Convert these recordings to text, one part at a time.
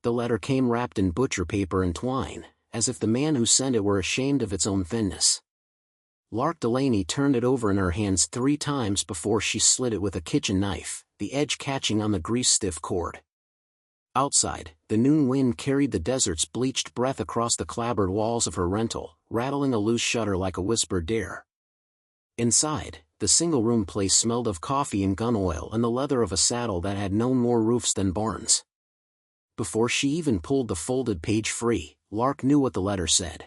The letter came wrapped in butcher paper and twine, as if the man who sent it were ashamed of its own thinness. Lark Delaney turned it over in her hands 3 times before she slit it with a kitchen knife, the edge catching on the grease-stiff cord. Outside, the noon wind carried the desert's bleached breath across the clapboard walls of her rental, rattling a loose shutter like a whispered dare. Inside, the single-room place smelled of coffee and gun oil and the leather of a saddle that had known more roofs than barns. Before she even pulled the folded page free, Lark knew what the letter said.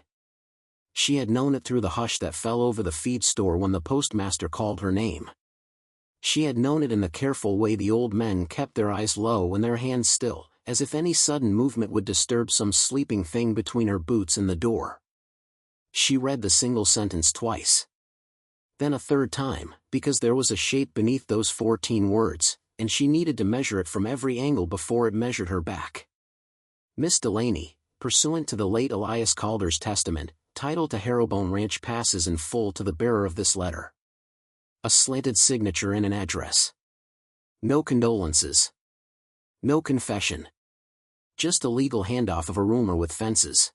She had known it through the hush that fell over the feed store when the postmaster called her name. She had known it in the careful way the old men kept their eyes low and their hands still, as if any sudden movement would disturb some sleeping thing between her boots and the door. She read the single sentence twice. Then a third time, because there was a shape beneath those 14 words, and she needed to measure it from every angle before it measured her back. Miss Delaney, pursuant to the late Elias Calder's testament, title to Harrowbone Ranch passes in full to the bearer of this letter. A slanted signature and an address. No condolences. No confession. Just a legal handoff of a rumor with fences.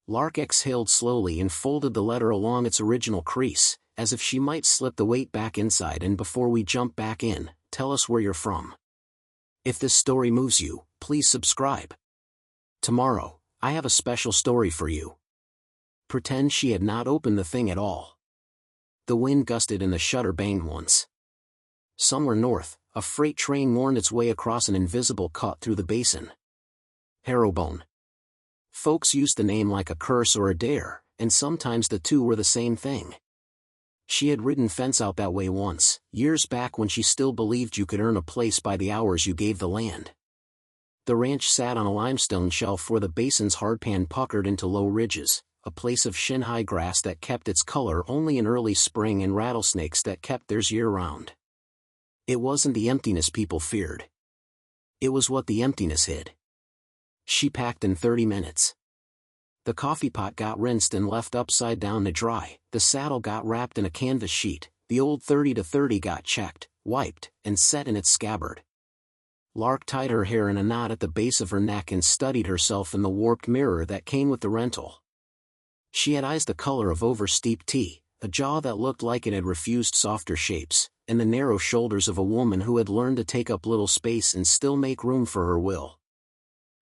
Lark exhaled slowly and folded the letter along its original crease, as if she might slip the weight back inside. And before we jump back in, tell us where you're from. If this story moves you, please subscribe. Tomorrow, I have a special story for you. Pretend she had not opened the thing at all. The wind gusted and the shutter banged once. Somewhere north, a freight train mourned its way across an invisible cut through the basin. Harrowbone. Folks used the name like a curse or a dare, and sometimes the two were the same thing. She had ridden fence out that way once, years back when she still believed you could earn a place by the hours you gave the land. The ranch sat on a limestone shelf where the basin's hardpan puckered into low ridges, a place of shin-high grass that kept its color only in early spring and rattlesnakes that kept theirs year-round. It wasn't the emptiness people feared. It was what the emptiness hid. She packed in 30 minutes. The coffee pot got rinsed and left upside down to dry, the saddle got wrapped in a canvas sheet, the old 30-30 got checked, wiped, and set in its scabbard. Lark tied her hair in a knot at the base of her neck and studied herself in the warped mirror that came with the rental. She had eyes the color of oversteeped tea, a jaw that looked like it had refused softer shapes, and the narrow shoulders of a woman who had learned to take up little space and still make room for her will.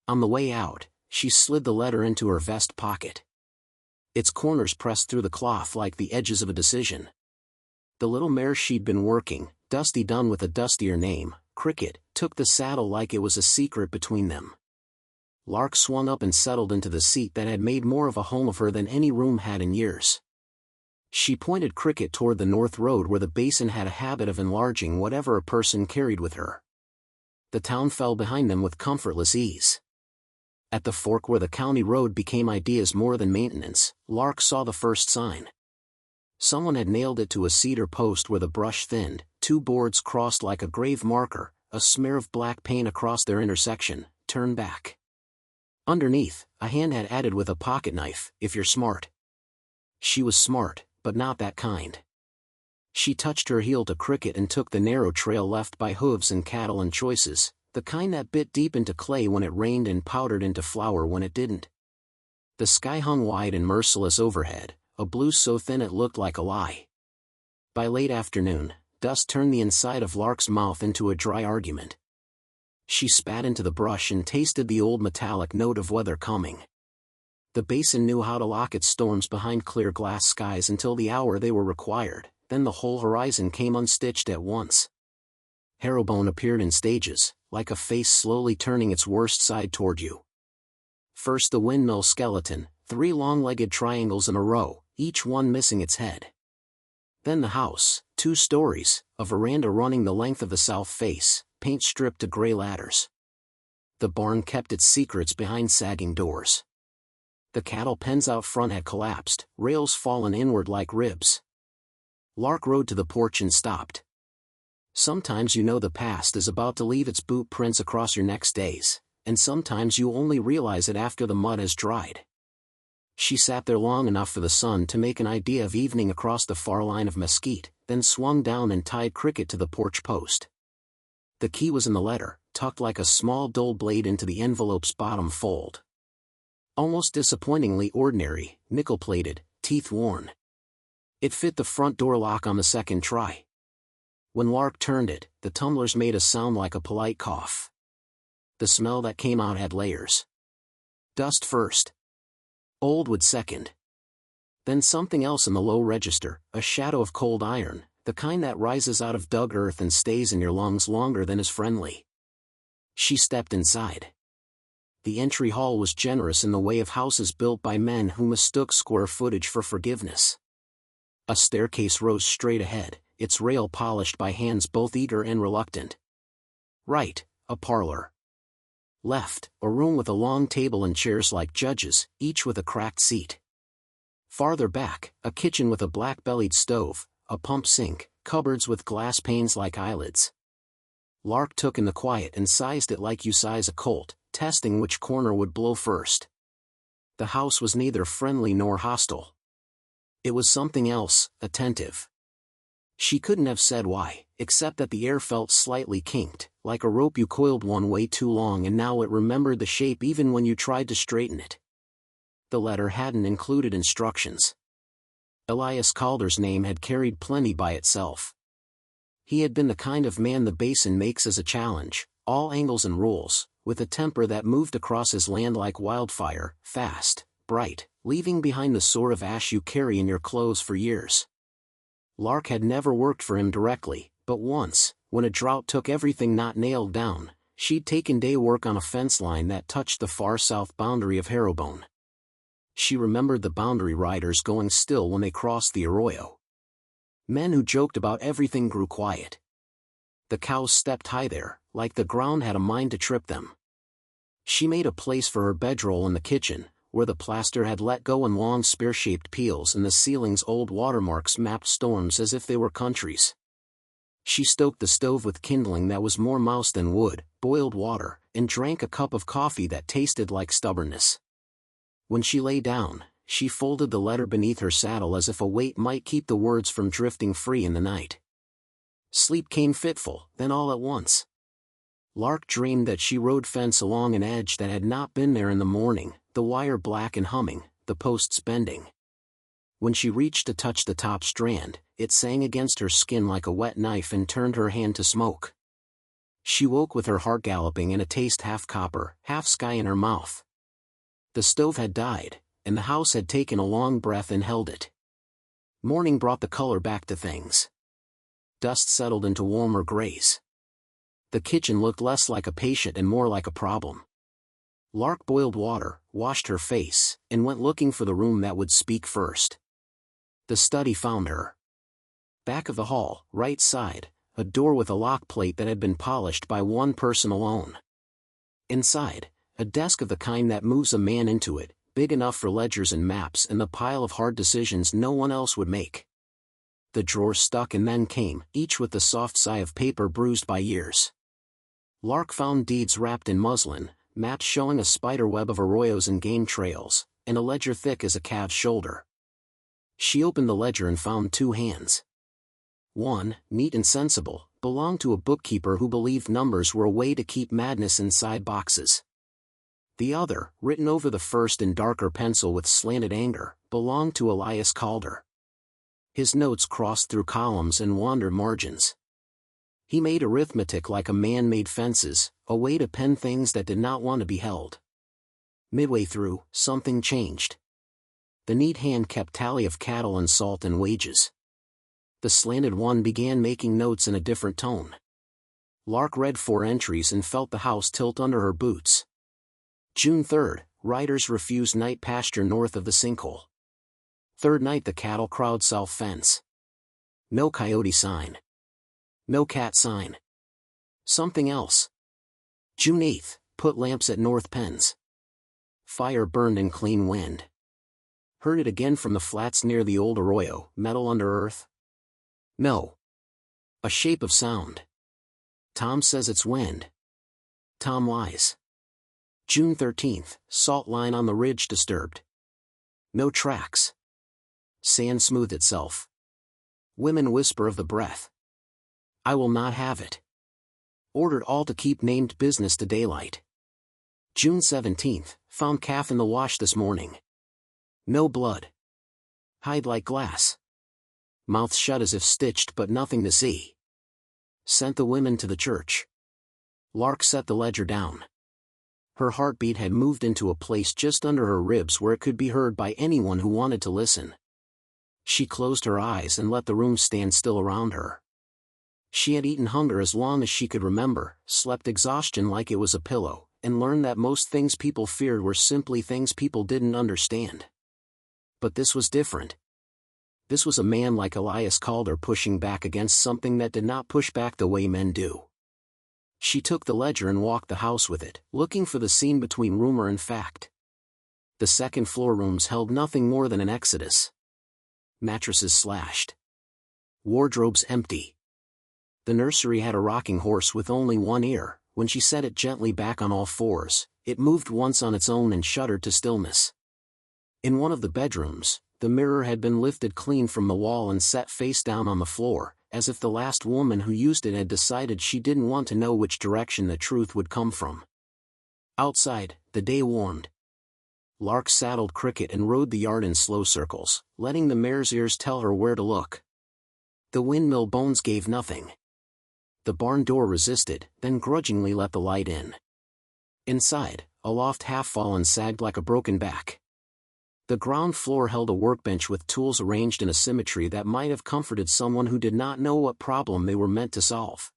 On the way out, she slid the letter into her vest pocket. Its corners pressed through the cloth like the edges of a decision. The little mare she'd been working, Dusty Dunn with a dustier name, Cricket, took the saddle like it was a secret between them. Lark swung up and settled into the seat that had made more of a home of her than any room had in years. She pointed Cricket toward the north road where the basin had a habit of enlarging whatever a person carried with her. The town fell behind them with comfortless ease. At the fork where the county road became ideas more than maintenance, Lark saw the first sign. Someone had nailed it to a cedar post where the brush thinned, 2 boards crossed like a grave marker, a smear of black paint across their intersection, turn back. Underneath, a hand had added with a pocket knife, if you're smart. She was smart, but not that kind. She touched her heel to Cricket and took the narrow trail left by hooves and cattle and choices, the kind that bit deep into clay when it rained and powdered into flour when it didn't. The sky hung wide and merciless overhead, a blue so thin it looked like a lie. By late afternoon, dust turned the inside of Lark's mouth into a dry argument. She spat into the brush and tasted the old metallic note of weather coming. The basin knew how to lock its storms behind clear glass skies until the hour they were required, then the whole horizon came unstitched at once. Harrowbone appeared in stages, like a face slowly turning its worst side toward you. First the windmill skeleton, 3 long-legged triangles in a row, each one missing its head. Then the house, 2 stories, a veranda running the length of the south face, paint stripped to gray ladders. The barn kept its secrets behind sagging doors. The cattle pens out front had collapsed, rails fallen inward like ribs. Lark rode to the porch and stopped. Sometimes you know the past is about to leave its boot prints across your next days, and sometimes you only realize it after the mud has dried. She sat there long enough for the sun to make an idea of evening across the far line of mesquite, then swung down and tied Cricket to the porch post. The key was in the letter, tucked like a small dull blade into the envelope's bottom fold. Almost disappointingly ordinary, nickel-plated, teeth-worn. It fit the front door lock on the second try. When Lark turned it, the tumblers made a sound like a polite cough. The smell that came out had layers. Dust first. Old wood second. Then something else in the low register, a shadow of cold iron, the kind that rises out of dug earth and stays in your lungs longer than is friendly. She stepped inside. The entry hall was generous in the way of houses built by men who mistook square footage for forgiveness. A staircase rose straight ahead, its rail polished by hands both eager and reluctant. Right, a parlor. Left, a room with a long table and chairs like judges, each with a cracked seat. Farther back, a kitchen with a black-bellied stove, a pump sink, cupboards with glass panes like eyelids. Lark took in the quiet and sized it like you size a colt, testing which corner would blow first. The house was neither friendly nor hostile. It was something else, attentive. She couldn't have said why, except that the air felt slightly kinked, like a rope you coiled one way too long and now it remembered the shape even when you tried to straighten it. The letter hadn't included instructions. Elias Calder's name had carried plenty by itself. He had been the kind of man the basin makes as a challenge, all angles and rules, with a temper that moved across his land like wildfire, fast, bright, leaving behind the sort of ash you carry in your clothes for years. Lark had never worked for him directly, but once, when a drought took everything not nailed down, she'd taken day work on a fence line that touched the far south boundary of Harrowbone. She remembered the boundary riders going still when they crossed the arroyo. Men who joked about everything grew quiet. The cows stepped high there, like the ground had a mind to trip them. She made a place for her bedroll in the kitchen, where the plaster had let go in long spear-shaped peels and the ceiling's old watermarks mapped storms as if they were countries. She stoked the stove with kindling that was more mouse than wood, boiled water, and drank a cup of coffee that tasted like stubbornness. When she lay down, she folded the letter beneath her saddle as if a weight might keep the words from drifting free in the night. Sleep came fitful, then all at once. Lark dreamed that she rode fence along an edge that had not been there in the morning, the wire black and humming, the posts bending. When she reached to touch the top strand, it sang against her skin like a wet knife and turned her hand to smoke. She woke with her heart galloping and a taste half copper, half sky in her mouth. The stove had died, and the house had taken a long breath and held it. Morning brought the color back to things. Dust settled into warmer grays. The kitchen looked less like a patient and more like a problem. Lark boiled water, washed her face, and went looking for the room that would speak first. The study found her. Back of the hall, right side, a door with a lock plate that had been polished by one person alone. Inside, a desk of the kind that moves a man into it, big enough for ledgers and maps and the pile of hard decisions no one else would make. The drawers stuck and then came, each with the soft sigh of paper bruised by years. Lark found deeds wrapped in muslin, maps showing a spider web of arroyos and game trails, and a ledger thick as a calf's shoulder. She opened the ledger and found two hands. One, neat and sensible, belonged to a bookkeeper who believed numbers were a way to keep madness inside boxes. The other, written over the first in darker pencil with slanted anger, belonged to Elias Calder. His notes crossed through columns and wandered margins. He made arithmetic like a man made fences, a way to pen things that did not want to be held. Midway through, something changed. The neat hand kept tally of cattle and salt and wages. The slanted one began making notes in a different tone. Lark read 4 entries and felt the house tilt under her boots. June 3rd, riders refused night pasture north of the sinkhole. 3rd night the cattle crowd south fence. No coyote sign. No cat sign. Something else. June 8th, put lamps at north pens. Fire burned in clean wind. Heard it again from the flats near the old arroyo, metal under earth. No. A shape of sound. Tom says it's wind. Tom lies. June 13th, salt line on the ridge disturbed. No tracks. Sand smoothed itself. Women whisper of the breath. I will not have it. Ordered all to keep named business to daylight. June 17th, found calf in the wash this morning. No blood. Hide like glass. Mouth shut as if stitched but nothing to see. Sent the women to the church. Lark set the ledger down. Her heartbeat had moved into a place just under her ribs where it could be heard by anyone who wanted to listen. She closed her eyes and let the room stand still around her. She had eaten hunger as long as she could remember, slept exhaustion like it was a pillow, and learned that most things people feared were simply things people didn't understand. But this was different. This was a man like Elias Calder pushing back against something that did not push back the way men do. She took the ledger and walked the house with it, looking for the scene between rumor and fact. The second-floor rooms held nothing more than an exodus. Mattresses slashed. Wardrobes empty. The nursery had a rocking horse with only one ear. When she set it gently back on all fours, it moved once on its own and shuddered to stillness. In one of the bedrooms, the mirror had been lifted clean from the wall and set face down on the floor, as if the last woman who used it had decided she didn't want to know which direction the truth would come from. Outside, the day warmed. Lark saddled Cricket and rode the yard in slow circles, letting the mare's ears tell her where to look. The windmill bones gave nothing. The barn door resisted, then grudgingly let the light in. Inside, a loft half-fallen sagged like a broken back. The ground floor held a workbench with tools arranged in a symmetry that might have comforted someone who did not know what problem they were meant to solve.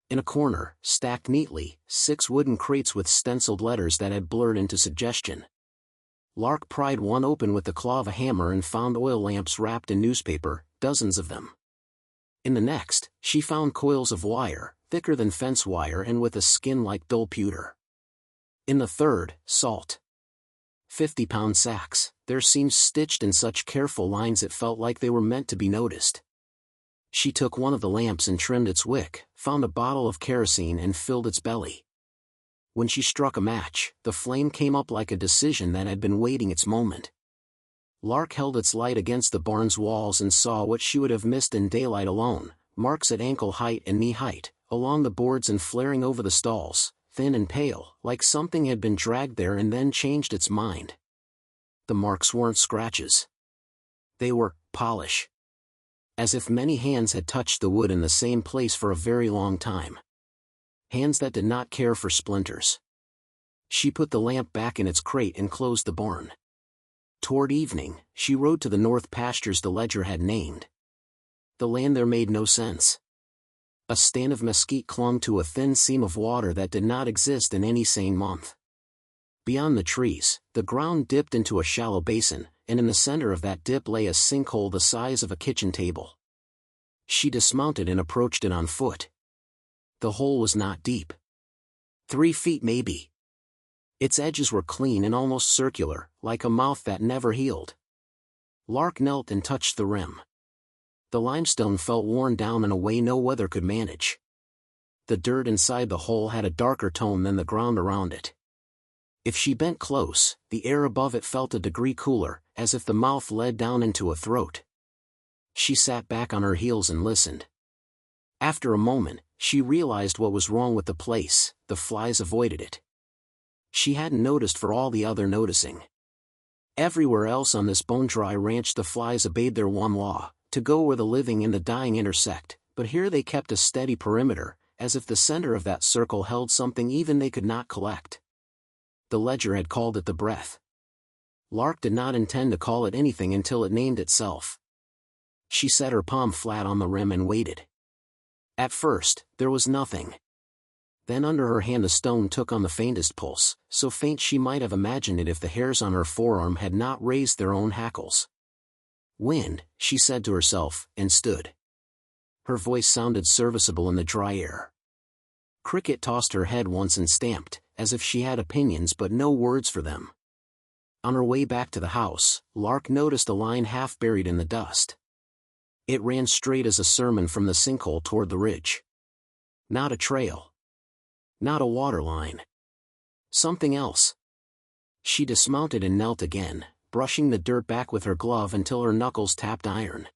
In a corner, stacked neatly, 6 wooden crates with stenciled letters that had blurred into suggestion. Lark pried one open with the claw of a hammer and found oil lamps wrapped in newspaper, dozens of them. In the next, she found coils of wire, thicker than fence wire and with a skin like dull pewter. In the third, salt. 50-pound sacks, their seams stitched in such careful lines it felt like they were meant to be noticed. She took one of the lamps and trimmed its wick, found a bottle of kerosene and filled its belly. When she struck a match, the flame came up like a decision that had been waiting its moment. Lark held its light against the barn's walls and saw what she would have missed in daylight alone, marks at ankle height and knee height, along the boards and flaring over the stalls, thin and pale, like something had been dragged there and then changed its mind. The marks weren't scratches. They were polish. As if many hands had touched the wood in the same place for a very long time. Hands that did not care for splinters. She put the lamp back in its crate and closed the barn. Toward evening, she rode to the north pastures the ledger had named. The land there made no sense. A stand of mesquite clung to a thin seam of water that did not exist in any sane month. Beyond the trees, the ground dipped into a shallow basin, and in the center of that dip lay a sinkhole the size of a kitchen table. She dismounted and approached it on foot. The hole was not deep. 3 feet maybe. Its edges were clean and almost circular, like a mouth that never healed. Lark knelt and touched the rim. The limestone felt worn down in a way no weather could manage. The dirt inside the hole had a darker tone than the ground around it. If she bent close, the air above it felt a degree cooler, as if the mouth led down into a throat. She sat back on her heels and listened. After a moment, she realized what was wrong with the place. The flies avoided it. She hadn't noticed for all the other noticing. Everywhere else on this bone-dry ranch the flies obeyed their one law, to go where the living and the dying intersect, but here they kept a steady perimeter, as if the center of that circle held something even they could not collect. The ledger had called it the breath. Lark did not intend to call it anything until it named itself. She set her palm flat on the rim and waited. At first, there was nothing. Then under her hand the stone took on the faintest pulse, so faint she might have imagined it if the hairs on her forearm had not raised their own hackles. Wind, she said to herself, and stood. Her voice sounded serviceable in the dry air. Cricket tossed her head once and stamped, as if she had opinions but no words for them. On her way back to the house, Lark noticed a line half buried in the dust. It ran straight as a sermon from the sinkhole toward the ridge. Not a trail. Not a water line. Something else. She dismounted and knelt again, brushing the dirt back with her glove until her knuckles tapped iron.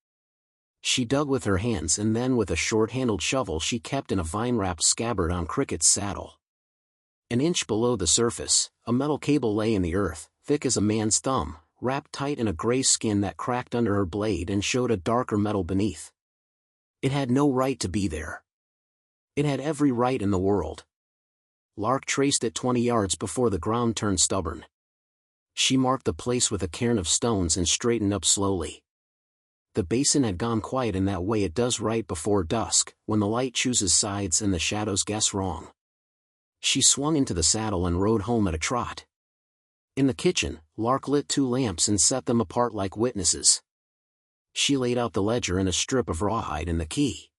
She dug with her hands and then with a short-handled shovel she kept in a vine-wrapped scabbard on Cricket's saddle. An inch below the surface, a metal cable lay in the earth, thick as a man's thumb, wrapped tight in a gray skin that cracked under her blade and showed a darker metal beneath. It had no right to be there. It had every right in the world. Lark traced it 20 yards before the ground turned stubborn. She marked the place with a cairn of stones and straightened up slowly. The basin had gone quiet in that way it does right before dusk, when the light chooses sides and the shadows guess wrong. She swung into the saddle and rode home at a trot. In the kitchen, Lark lit 2 lamps and set them apart like witnesses. She laid out the ledger and a strip of rawhide and the key.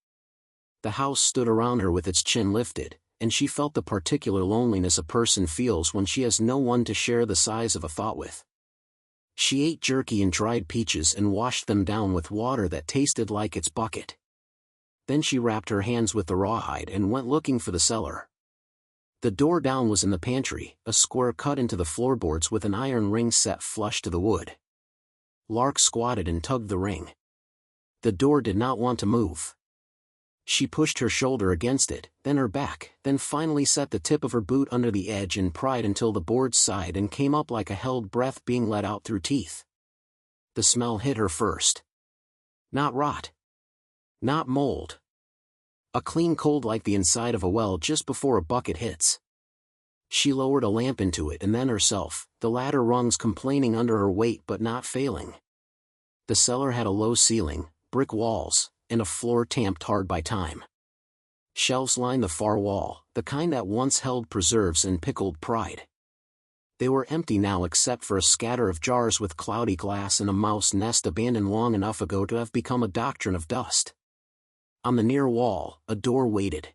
The house stood around her with its chin lifted, and she felt the particular loneliness a person feels when she has no one to share the size of a thought with. She ate jerky and dried peaches and washed them down with water that tasted like its bucket. Then she wrapped her hands with the rawhide and went looking for the cellar. The door down was in the pantry, a square cut into the floorboards with an iron ring set flush to the wood. Lark squatted and tugged the ring. The door did not want to move. She pushed her shoulder against it, then her back, then finally set the tip of her boot under the edge and pried until the boards sighed and came up like a held breath being let out through teeth. The smell hit her first. Not rot. Not mold. A clean cold like the inside of a well just before a bucket hits. She lowered a lamp into it and then herself, the ladder rungs complaining under her weight but not failing. The cellar had a low ceiling, brick walls, and a floor tamped hard by time. Shelves lined the far wall, the kind that once held preserves and pickled pride. They were empty now except for a scatter of jars with cloudy glass and a mouse nest abandoned long enough ago to have become a doctrine of dust. On the near wall, a door waited.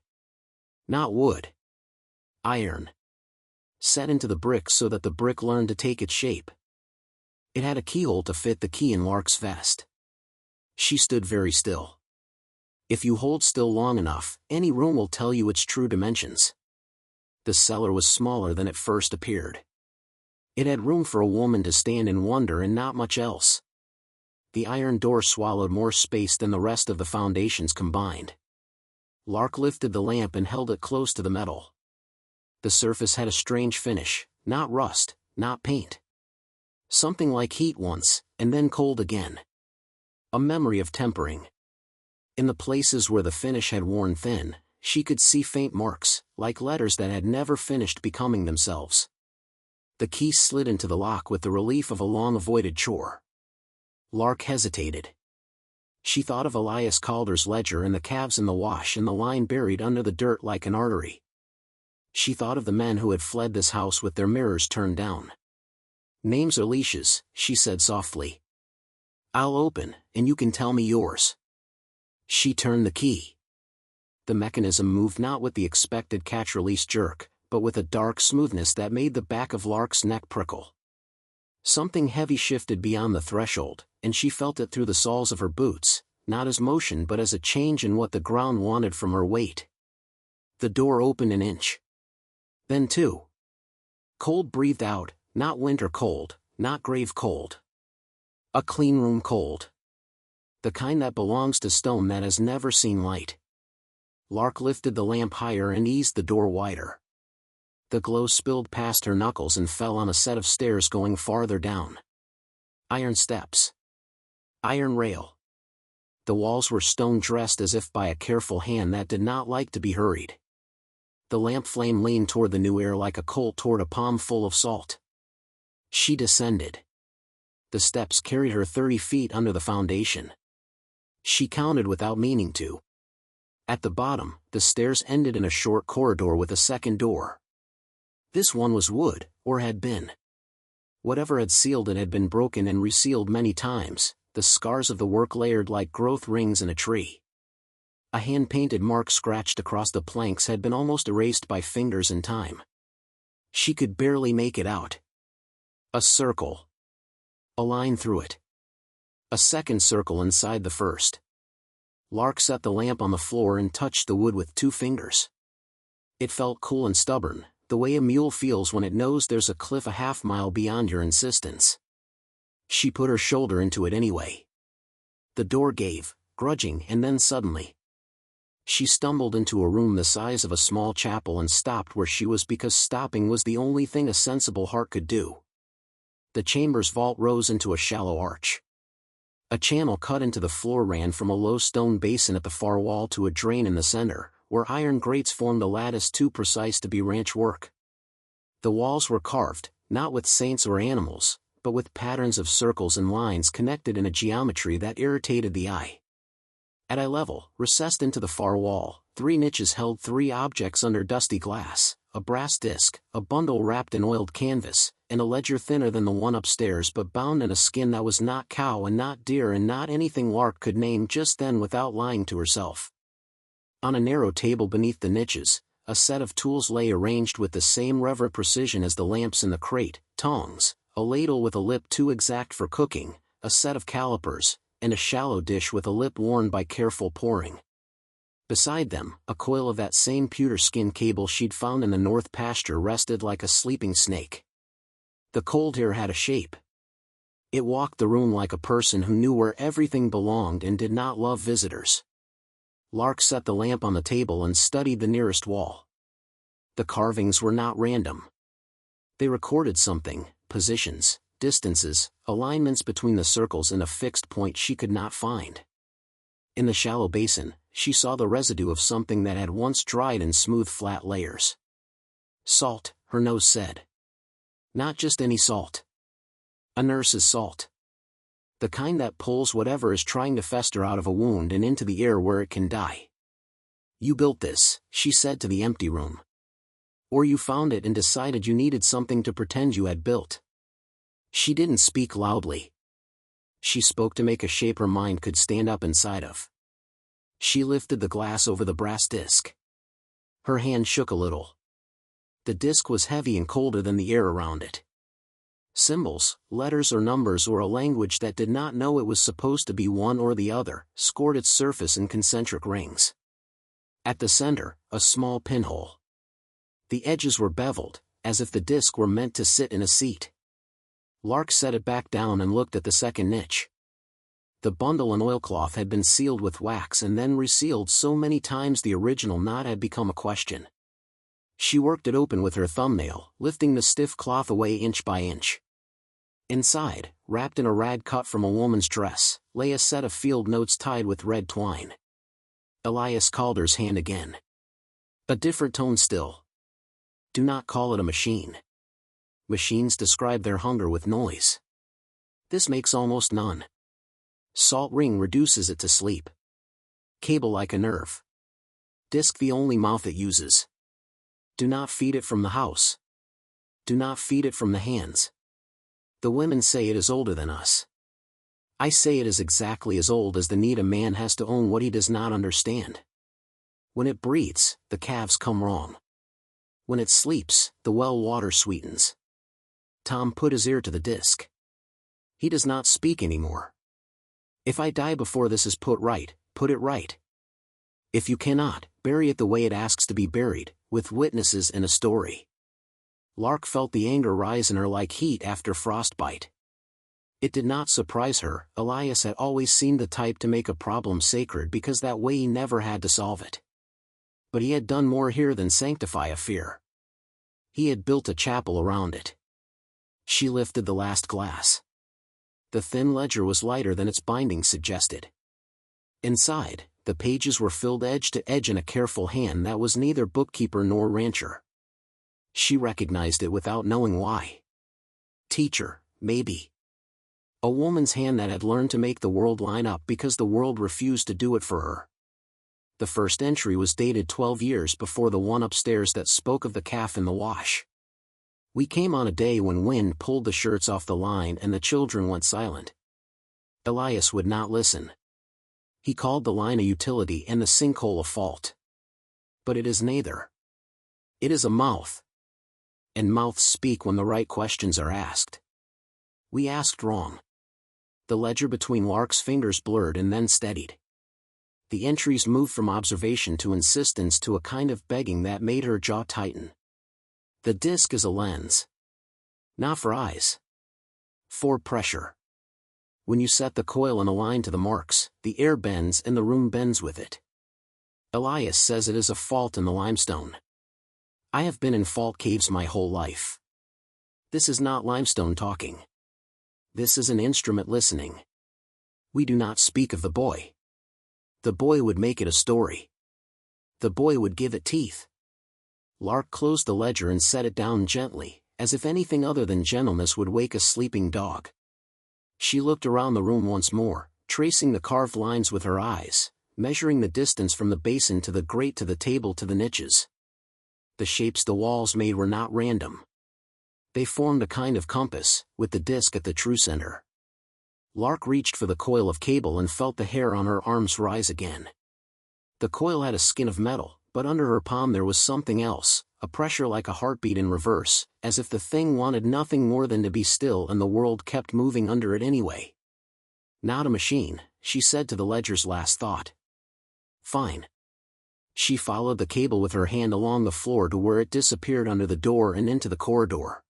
Not wood. Iron. Set into the brick so that the brick learned to take its shape. It had a keyhole to fit the key in Lark's vest. She stood very still. If you hold still long enough, any room will tell you its true dimensions. The cellar was smaller than it first appeared. It had room for a woman to stand in wonder and not much else. The iron door swallowed more space than the rest of the foundations combined. Lark lifted the lamp and held it close to the metal. The surface had a strange finish, not rust, not paint. Something like heat once, and then cold again. A memory of tempering. In the places where the finish had worn thin, she could see faint marks, like letters that had never finished becoming themselves. The key slid into the lock with the relief of a long-avoided chore. Lark hesitated. She thought of Elias Calder's ledger and the calves in the wash and the line buried under the dirt like an artery. She thought of the men who had fled this house with their mirrors turned down. "Names or leashes," she said softly. "I'll open, and you can tell me yours." She turned the key. The mechanism moved not with the expected catch-release jerk, but with a dark smoothness that made the back of Lark's neck prickle. Something heavy shifted beyond the threshold, and she felt it through the soles of her boots, not as motion but as a change in what the ground wanted from her weight. The door opened an inch. Then two. Cold breathed out, not winter cold, not grave cold. A clean room cold. The kind that belongs to stone that has never seen light. Lark lifted the lamp higher and eased the door wider. The glow spilled past her knuckles and fell on a set of stairs going farther down. Iron steps. Iron rail. The walls were stone dressed as if by a careful hand that did not like to be hurried. The lamp flame leaned toward the new air like a colt toward a palm full of salt. She descended. The steps carried her 30 feet under the foundation. She counted without meaning to. At the bottom, the stairs ended in a short corridor with a second door. This one was wood, or had been. Whatever had sealed it had been broken and resealed many times, the scars of the work layered like growth rings in a tree. A hand-painted mark scratched across the planks had been almost erased by fingers and time. She could barely make it out. A circle. A line through it. A second circle inside the first. Lark set the lamp on the floor and touched the wood with 2 fingers. It felt cool and stubborn, the way a mule feels when it knows there's a cliff a half-mile beyond your insistence. She put her shoulder into it anyway. The door gave, grudging, and then suddenly. She stumbled into a room the size of a small chapel and stopped where she was because stopping was the only thing a sensible heart could do. The chamber's vault rose into a shallow arch. A channel cut into the floor ran from a low stone basin at the far wall to a drain in the center, where iron grates formed a lattice too precise to be ranch work. The walls were carved, not with saints or animals, but with patterns of circles and lines connected in a geometry that irritated the eye. At eye level, recessed into the far wall, 3 niches held 3 objects under dusty glass: a brass disc, a bundle wrapped in oiled canvas, and a ledger thinner than the one upstairs but bound in a skin that was not cow and not deer and not anything Lark could name just then without lying to herself. On a narrow table beneath the niches, a set of tools lay arranged with the same reverent precision as the lamps in the crate: tongs, a ladle with a lip too exact for cooking, a set of calipers, and a shallow dish with a lip worn by careful pouring. Beside them, a coil of that same pewter skin cable she'd found in the north pasture rested like a sleeping snake. The cold air had a shape. It walked the room like a person who knew where everything belonged and did not love visitors. Lark set the lamp on the table and studied the nearest wall. The carvings were not random. They recorded something: positions, distances, alignments between the circles and a fixed point she could not find. In the shallow basin, she saw the residue of something that had once dried in smooth flat layers. Salt, her nose said. Not just any salt. A nurse's salt. The kind that pulls whatever is trying to fester out of a wound and into the air where it can die. You built this, she said to the empty room. Or you found it and decided you needed something to pretend you had built. She didn't speak loudly. She spoke to make a shape her mind could stand up inside of. She lifted the glass over the brass disc. Her hand shook a little. The disc was heavy and colder than the air around it. Symbols, letters or numbers or a language that did not know it was supposed to be one or the other, scored its surface in concentric rings. At the center, a small pinhole. The edges were beveled, as if the disc were meant to sit in a seat. Lark set it back down and looked at the second niche. The bundle and oilcloth had been sealed with wax and then resealed so many times the original knot had become a question. She worked it open with her thumbnail, lifting the stiff cloth away inch by inch. Inside, wrapped in a rag cut from a woman's dress, lay a set of field notes tied with red twine. Elias Calder's hand again. A different tone still. Do not call it a machine. Machines describe their hunger with noise. This makes almost none. Salt ring reduces it to sleep. Cable like a nerve. Disc the only mouth it uses. Do not feed it from the house. Do not feed it from the hands. The women say it is older than us. I say it is exactly as old as the need a man has to own what he does not understand. When it breathes, the calves come wrong. When it sleeps, the well water sweetens. Tom put his ear to the disc. He does not speak anymore. If I die before this is put right, put it right. If you cannot, bury it the way it asks to be buried, with witnesses and a story. Lark felt the anger rise in her like heat after frostbite. It did not surprise her. Elias had always seemed the type to make a problem sacred because that way he never had to solve it. But he had done more here than sanctify a fear. He had built a chapel around it. She lifted the last glass. The thin ledger was lighter than its binding suggested. Inside, the pages were filled edge to edge in a careful hand that was neither bookkeeper nor rancher. She recognized it without knowing why. Teacher, maybe. A woman's hand that had learned to make the world line up because the world refused to do it for her. The first entry was dated 12 years before the one upstairs that spoke of the calf in the wash. We came on a day when wind pulled the shirts off the line and the children went silent. Elias would not listen. He called the line a utility and the sinkhole a fault. But it is neither. It is a mouth. And mouths speak when the right questions are asked. We asked wrong. The ledger between Lark's fingers blurred and then steadied. The entries moved from observation to insistence to a kind of begging that made her jaw tighten. The disc is a lens. Not for eyes. For pressure. When you set the coil and align to the marks, the air bends and the room bends with it. Elias says it is a fault in the limestone. I have been in fault caves my whole life. This is not limestone talking. This is an instrument listening. We do not speak of the boy. The boy would make it a story. The boy would give it teeth. Lark closed the ledger and set it down gently, as if anything other than gentleness would wake a sleeping dog. She looked around the room once more, tracing the carved lines with her eyes, measuring the distance from the basin to the grate to the table to the niches. The shapes the walls made were not random. They formed a kind of compass, with the disc at the true center. Lark reached for the coil of cable and felt the hair on her arms rise again. The coil had a skin of metal, but under her palm there was something else, a pressure like a heartbeat in reverse, as if the thing wanted nothing more than to be still and the world kept moving under it anyway. Not a machine, she said to the ledger's last thought. Fine. She followed the cable with her hand along the floor to where it disappeared under the door and into the corridor.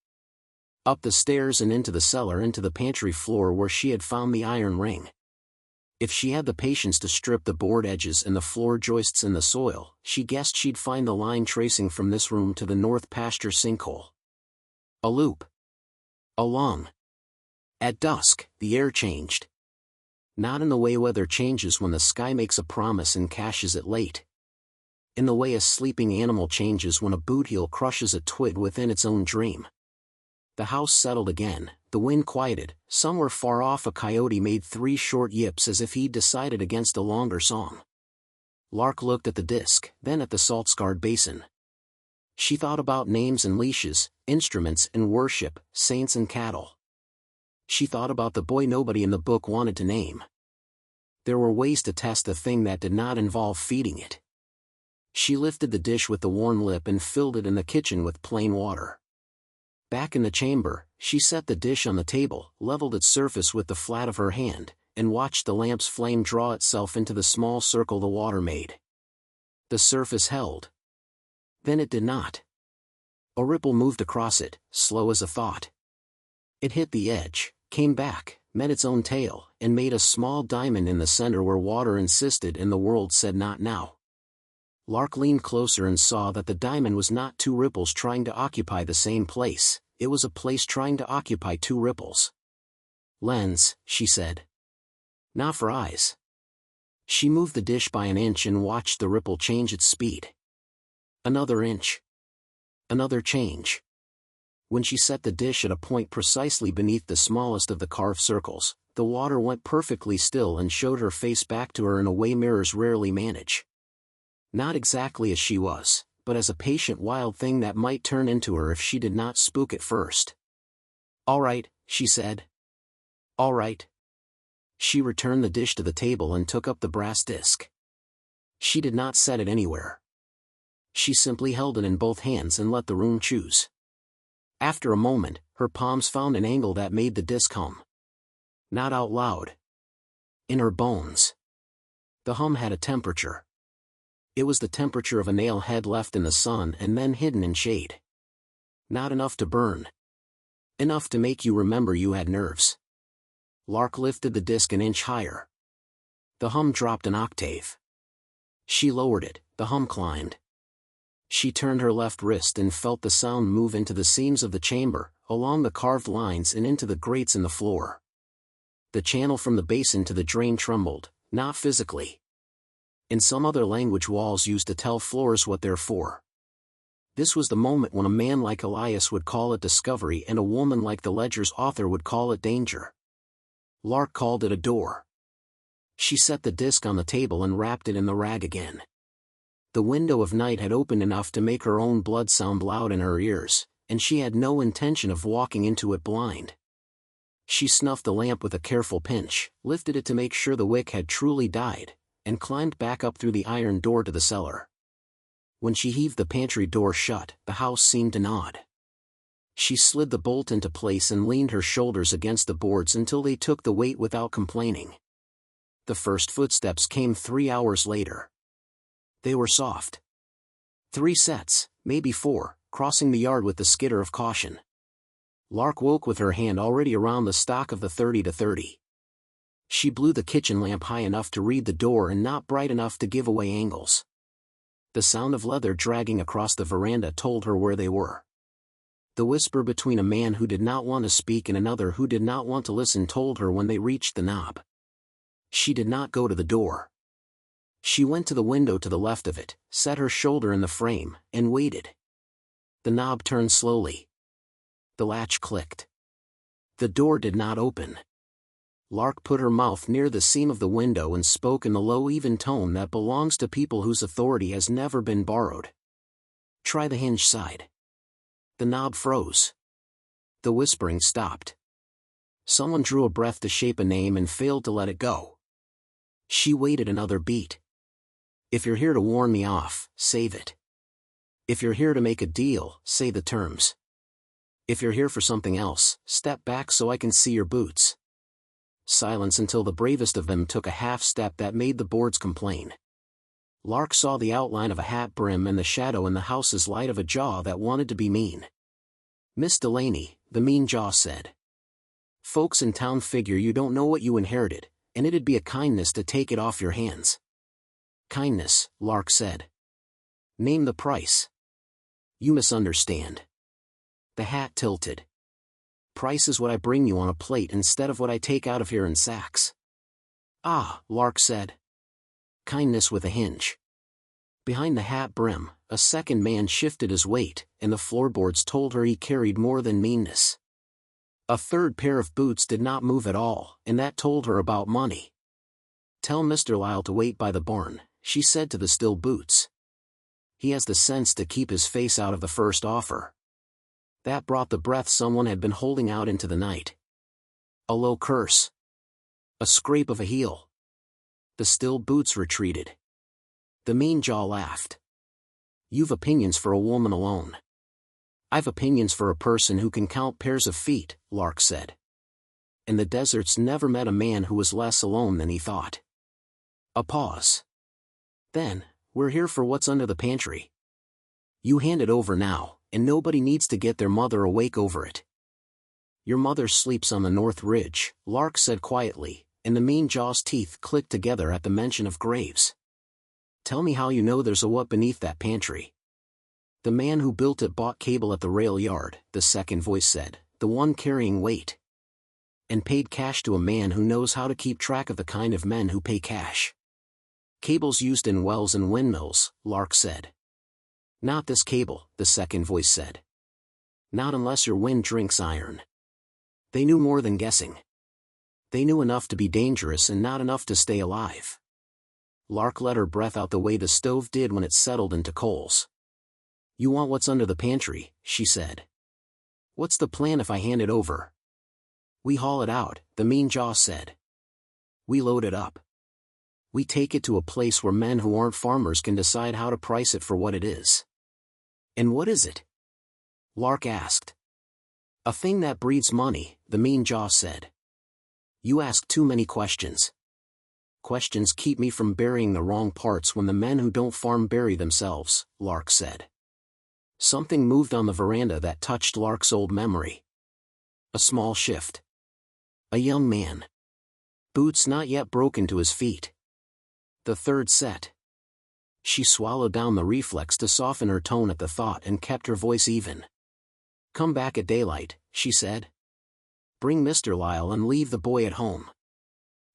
Up the stairs and into the cellar into the pantry floor where she had found the iron ring. If she had the patience to strip the board edges and the floor joists in the soil, she guessed she'd find the line tracing from this room to the north pasture sinkhole. A loop. Along. At dusk, the air changed. Not in the way weather changes when the sky makes a promise and cashes it late. In the way a sleeping animal changes when a bootheel crushes a twig within its own dream. The house settled again, the wind quieted, somewhere far off a coyote made 3 short yips as if he'd decided against a longer song. Lark looked at the disc, then at the salt-scarred basin. She thought about names and leashes, instruments and worship, saints and cattle. She thought about the boy nobody in the book wanted to name. There were ways to test the thing that did not involve feeding it. She lifted the dish with the worn lip and filled it in the kitchen with plain water. Back in the chamber, she set the dish on the table, leveled its surface with the flat of her hand, and watched the lamp's flame draw itself into the small circle the water made. The surface held. Then it did not. A ripple moved across it, slow as a thought. It hit the edge, came back, met its own tail, and made a small diamond in the center where water insisted and the world said not now. Lark leaned closer and saw that the diamond was not 2 ripples trying to occupy the same place, it was a place trying to occupy 2 ripples. Lens, she said. Not for eyes. She moved the dish by an inch and watched the ripple change its speed. Another inch. Another change. When she set the dish at a point precisely beneath the smallest of the carved circles, the water went perfectly still and showed her face back to her in a way mirrors rarely manage. Not exactly as she was, but as a patient wild thing that might turn into her if she did not spook at first. All right, she said. All right. She returned the dish to the table and took up the brass disc. She did not set it anywhere. She simply held it in both hands and let the room choose. After a moment, her palms found an angle that made the disc hum. Not out loud. In her bones. The hum had a temperature. It was the temperature of a nail head left in the sun and then hidden in shade. Not enough to burn. Enough to make you remember you had nerves. Lark lifted the disc an inch higher. The hum dropped an octave. She lowered it, the hum climbed. She turned her left wrist and felt the sound move into the seams of the chamber, along the carved lines and into the grates in the floor. The channel from the basin to the drain trembled, not physically. In some other language walls used to tell floors what they're for. This was the moment when a man like Elias would call it discovery and a woman like the ledger's author would call it danger. Lark called it a door. She set the disc on the table and wrapped it in the rag again. The window of night had opened enough to make her own blood sound loud in her ears, and she had no intention of walking into it blind. She snuffed the lamp with a careful pinch, lifted it to make sure the wick had truly died, and climbed back up through the iron door to the cellar. When she heaved the pantry door shut, the house seemed to nod. She slid the bolt into place and leaned her shoulders against the boards until they took the weight without complaining. The first footsteps came 3 hours later. They were soft. 3 sets, maybe 4, crossing the yard with the skitter of caution. Lark woke with her hand already around the stock of the 30-30. She blew the kitchen lamp high enough to read the door and not bright enough to give away angles. The sound of leather dragging across the veranda told her where they were. The whisper between a man who did not want to speak and another who did not want to listen told her when they reached the knob. She did not go to the door. She went to the window to the left of it, set her shoulder in the frame, and waited. The knob turned slowly. The latch clicked. The door did not open. Lark put her mouth near the seam of the window and spoke in the low even tone that belongs to people whose authority has never been borrowed. "Try the hinge side." The knob froze. The whispering stopped. Someone drew a breath to shape a name and failed to let it go. She waited another beat. "If you're here to warn me off, save it. If you're here to make a deal, say the terms. If you're here for something else, step back so I can see your boots." Silence until the bravest of them took a half step that made the boards complain. Lark saw the outline of a hat brim and the shadow in the house's light of a jaw that wanted to be mean. "Miss Delaney," the mean jaw said. "Folks in town figure you don't know what you inherited, and it'd be a kindness to take it off your hands." "Kindness," Lark said. "Name the price." "You misunderstand." The hat tilted. "Price is what I bring you on a plate instead of what I take out of here in sacks." "Ah," Lark said. "Kindness with a hinge." Behind the hat brim, a second man shifted his weight, and the floorboards told her he carried more than meanness. A third pair of boots did not move at all, and that told her about money. "Tell Mr. Lyle to wait by the barn," she said to the still boots. "He has the sense to keep his face out of the first offer." That brought the breath someone had been holding out into the night. A low curse. A scrape of a heel. The still boots retreated. The mean jaw laughed. "You've opinions for a woman alone." "I've opinions for a person who can count pairs of feet," Lark said. And the deserts never met a man who was less alone than he thought. A pause. Then, "We're here for what's under the pantry. You hand it over now, and nobody needs to get their mother awake over it." "Your mother sleeps on the North Ridge," Lark said quietly, and the mean jaw's teeth clicked together at the mention of graves. "Tell me how you know there's a what beneath that pantry." "The man who built it bought cable at the rail yard," the second voice said, "the one carrying weight. And paid cash to a man who knows how to keep track of the kind of men who pay cash." "Cables used in wells and windmills," Lark said. "Not this cable," the second voice said. "Not unless your wind drinks iron." They knew more than guessing. They knew enough to be dangerous and not enough to stay alive. Lark let her breath out the way the stove did when it settled into coals. "You want what's under the pantry," she said. "What's the plan if I hand it over?" "We haul it out," the mean jaw said. "We load it up. We take it to a place where men who aren't farmers can decide how to price it for what it is." "And what is it?" Lark asked. "A thing that breeds money," the mean jaw said. "You ask too many questions. Questions keep me from burying the wrong parts when the men who don't farm bury themselves," Lark said. Something moved on the veranda that touched Lark's old memory. A small shift. A young man. Boots not yet broken to his feet. The third set. She swallowed down the reflex to soften her tone at the thought and kept her voice even. "Come back at daylight," she said. "Bring Mr. Lyle and leave the boy at home.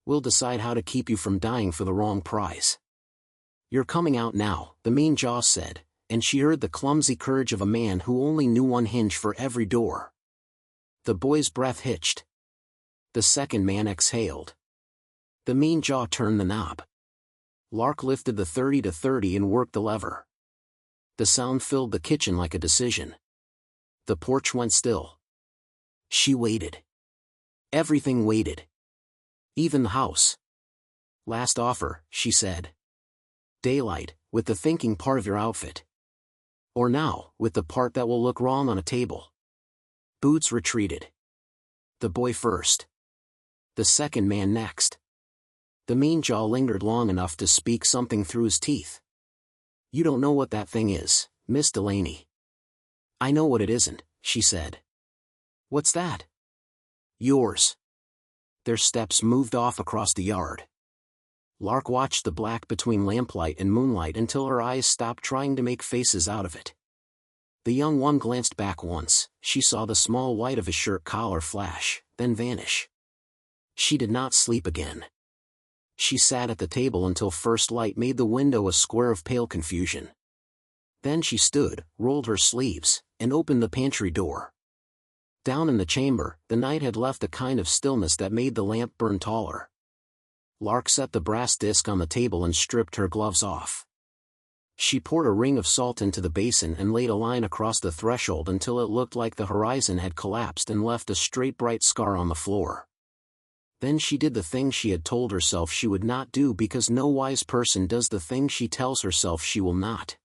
We'll decide how to keep you from dying for the wrong prize." "You're coming out now," the mean jaw said, and she heard the clumsy courage of a man who only knew one hinge for every door. The boy's breath hitched. The second man exhaled. The mean jaw turned the knob. Lark lifted the 30 to 30 and worked the lever. The sound filled the kitchen like a decision. The porch went still. She waited. Everything waited. Even the house. "Last offer," she said. "Daylight, with the thinking part of your outfit. Or now, with the part that will look wrong on a table." Boots retreated. The boy first. The second man next. The mean jaw lingered long enough to speak something through his teeth. "You don't know what that thing is, Miss Delaney." "I know what it isn't," she said. "What's that?" "Yours." Their steps moved off across the yard. Lark watched the black between lamplight and moonlight until her eyes stopped trying to make faces out of it. The young one glanced back once. She saw the small white of his shirt collar flash, then vanish. She did not sleep again. She sat at the table until first light made the window a square of pale confusion. Then she stood, rolled her sleeves, and opened the pantry door. Down in the chamber, the night had left a kind of stillness that made the lamp burn taller. Lark set the brass disc on the table and stripped her gloves off. She poured a ring of salt into the basin and laid a line across the threshold until it looked like the horizon had collapsed and left a straight bright scar on the floor. Then she did the thing she had told herself she would not do, because no wise person does the thing she tells herself she will not.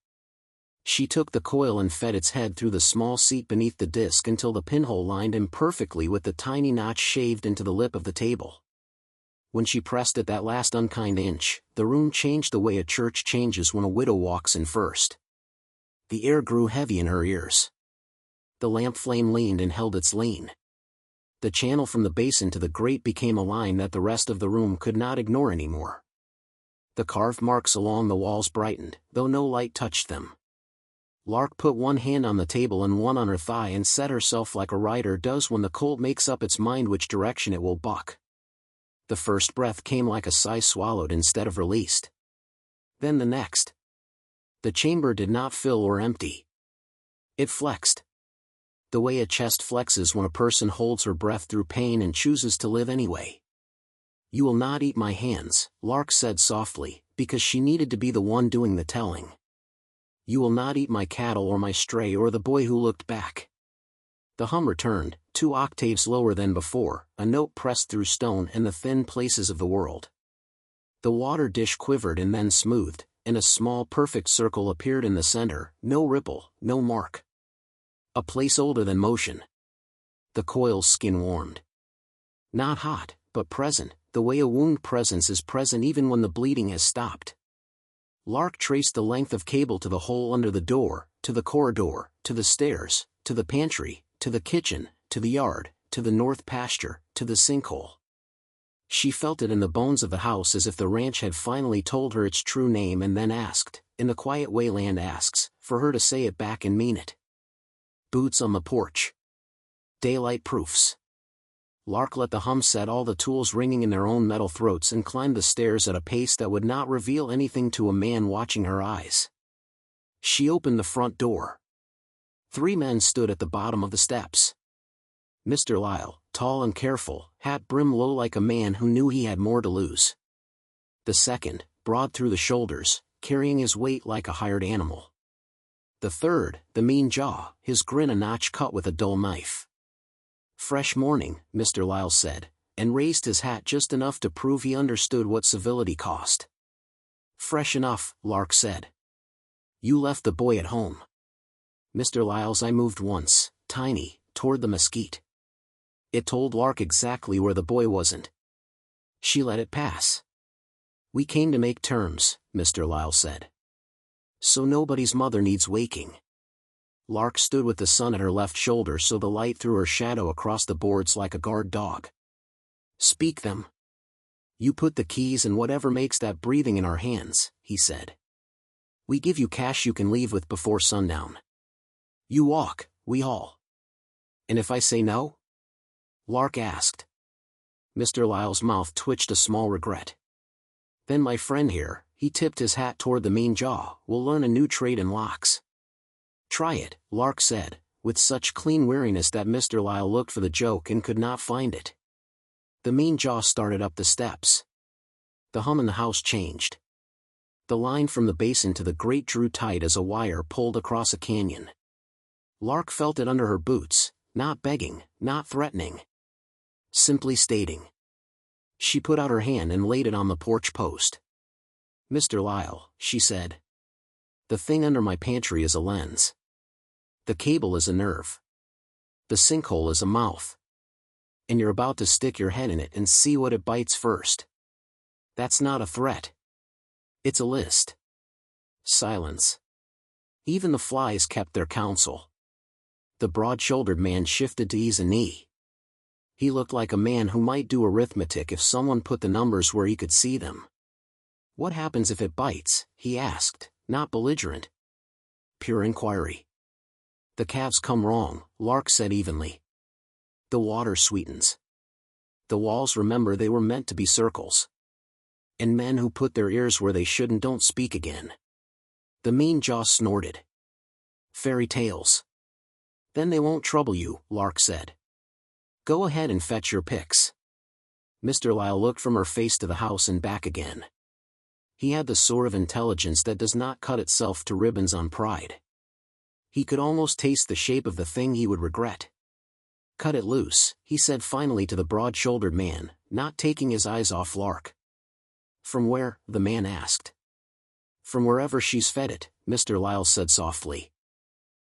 She took the coil and fed its head through the small seat beneath the disc until the pinhole lined him perfectly with the tiny notch shaved into the lip of the table. When she pressed it that last unkind inch, the room changed the way a church changes when a widow walks in first. The air grew heavy in her ears. The lamp flame leaned and held its lean. The channel from the basin to the grate became a line that the rest of the room could not ignore anymore. The carved marks along the walls brightened, though no light touched them. Lark put one hand on the table and one on her thigh and set herself like a rider does when the colt makes up its mind which direction it will buck. The first breath came like a sigh swallowed instead of released. Then the next. The chamber did not fill or empty. It flexed. The way a chest flexes when a person holds her breath through pain and chooses to live anyway. "You will not eat my hands," Lark said softly, because she needed to be the one doing the telling. "You will not eat my cattle or my stray or the boy who looked back." The hum returned, 2 octaves lower than before, a note pressed through stone and the thin places of the world. The water dish quivered and then smoothed, and a small perfect circle appeared in the center, no ripple, no mark. A place older than motion. The coil's skin warmed. Not hot, but present, the way a wound presence is present even when the bleeding has stopped. Lark traced the length of cable to the hole under the door, to the corridor, to the stairs, to the pantry, to the kitchen, to the yard, to the north pasture, to the sinkhole. She felt it in the bones of the house, as if the ranch had finally told her its true name and then asked, in the quiet way land asks, for her to say it back and mean it. Boots on the porch. Daylight proofs. Lark let the hum set all the tools ringing in their own metal throats and climbed the stairs at a pace that would not reveal anything to a man watching her eyes. She opened the front door. 3 men stood at the bottom of the steps. Mr. Lyle, tall and careful, hat brim low like a man who knew he had more to lose. The second, broad through the shoulders, carrying his weight like a hired animal. The third, the mean jaw, his grin a notch cut with a dull knife. "Fresh morning," Mr. Lyle said, and raised his hat just enough to prove he understood what civility cost. "Fresh enough," Lark said. "You left the boy at home." Mr. Lyle's eye moved once, tiny, toward the mesquite. It told Lark exactly where the boy wasn't. She let it pass. "We came to make terms," Mr. Lyle said. "So nobody's mother needs waking." Lark stood with the sun at her left shoulder so the light threw her shadow across the boards like a guard dog. "Speak them. You put the keys and whatever makes that breathing in our hands," he said. "We give you cash you can leave with before sundown. You walk, we haul." "And if I say no?" Lark asked. Mr. Lyle's mouth twitched a small regret. "Then my friend here," he tipped his hat toward the mean jaw, "will learn a new trade in locks." "Try it," Lark said, with such clean weariness that Mr. Lyle looked for the joke and could not find it. The mean jaw started up the steps. The hum in the house changed. The line from the basin to the grate drew tight as a wire pulled across a canyon. Lark felt it under her boots, not begging, not threatening. Simply stating. She put out her hand and laid it on the porch post. "Mr. Lyle," she said. "The thing under my pantry is a lens. The cable is a nerve. The sinkhole is a mouth. And you're about to stick your head in it and see what it bites first. That's not a threat. It's a list." Silence. Even the flies kept their counsel. The broad-shouldered man shifted to ease a knee. He looked like a man who might do arithmetic if someone put the numbers where he could see them. "What happens if it bites?" he asked, not belligerent. Pure inquiry. "The calves come wrong," Lark said evenly. "The water sweetens. The walls remember they were meant to be circles. And men who put their ears where they shouldn't don't speak again." The mean jaw snorted. "Fairy tales. Then they won't trouble you," Lark said. "Go ahead and fetch your picks." Mr. Lyle looked from her face to the house and back again. He had the sort of intelligence that does not cut itself to ribbons on pride. He could almost taste the shape of the thing he would regret. "Cut it loose," he said finally to the broad-shouldered man, not taking his eyes off Lark. "From where?" the man asked. "From wherever she's fed it," Mr. Lyle said softly.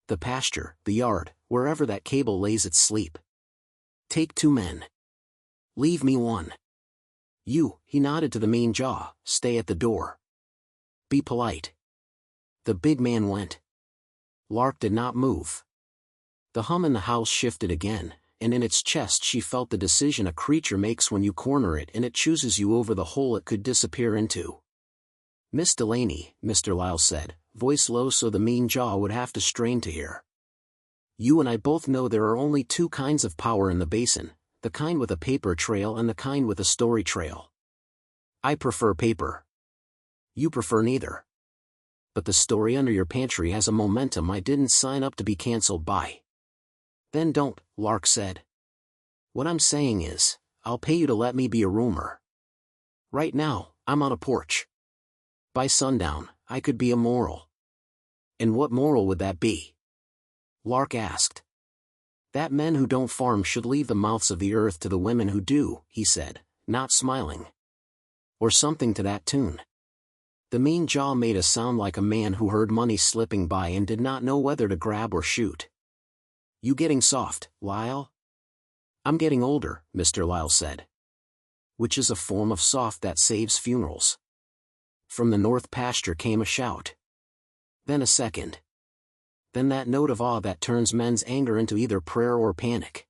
"The pasture, the yard, wherever that cable lays its sleep. Take 2 men. Leave me 1. You," he nodded to the mean jaw, "stay at the door. Be polite." The big man went. Lark did not move. The hum in the house shifted again, and in its chest she felt the decision a creature makes when you corner it and it chooses you over the hole it could disappear into. "Miss Delaney," Mr. Lyle said, voice low so the mean jaw would have to strain to hear. "You and I both know there are only 2 kinds of power in the basin, the kind with a paper trail and the kind with a story trail. I prefer paper. You prefer neither. But the story under your pantry has a momentum I didn't sign up to be cancelled by." "Then don't," Lark said. "What I'm saying is, I'll pay you to let me be a rumor. Right now, I'm on a porch. By sundown, I could be a moral." "And what moral would that be?" Lark asked. "That men who don't farm should leave the mouths of the earth to the women who do," he said, not smiling. "Or something to that tune." The mean jaw made a sound like a man who heard money slipping by and did not know whether to grab or shoot. "You getting soft, Lyle?" "I'm getting older," Mr. Lyle said. "Which is a form of soft that saves funerals." From the north pasture came a shout. Then a second. Then that note of awe that turns men's anger into either prayer or panic.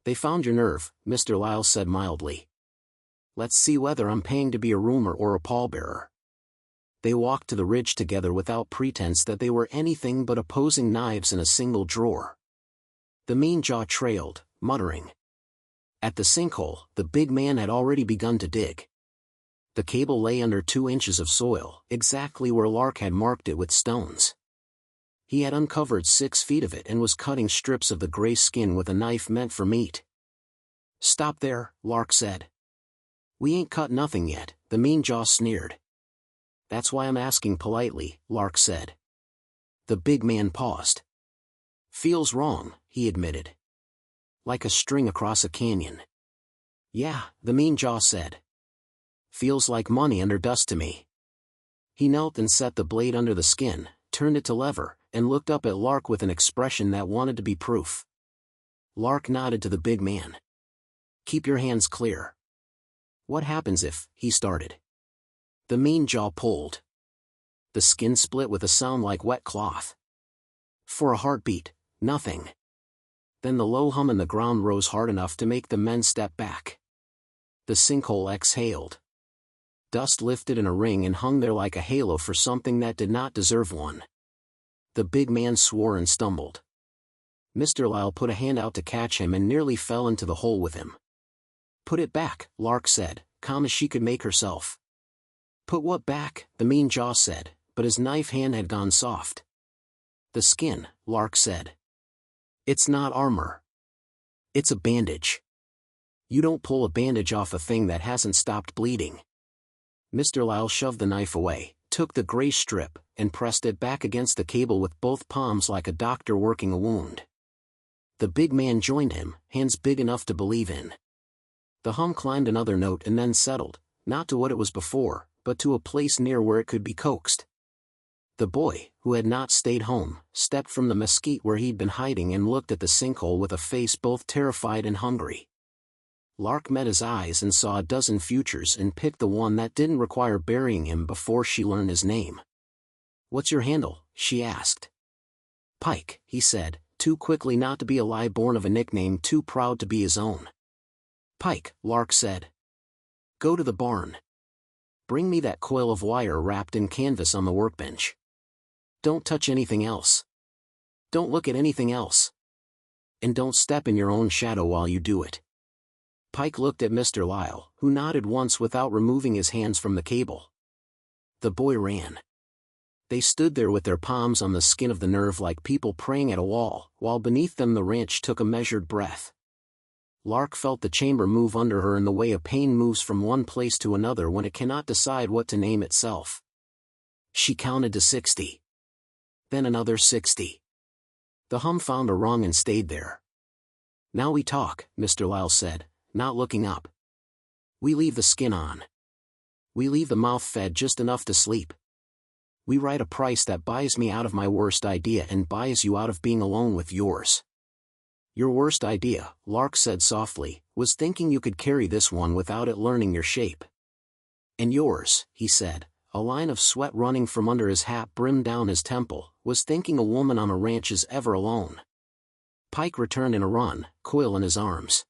"They found your nerve," Mr. Lyle said mildly. "Let's see whether I'm paying to be a rumor or a pallbearer." They walked to the ridge together without pretense that they were anything but opposing knives in a single drawer. The mean jaw trailed, muttering. At the sinkhole, the big man had already begun to dig. The cable lay under 2 inches of soil, exactly where Lark had marked it with stones. He had uncovered 6 feet of it and was cutting strips of the gray skin with a knife meant for meat. "Stop there," Lark said. "We ain't cut nothing yet," the mean jaw sneered. "That's why I'm asking politely," Lark said. The big man paused. "Feels wrong," he admitted. "Like a string across a canyon." "Yeah," the mean jaw said. "Feels like money under dust to me." He knelt and set the blade under the skin, turned it to lever, and looked up at Lark with an expression that wanted to be proof. Lark nodded to the big man. "Keep your hands clear." "What happens if," he started. The mean jaw pulled. The skin split with a sound like wet cloth. For a heartbeat, nothing. Then the low hum in the ground rose hard enough to make the men step back. The sinkhole exhaled. Dust lifted in a ring and hung there like a halo for something that did not deserve one. The big man swore and stumbled. Mr. Lyle put a hand out to catch him and nearly fell into the hole with him. "Put it back," Lark said, calm as she could make herself. "Put what back?" the mean jaw said, but his knife hand had gone soft. "The skin," Lark said. "It's not armor. It's a bandage. You don't pull a bandage off a thing that hasn't stopped bleeding." Mr. Lyle shoved the knife away, took the gray strip, and pressed it back against the cable with both palms like a doctor working a wound. The big man joined him, hands big enough to believe in. The hum climbed another note and then settled, not to what it was before, but to a place near where it could be coaxed. The boy, who had not stayed home, stepped from the mesquite where he'd been hiding and looked at the sinkhole with a face both terrified and hungry. Lark met his eyes and saw a dozen futures and picked the one that didn't require burying him before she learned his name. "What's your handle?" she asked. "Pike," he said, too quickly not to be a lie born of a nickname too proud to be his own. Pike, Lark said. Go to the barn. Bring me that coil of wire wrapped in canvas on the workbench. Don't touch anything else. Don't look at anything else. And don't step in your own shadow while you do it. Pike looked at Mr. Lyle, who nodded once without removing his hands from the cable. The boy ran. They stood there with their palms on the skin of the nerve like people praying at a wall, while beneath them the ranch took a measured breath. Lark felt the chamber move under her in the way a pain moves from one place to another when it cannot decide what to name itself. She counted to 60. Then another 60. The hum found a rung and stayed there. Now we talk, Mr. Lyle said, not looking up. We leave the skin on. We leave the mouth fed just enough to sleep. We write a price that buys me out of my worst idea and buys you out of being alone with yours. Your worst idea, Lark said softly, was thinking you could carry this one without it learning your shape. And yours, he said, a line of sweat running from under his hat brimmed down his temple, was thinking a woman on a ranch is ever alone. Pike returned in a run, coil in his arms.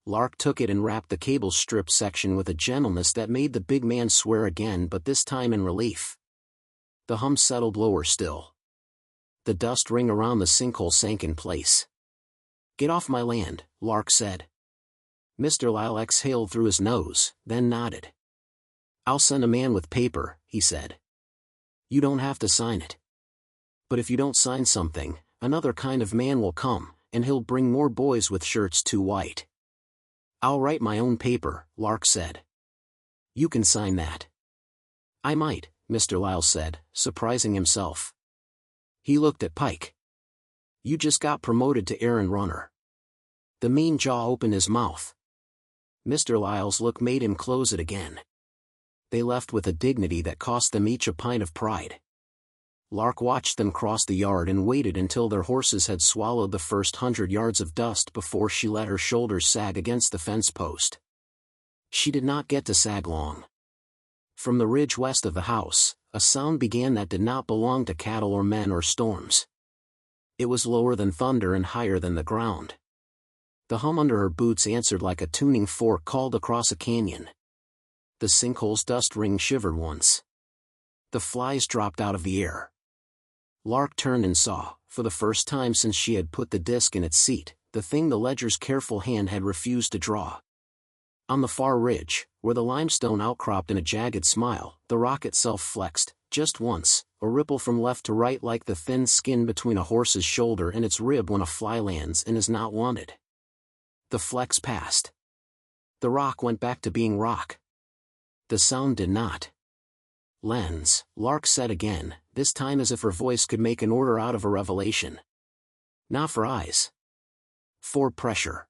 Lark took it and wrapped the cable strip section with a gentleness that made the big man swear again, but this time in relief. The hum settled lower still. The dust ring around the sinkhole sank in place. Get off my land, Lark said. Mr. Lyle exhaled through his nose, then nodded. I'll send a man with paper, he said. You don't have to sign it. But if you don't sign something, another kind of man will come, and he'll bring more boys with shirts too white. I'll write my own paper, Lark said. You can sign that. I might, Mr. Lyle said, surprising himself. He looked at Pike. You just got promoted to errand runner. The mean jaw opened his mouth. Mr. Lyle's look made him close it again. They left with a dignity that cost them each a pint of pride. Lark watched them cross the yard and waited until their horses had swallowed the first 100 yards of dust before she let her shoulders sag against the fence post. She did not get to sag long. From the ridge west of the house, a sound began that did not belong to cattle or men or storms. It was lower than thunder and higher than the ground. The hum under her boots answered like a tuning fork called across a canyon. The sinkhole's dust ring shivered once. The flies dropped out of the air. Lark turned and saw, for the first time since she had put the disc in its seat, the thing the ledger's careful hand had refused to draw. On the far ridge, where the limestone outcropped in a jagged smile, the rock itself flexed, just once, a ripple from left to right like the thin skin between a horse's shoulder and its rib when a fly lands and is not wanted. The flex passed. The rock went back to being rock. The sound did not. Lens, Lark said again, this time as if her voice could make an order out of a revelation. Not for eyes. For pressure.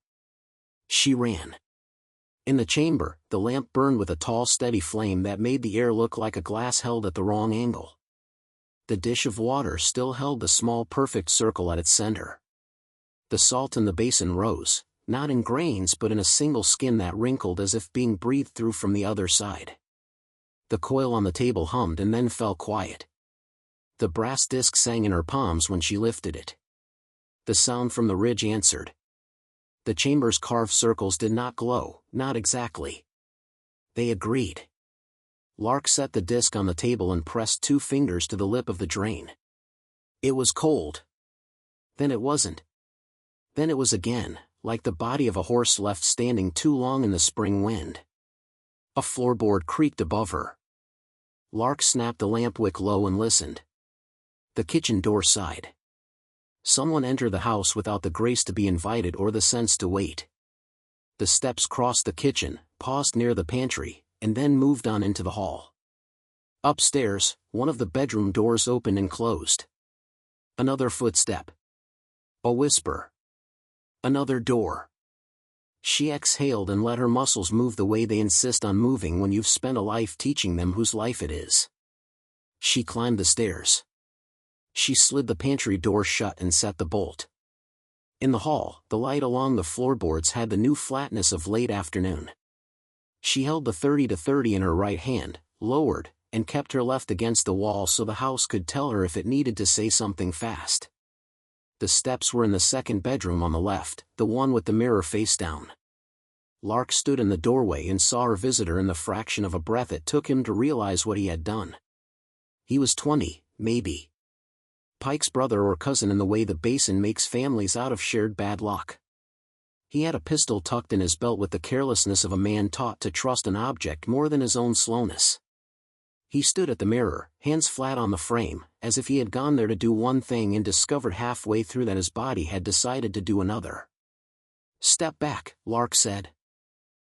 She ran. In the chamber, the lamp burned with a tall steady flame that made the air look like a glass held at the wrong angle. The dish of water still held the small perfect circle at its center. The salt in the basin rose, not in grains but in a single skin that wrinkled as if being breathed through from the other side. The coil on the table hummed and then fell quiet. The brass disc sang in her palms when she lifted it. The sound from the ridge answered. The chamber's carved circles did not glow, not exactly. They agreed. Lark set the disc on the table and pressed 2 fingers to the lip of the drain. It was cold. Then it wasn't. Then it was again, like the body of a horse left standing too long in the spring wind. A floorboard creaked above her. Lark snapped the lamp wick low and listened. The kitchen door sighed. Someone entered the house without the grace to be invited or the sense to wait. The steps crossed the kitchen, paused near the pantry, and then moved on into the hall. Upstairs, one of the bedroom doors opened and closed. Another footstep. A whisper. Another door. She exhaled and let her muscles move the way they insist on moving when you've spent a life teaching them whose life it is. She climbed the stairs. She slid the pantry door shut and set the bolt. In the hall, the light along the floorboards had the new flatness of late afternoon. She held the 30-30 in her right hand, lowered, and kept her left against the wall so the house could tell her if it needed to say something fast. The steps were in the second bedroom on the left, the one with the mirror face down. Lark stood in the doorway and saw her visitor in the fraction of a breath it took him to realize what he had done. He was 20, maybe. Pike's brother or cousin, in the way the basin makes families out of shared bad luck. He had a pistol tucked in his belt with the carelessness of a man taught to trust an object more than his own slowness. He stood at the mirror, hands flat on the frame, as if he had gone there to do one thing and discovered halfway through that his body had decided to do another. "Step back," Lark said.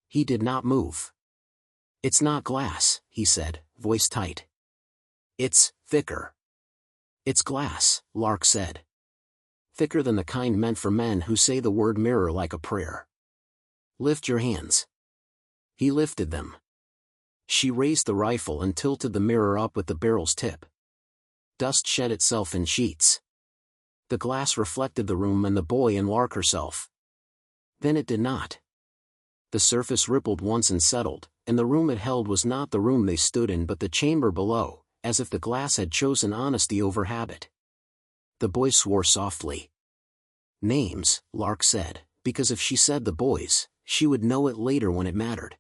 He did not move. "It's not glass," he said, voice tight. "It's thicker." "It's glass," Lark said. "Thicker than the kind meant for men who say the word mirror like a prayer. Lift your hands." He lifted them. She raised the rifle and tilted the mirror up with the barrel's tip. Dust shed itself in sheets. The glass reflected the room and the boy and Lark herself. Then it did not. The surface rippled once and settled, and the room it held was not the room they stood in but the chamber below, as if the glass had chosen honesty over habit. The boy swore softly. "Names," Lark said, because if she said the boys, she would know it later when it mattered.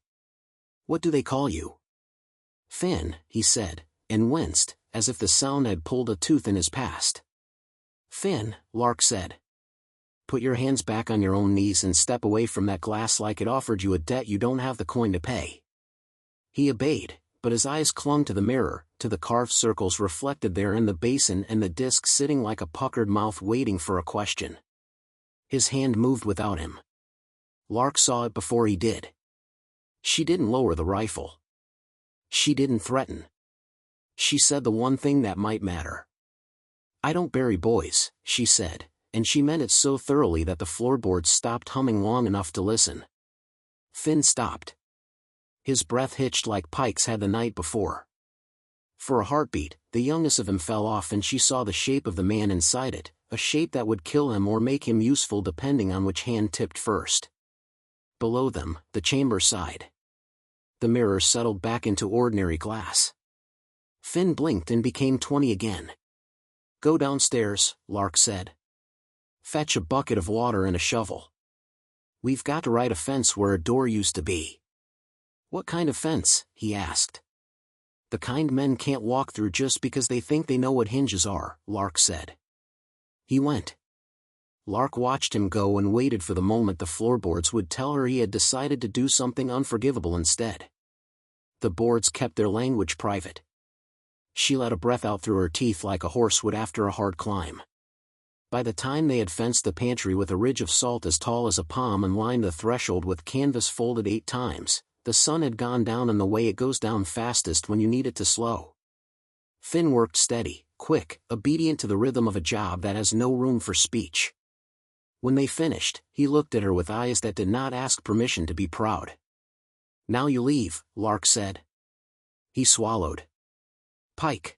"What do they call you?" "Finn," he said, and winced, as if the sound had pulled a tooth in his past. "Finn," Lark said. "Put your hands back on your own knees and step away from that glass like it offered you a debt you don't have the coin to pay." He obeyed, but his eyes clung to the mirror, to the carved circles reflected there in the basin and the disc sitting like a puckered mouth waiting for a question. His hand moved without him. Lark saw it before he did. She didn't lower the rifle. She didn't threaten. She said the one thing that might matter. "I don't bury boys," she said, and she meant it so thoroughly that the floorboards stopped humming long enough to listen. Finn stopped. His breath hitched like Pike's had the night before. For a heartbeat, the youngness of him fell off and she saw the shape of the man inside it, a shape that would kill him or make him useful depending on which hand tipped first. Below them, the chamber sighed. The mirror settled back into ordinary glass. Finn blinked and became 20 again. "Go downstairs," Lark said. "Fetch a bucket of water and a shovel. We've got to right a fence where a door used to be." "What kind of fence?" he asked. "The kind men can't walk through just because they think they know what hinges are," Lark said. He went. Lark watched him go and waited for the moment the floorboards would tell her he had decided to do something unforgivable instead. The boards kept their language private. She let a breath out through her teeth like a horse would after a hard climb. By the time they had fenced the pantry with a ridge of salt as tall as a palm and lined the threshold with canvas folded 8 times, the sun had gone down in the way it goes down fastest when you need it to slow. Finn worked steady, quick, obedient to the rhythm of a job that has no room for speech. When they finished, he looked at her with eyes that did not ask permission to be proud. "Now you leave," Lark said. He swallowed. "Pike."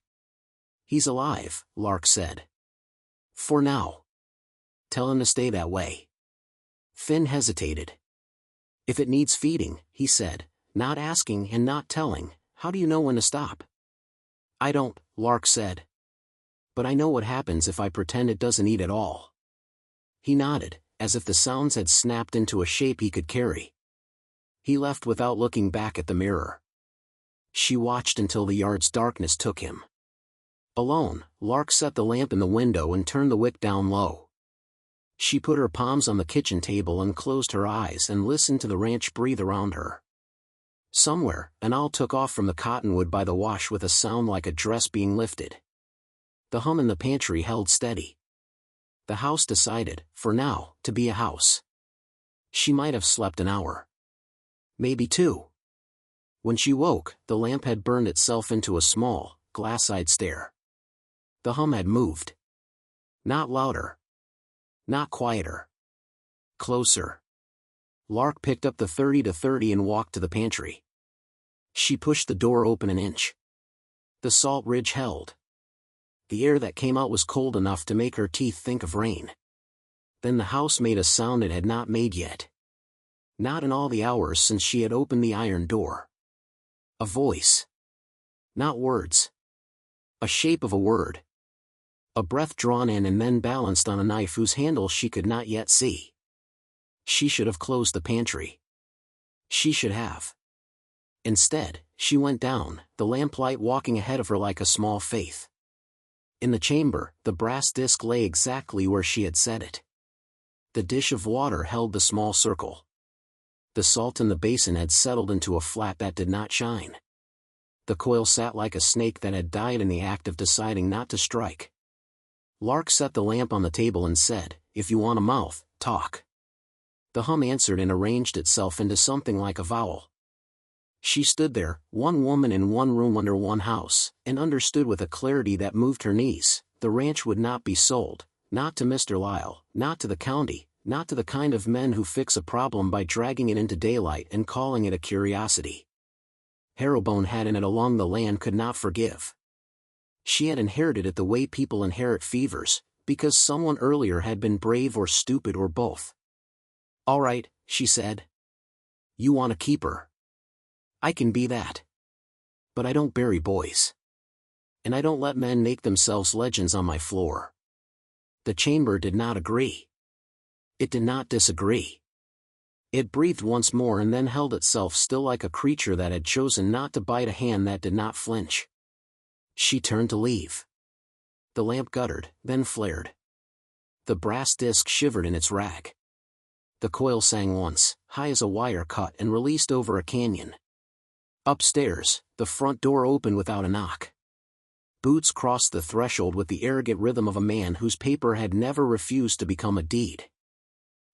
"He's alive," Lark said. "For now." "Tell him to stay that way." Finn hesitated. "If it needs feeding," he said, not asking and not telling, "how do you know when to stop?" "I don't," Lark said. "But I know what happens if I pretend it doesn't eat at all." He nodded, as if the sounds had snapped into a shape he could carry. He left without looking back at the mirror. She watched until the yard's darkness took him. Alone, Lark set the lamp in the window and turned the wick down low. She put her palms on the kitchen table and closed her eyes and listened to the ranch breathe around her. Somewhere, an owl took off from the cottonwood by the wash with a sound like a dress being lifted. The hum in the pantry held steady. The house decided, for now, to be a house. She might have slept an hour. Maybe 2. When she woke, the lamp had burned itself into a small, glass-eyed stare. The hum had moved. Not louder. Not quieter. Closer. Lark picked up the 30-30 and walked to the pantry. She pushed the door open an inch. The salt ridge held. The air that came out was cold enough to make her teeth think of rain. Then the house made a sound it had not made yet. Not in all the hours since she had opened the iron door. A voice. Not words. A shape of a word. A breath drawn in and then balanced on a knife whose handle she could not yet see. She should have closed the pantry. She should have. Instead, she went down, the lamplight walking ahead of her like a small faith. In the chamber, the brass disc lay exactly where she had set it. The dish of water held the small circle. The salt in the basin had settled into a flat that did not shine. The coil sat like a snake that had died in the act of deciding not to strike. Lark set the lamp on the table and said, "If you want a mouth, talk." The hum answered and arranged itself into something like a vowel. She stood there, one woman in one room under one house, and understood with a clarity that moved her knees. The ranch would not be sold, not to Mr. Lyle, not to the county, not to the kind of men who fix a problem by dragging it into daylight and calling it a curiosity. Harrowbone had in it along the land could not forgive. She had inherited it the way people inherit fevers, because someone earlier had been brave or stupid or both. "All right," she said. "You want to keep her. I can be that. But I don't bury boys. And I don't let men make themselves legends on my floor." The chamber did not agree. It did not disagree. It breathed once more and then held itself still like a creature that had chosen not to bite a hand that did not flinch. She turned to leave. The lamp guttered, then flared. The brass disc shivered in its rag. The coil sang once, high as a wire cut and released over a canyon. Upstairs, the front door opened without a knock. Boots crossed the threshold with the arrogant rhythm of a man whose paper had never refused to become a deed.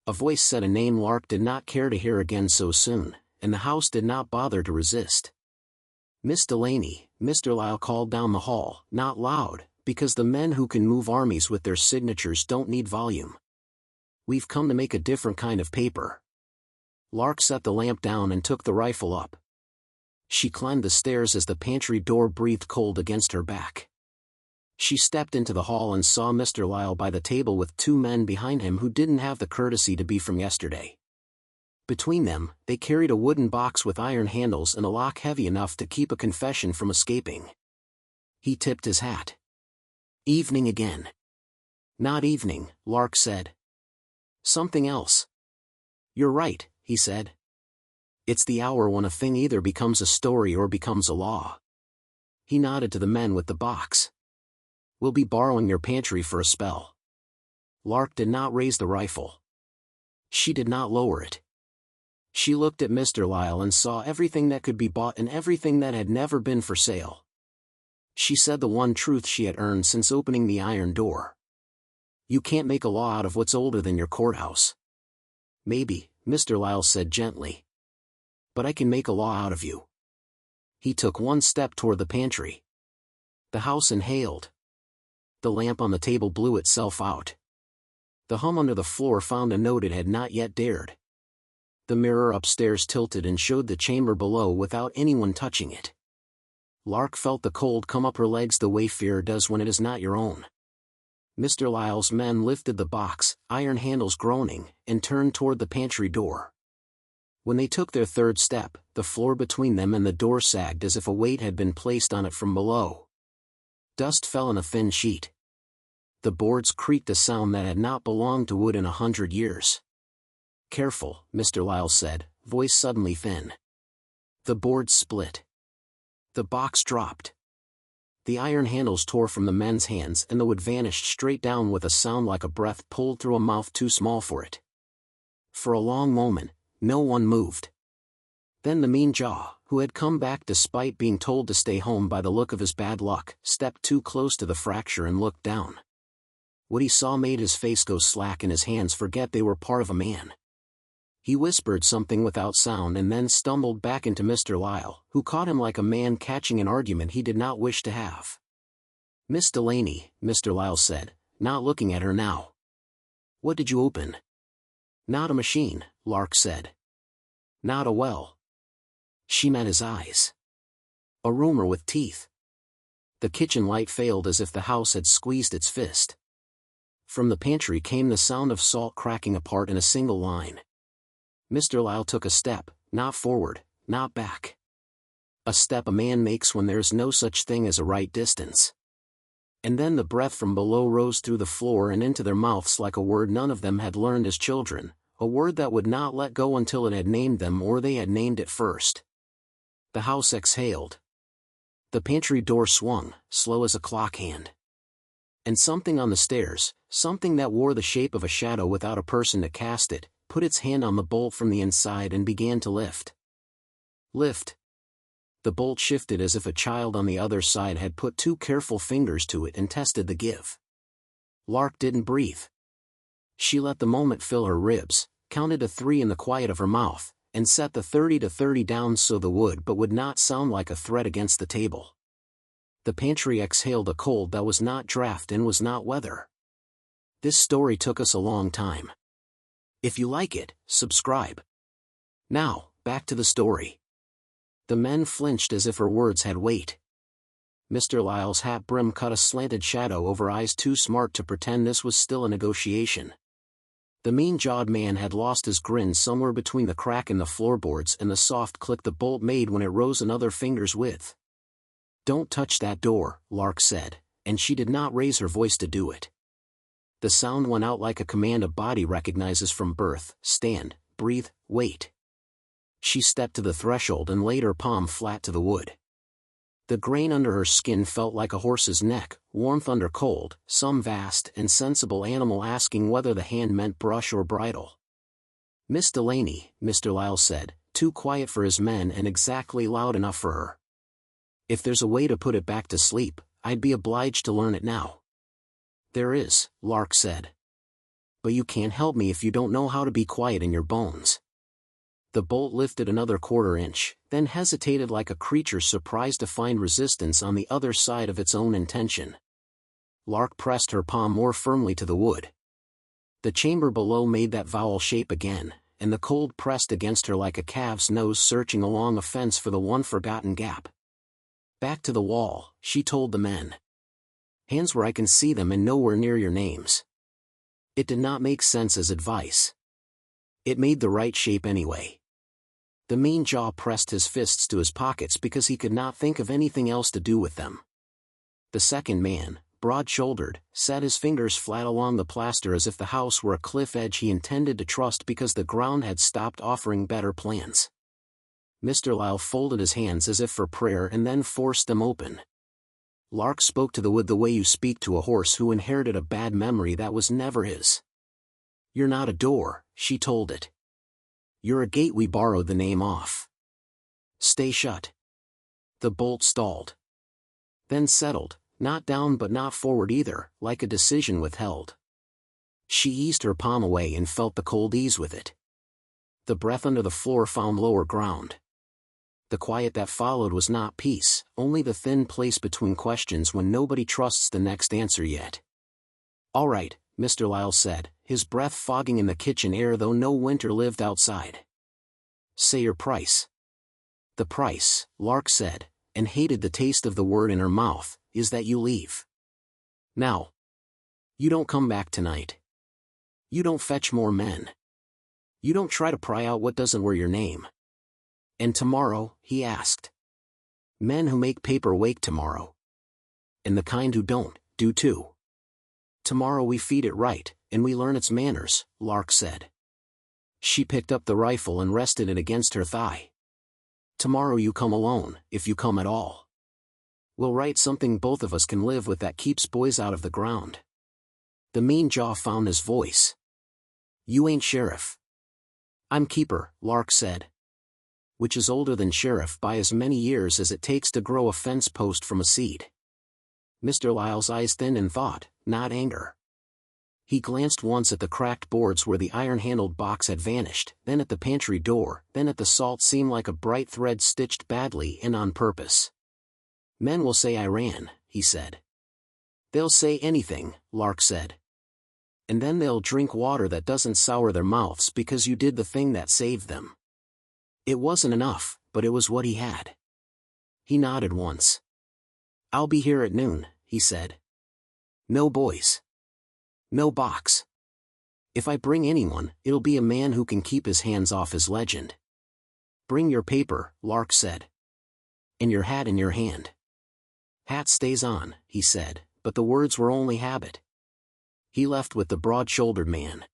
A voice said a name Lark did not care to hear again so soon, and the house did not bother to resist. "Miss Delaney," Mr. Lyle called down the hall, not loud, because the men who can move armies with their signatures don't need volume. "We've come to make a different kind of paper." Lark set the lamp down and took the rifle up. She climbed the stairs as the pantry door breathed cold against her back. She stepped into the hall and saw Mr. Lyle by the table with two men behind him who didn't have the courtesy to be from yesterday. Between them, they carried a wooden box with iron handles and a lock heavy enough to keep a confession from escaping. He tipped his hat. "Evening again." "Not evening," Lark said. "Something else." "You're right," he said. "It's the hour when a thing either becomes a story or becomes a law." He nodded to the men with the box. "We'll be borrowing your pantry for a spell." Lark did not raise the rifle. She did not lower it. She looked at Mr. Lyle and saw everything that could be bought and everything that had never been for sale. She said the one truth she had earned since opening the iron door. "You can't make a law out of what's older than your courthouse." "Maybe," Mr. Lyle said gently. "But I can make a law out of you." He took one step toward the pantry. The house inhaled. The lamp on the table blew itself out. The hum under the floor found a note it had not yet dared. The mirror upstairs tilted and showed the chamber below without anyone touching it. Lark felt the cold come up her legs the way fear does when it is not your own. Mr. Lyle's men lifted the box, iron handles groaning, and turned toward the pantry door. When they took their third step, the floor between them and the door sagged as if a weight had been placed on it from below. Dust fell in a thin sheet. The boards creaked a sound that had not belonged to wood in 100 years. "Careful," Mr. Lyle said, voice suddenly thin. The boards split. The box dropped. The iron handles tore from the men's hands and the wood vanished straight down with a sound like a breath pulled through a mouth too small for it. For a long moment, no one moved. Then the mean jaw, who had come back despite being told to stay home by the look of his bad luck, stepped too close to the fracture and looked down. What he saw made his face go slack and his hands forget they were part of a man. He whispered something without sound and then stumbled back into Mr. Lyle, who caught him like a man catching an argument he did not wish to have. "Miss Delaney," Mr. Lyle said, not looking at her now. "What did you open?" "Not a machine," Lark said. "Not a well." She met his eyes. "A rumor with teeth." The kitchen light failed as if the house had squeezed its fist. From the pantry came the sound of salt cracking apart in a single line. Mr. Lyle took a step, not forward, not back. A step a man makes when there's no such thing as a right distance. And then the breath from below rose through the floor and into their mouths like a word none of them had learned as children, a word that would not let go until it had named them or they had named it first. The house exhaled. The pantry door swung, slow as a clock hand. And something on the stairs, something that wore the shape of a shadow without a person to cast it, put its hand on the bolt from the inside and began to lift. Lift. The bolt shifted as if a child on the other side had put two careful fingers to it and tested the give. Lark didn't breathe. She let the moment fill her ribs, counted to 3 in the quiet of her mouth, and set the 30 to 30 down so the wood but would not sound like a threat against the table. The pantry exhaled a cold that was not draft and was not weather. This story took us a long time. If you like it, subscribe. Now, back to the story. The men flinched as if her words had weight. Mr. Lyle's hat brim cut a slanted shadow over eyes too smart to pretend this was still a negotiation. The mean-jawed man had lost his grin somewhere between the crack in the floorboards and the soft click the bolt made when it rose another finger's width. "Don't touch that door," Lark said, and she did not raise her voice to do it. The sound went out like a command a body recognizes from birth: stand, breathe, wait. She stepped to the threshold and laid her palm flat to the wood. The grain under her skin felt like a horse's neck, warmth under cold, some vast and sensible animal asking whether the hand meant brush or bridle. "Miss Delaney," Mr. Lyle said, too quiet for his men and exactly loud enough for her. "If there's a way to put it back to sleep, I'd be obliged to learn it now." "There is," Lark said. "But you can't help me if you don't know how to be quiet in your bones." The bolt lifted another quarter inch, then hesitated like a creature surprised to find resistance on the other side of its own intention. Lark pressed her palm more firmly to the wood. The chamber below made that vowel shape again, and the cold pressed against her like a calf's nose searching along a fence for the one forgotten gap. "Back to the wall," she told the men. "Hands where I can see them and nowhere near your names." It did not make sense as advice. It made the right shape anyway. The mean jaw pressed his fists to his pockets because he could not think of anything else to do with them. The second man, broad-shouldered, set his fingers flat along the plaster as if the house were a cliff edge he intended to trust because the ground had stopped offering better plans. Mr. Lyle folded his hands as if for prayer and then forced them open. Lark spoke to the wood the way you speak to a horse who inherited a bad memory that was never his. "You're not a door," she told it. "You're a gate we borrowed the name off. Stay shut." The bolt stalled. Then settled, not down but not forward either, like a decision withheld. She eased her palm away and felt the cold ease with it. The breath under the floor found lower ground. The quiet that followed was not peace, only the thin place between questions when nobody trusts the next answer yet. "All right," Mr. Lyle said, his breath fogging in the kitchen air though no winter lived outside. "Say your price." "The price," Lark said, and hated the taste of the word in her mouth, "is that you leave. Now. You don't come back tonight. You don't fetch more men. You don't try to pry out what doesn't wear your name." "And tomorrow?" he asked. "Men who make paper wake tomorrow. And the kind who don't, do too. Tomorrow we feed it right, and we learn its manners," Lark said. She picked up the rifle and rested it against her thigh. "Tomorrow you come alone, if you come at all. We'll write something both of us can live with that keeps boys out of the ground." The mean jaw found his voice. "You ain't sheriff." "I'm keeper," Lark said. "Which is older than sheriff by as many years as it takes to grow a fence post from a seed." Mr. Lyle's eyes thinned in thought, not anger. He glanced once at the cracked boards where the iron-handled box had vanished, then at the pantry door, then at the salt seam like a bright thread stitched badly and on purpose. "Men will say I ran," he said. "They'll say anything," Lark said. "And then they'll drink water that doesn't sour their mouths because you did the thing that saved them." It wasn't enough, but it was what he had. He nodded once. "I'll be here at noon," he said. "No boys. No box. If I bring anyone, it'll be a man who can keep his hands off his legend." "Bring your paper," Lark said. "And your hat in your hand." "Hat stays on," he said, but the words were only habit. He left with the broad-shouldered man.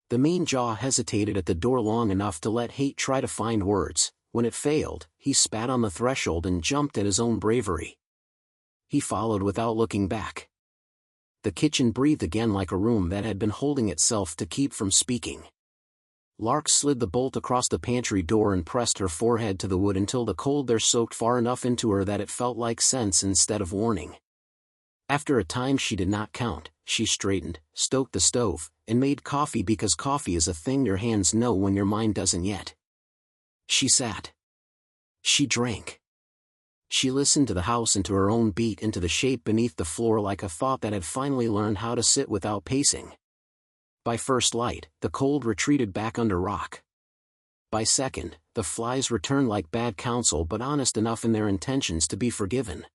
The mean jaw hesitated at the door long enough to let hate try to find words. When it failed, he spat on the threshold and jumped at his own bravery. He followed without looking back. The kitchen breathed again like a room that had been holding itself to keep from speaking. Lark slid the bolt across the pantry door and pressed her forehead to the wood until the cold there soaked far enough into her that it felt like sense instead of warning. After a time she did not count, she straightened, stoked the stove, and made coffee because coffee is a thing your hands know when your mind doesn't yet. She sat. She drank. She listened to the house and to her own beat into the shape beneath the floor like a thought that had finally learned how to sit without pacing. By first light, the cold retreated back under rock. By second, the flies returned like bad counsel but honest enough in their intentions to be forgiven.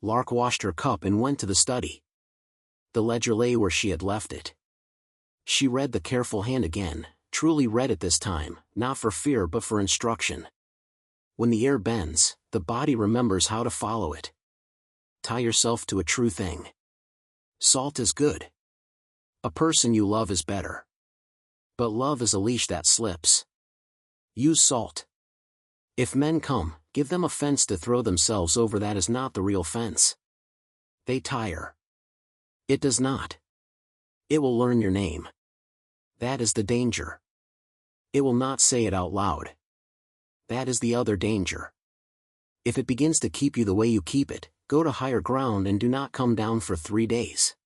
Lark washed her cup and went to the study. The ledger lay where she had left it. She read the careful hand again, truly read it this time, not for fear but for instruction. When the air bends, the body remembers how to follow it. Tie yourself to a true thing. Salt is good. A person you love is better. But love is a leash that slips. Use salt. If men come, give them a fence to throw themselves over that is not the real fence. They tire. It does not. It will learn your name. That is the danger. It will not say it out loud. That is the other danger. If it begins to keep you the way you keep it, go to higher ground and do not come down for 3 days.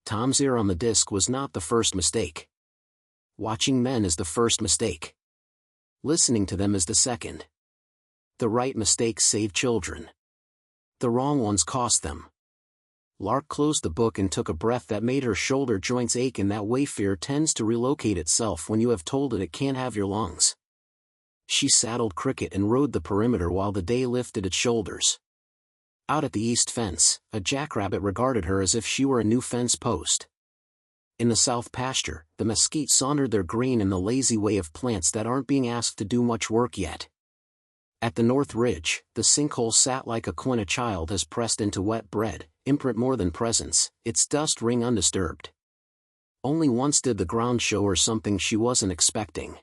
Tom's ear on the disc was not the first mistake. Watching men is the first mistake. Listening to them is the second. The right mistakes save children. The wrong ones cost them. Lark closed the book and took a breath that made her shoulder joints ache in that way fear tends to relocate itself when you have told it can't have your lungs. She saddled Cricket and rode the perimeter while the day lifted its shoulders. Out at the east fence, a jackrabbit regarded her as if she were a new fence post. In the south pasture, the mesquite sauntered their green in the lazy way of plants that aren't being asked to do much work yet. At the north ridge, the sinkhole sat like a coin a child has pressed into wet bread, imprint more than presence, its dust ring undisturbed. Only once did the ground show her something she wasn't expecting.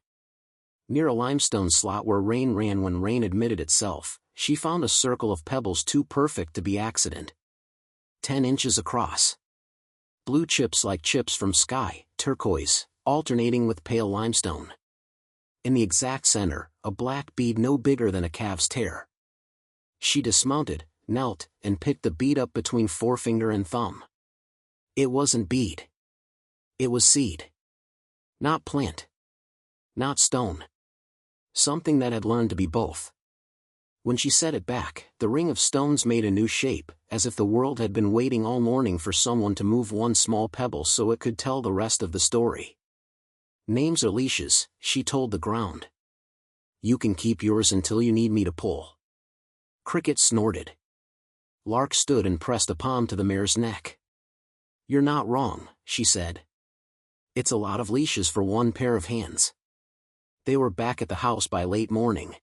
Near a limestone slot where rain ran when rain admitted itself, she found a circle of pebbles too perfect to be accident. 10 inches across. Blue chips like chips from sky, turquoise, alternating with pale limestone. In the exact center, a black bead no bigger than a calf's tear. She dismounted, knelt, and picked the bead up between forefinger and thumb. It wasn't bead. It was seed. Not plant. Not stone. Something that had learned to be both. When she set it back, the ring of stones made a new shape, as if the world had been waiting all morning for someone to move one small pebble so it could tell the rest of the story. Names are leashes, she told the ground. You can keep yours until you need me to pull. Cricket snorted. Lark stood and pressed a palm to the mare's neck. You're not wrong, she said. It's a lot of leashes for one pair of hands. They were back at the house by late morning.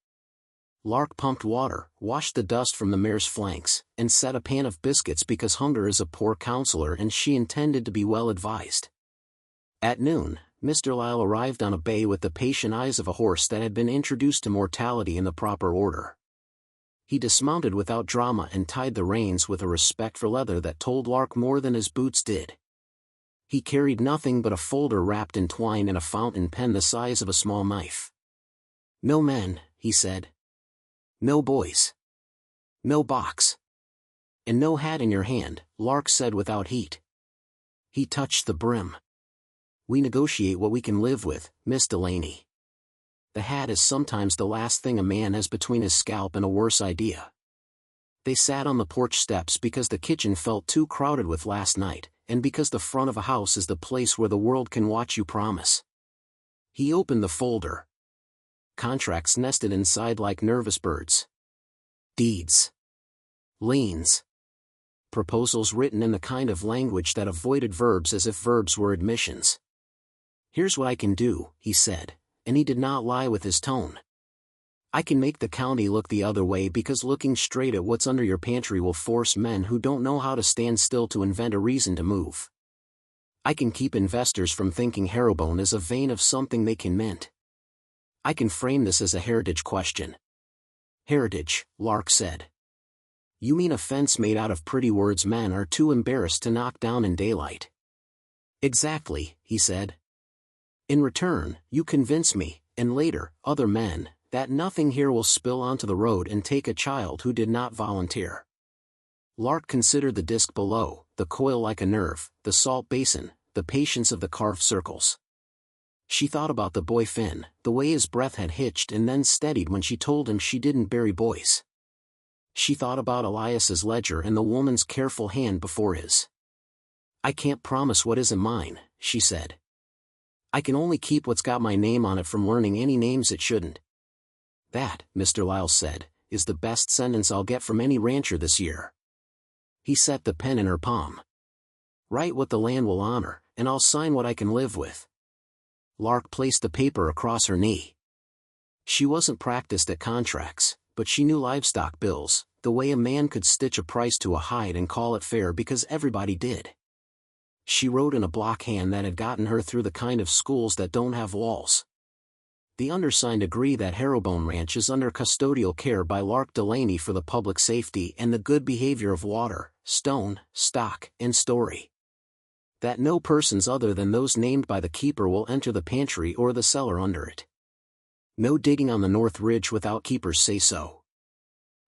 Lark pumped water, washed the dust from the mare's flanks, and set a pan of biscuits because hunger is a poor counselor and she intended to be well advised. At noon, Mr. Lyle arrived on a bay with the patient eyes of a horse that had been introduced to mortality in the proper order. He dismounted without drama and tied the reins with a respect for leather that told Lark more than his boots did. He carried nothing but a folder wrapped in twine and a fountain pen the size of a small knife. No men, he said. No boys. No box. And no hat in your hand, Lark said without heat. He touched the brim. We negotiate what we can live with, Miss Delaney. The hat is sometimes the last thing a man has between his scalp and a worse idea. They sat on the porch steps because the kitchen felt too crowded with last night, and because the front of a house is the place where the world can watch you promise. He opened the folder. Contracts nested inside like nervous birds. Deeds. Liens. Proposals written in the kind of language that avoided verbs as if verbs were admissions. Here's what I can do, he said, and he did not lie with his tone. I can make the county look the other way because looking straight at what's under your pantry will force men who don't know how to stand still to invent a reason to move. I can keep investors from thinking Harrowbone is a vein of something they can mint. I can frame this as a heritage question. Heritage, Lark said. You mean a fence made out of pretty words men are too embarrassed to knock down in daylight? Exactly, he said. In return, you convince me, and later, other men, that nothing here will spill onto the road and take a child who did not volunteer. Lark considered the disc below, the coil like a nerve, the salt basin, the patience of the carved circles. She thought about the boy Finn, the way his breath had hitched and then steadied when she told him she didn't bury boys. She thought about Elias's ledger and the woman's careful hand before his. I can't promise what isn't mine, she said. I can only keep what's got my name on it from learning any names it shouldn't. That, Mr. Lyles said, is the best sentence I'll get from any rancher this year. He set the pen in her palm. Write what the land will honor, and I'll sign what I can live with. Lark placed the paper across her knee. She wasn't practiced at contracts, but she knew livestock bills, the way a man could stitch a price to a hide and call it fair because everybody did. She wrote in a block hand that had gotten her through the kind of schools that don't have walls. The undersigned agree that Harrowbone Ranch is under custodial care by Lark Delaney for the public safety and the good behavior of water, stone, stock, and story. That no persons other than those named by the keeper will enter the pantry or the cellar under it. No digging on the North Ridge without keeper's say-so.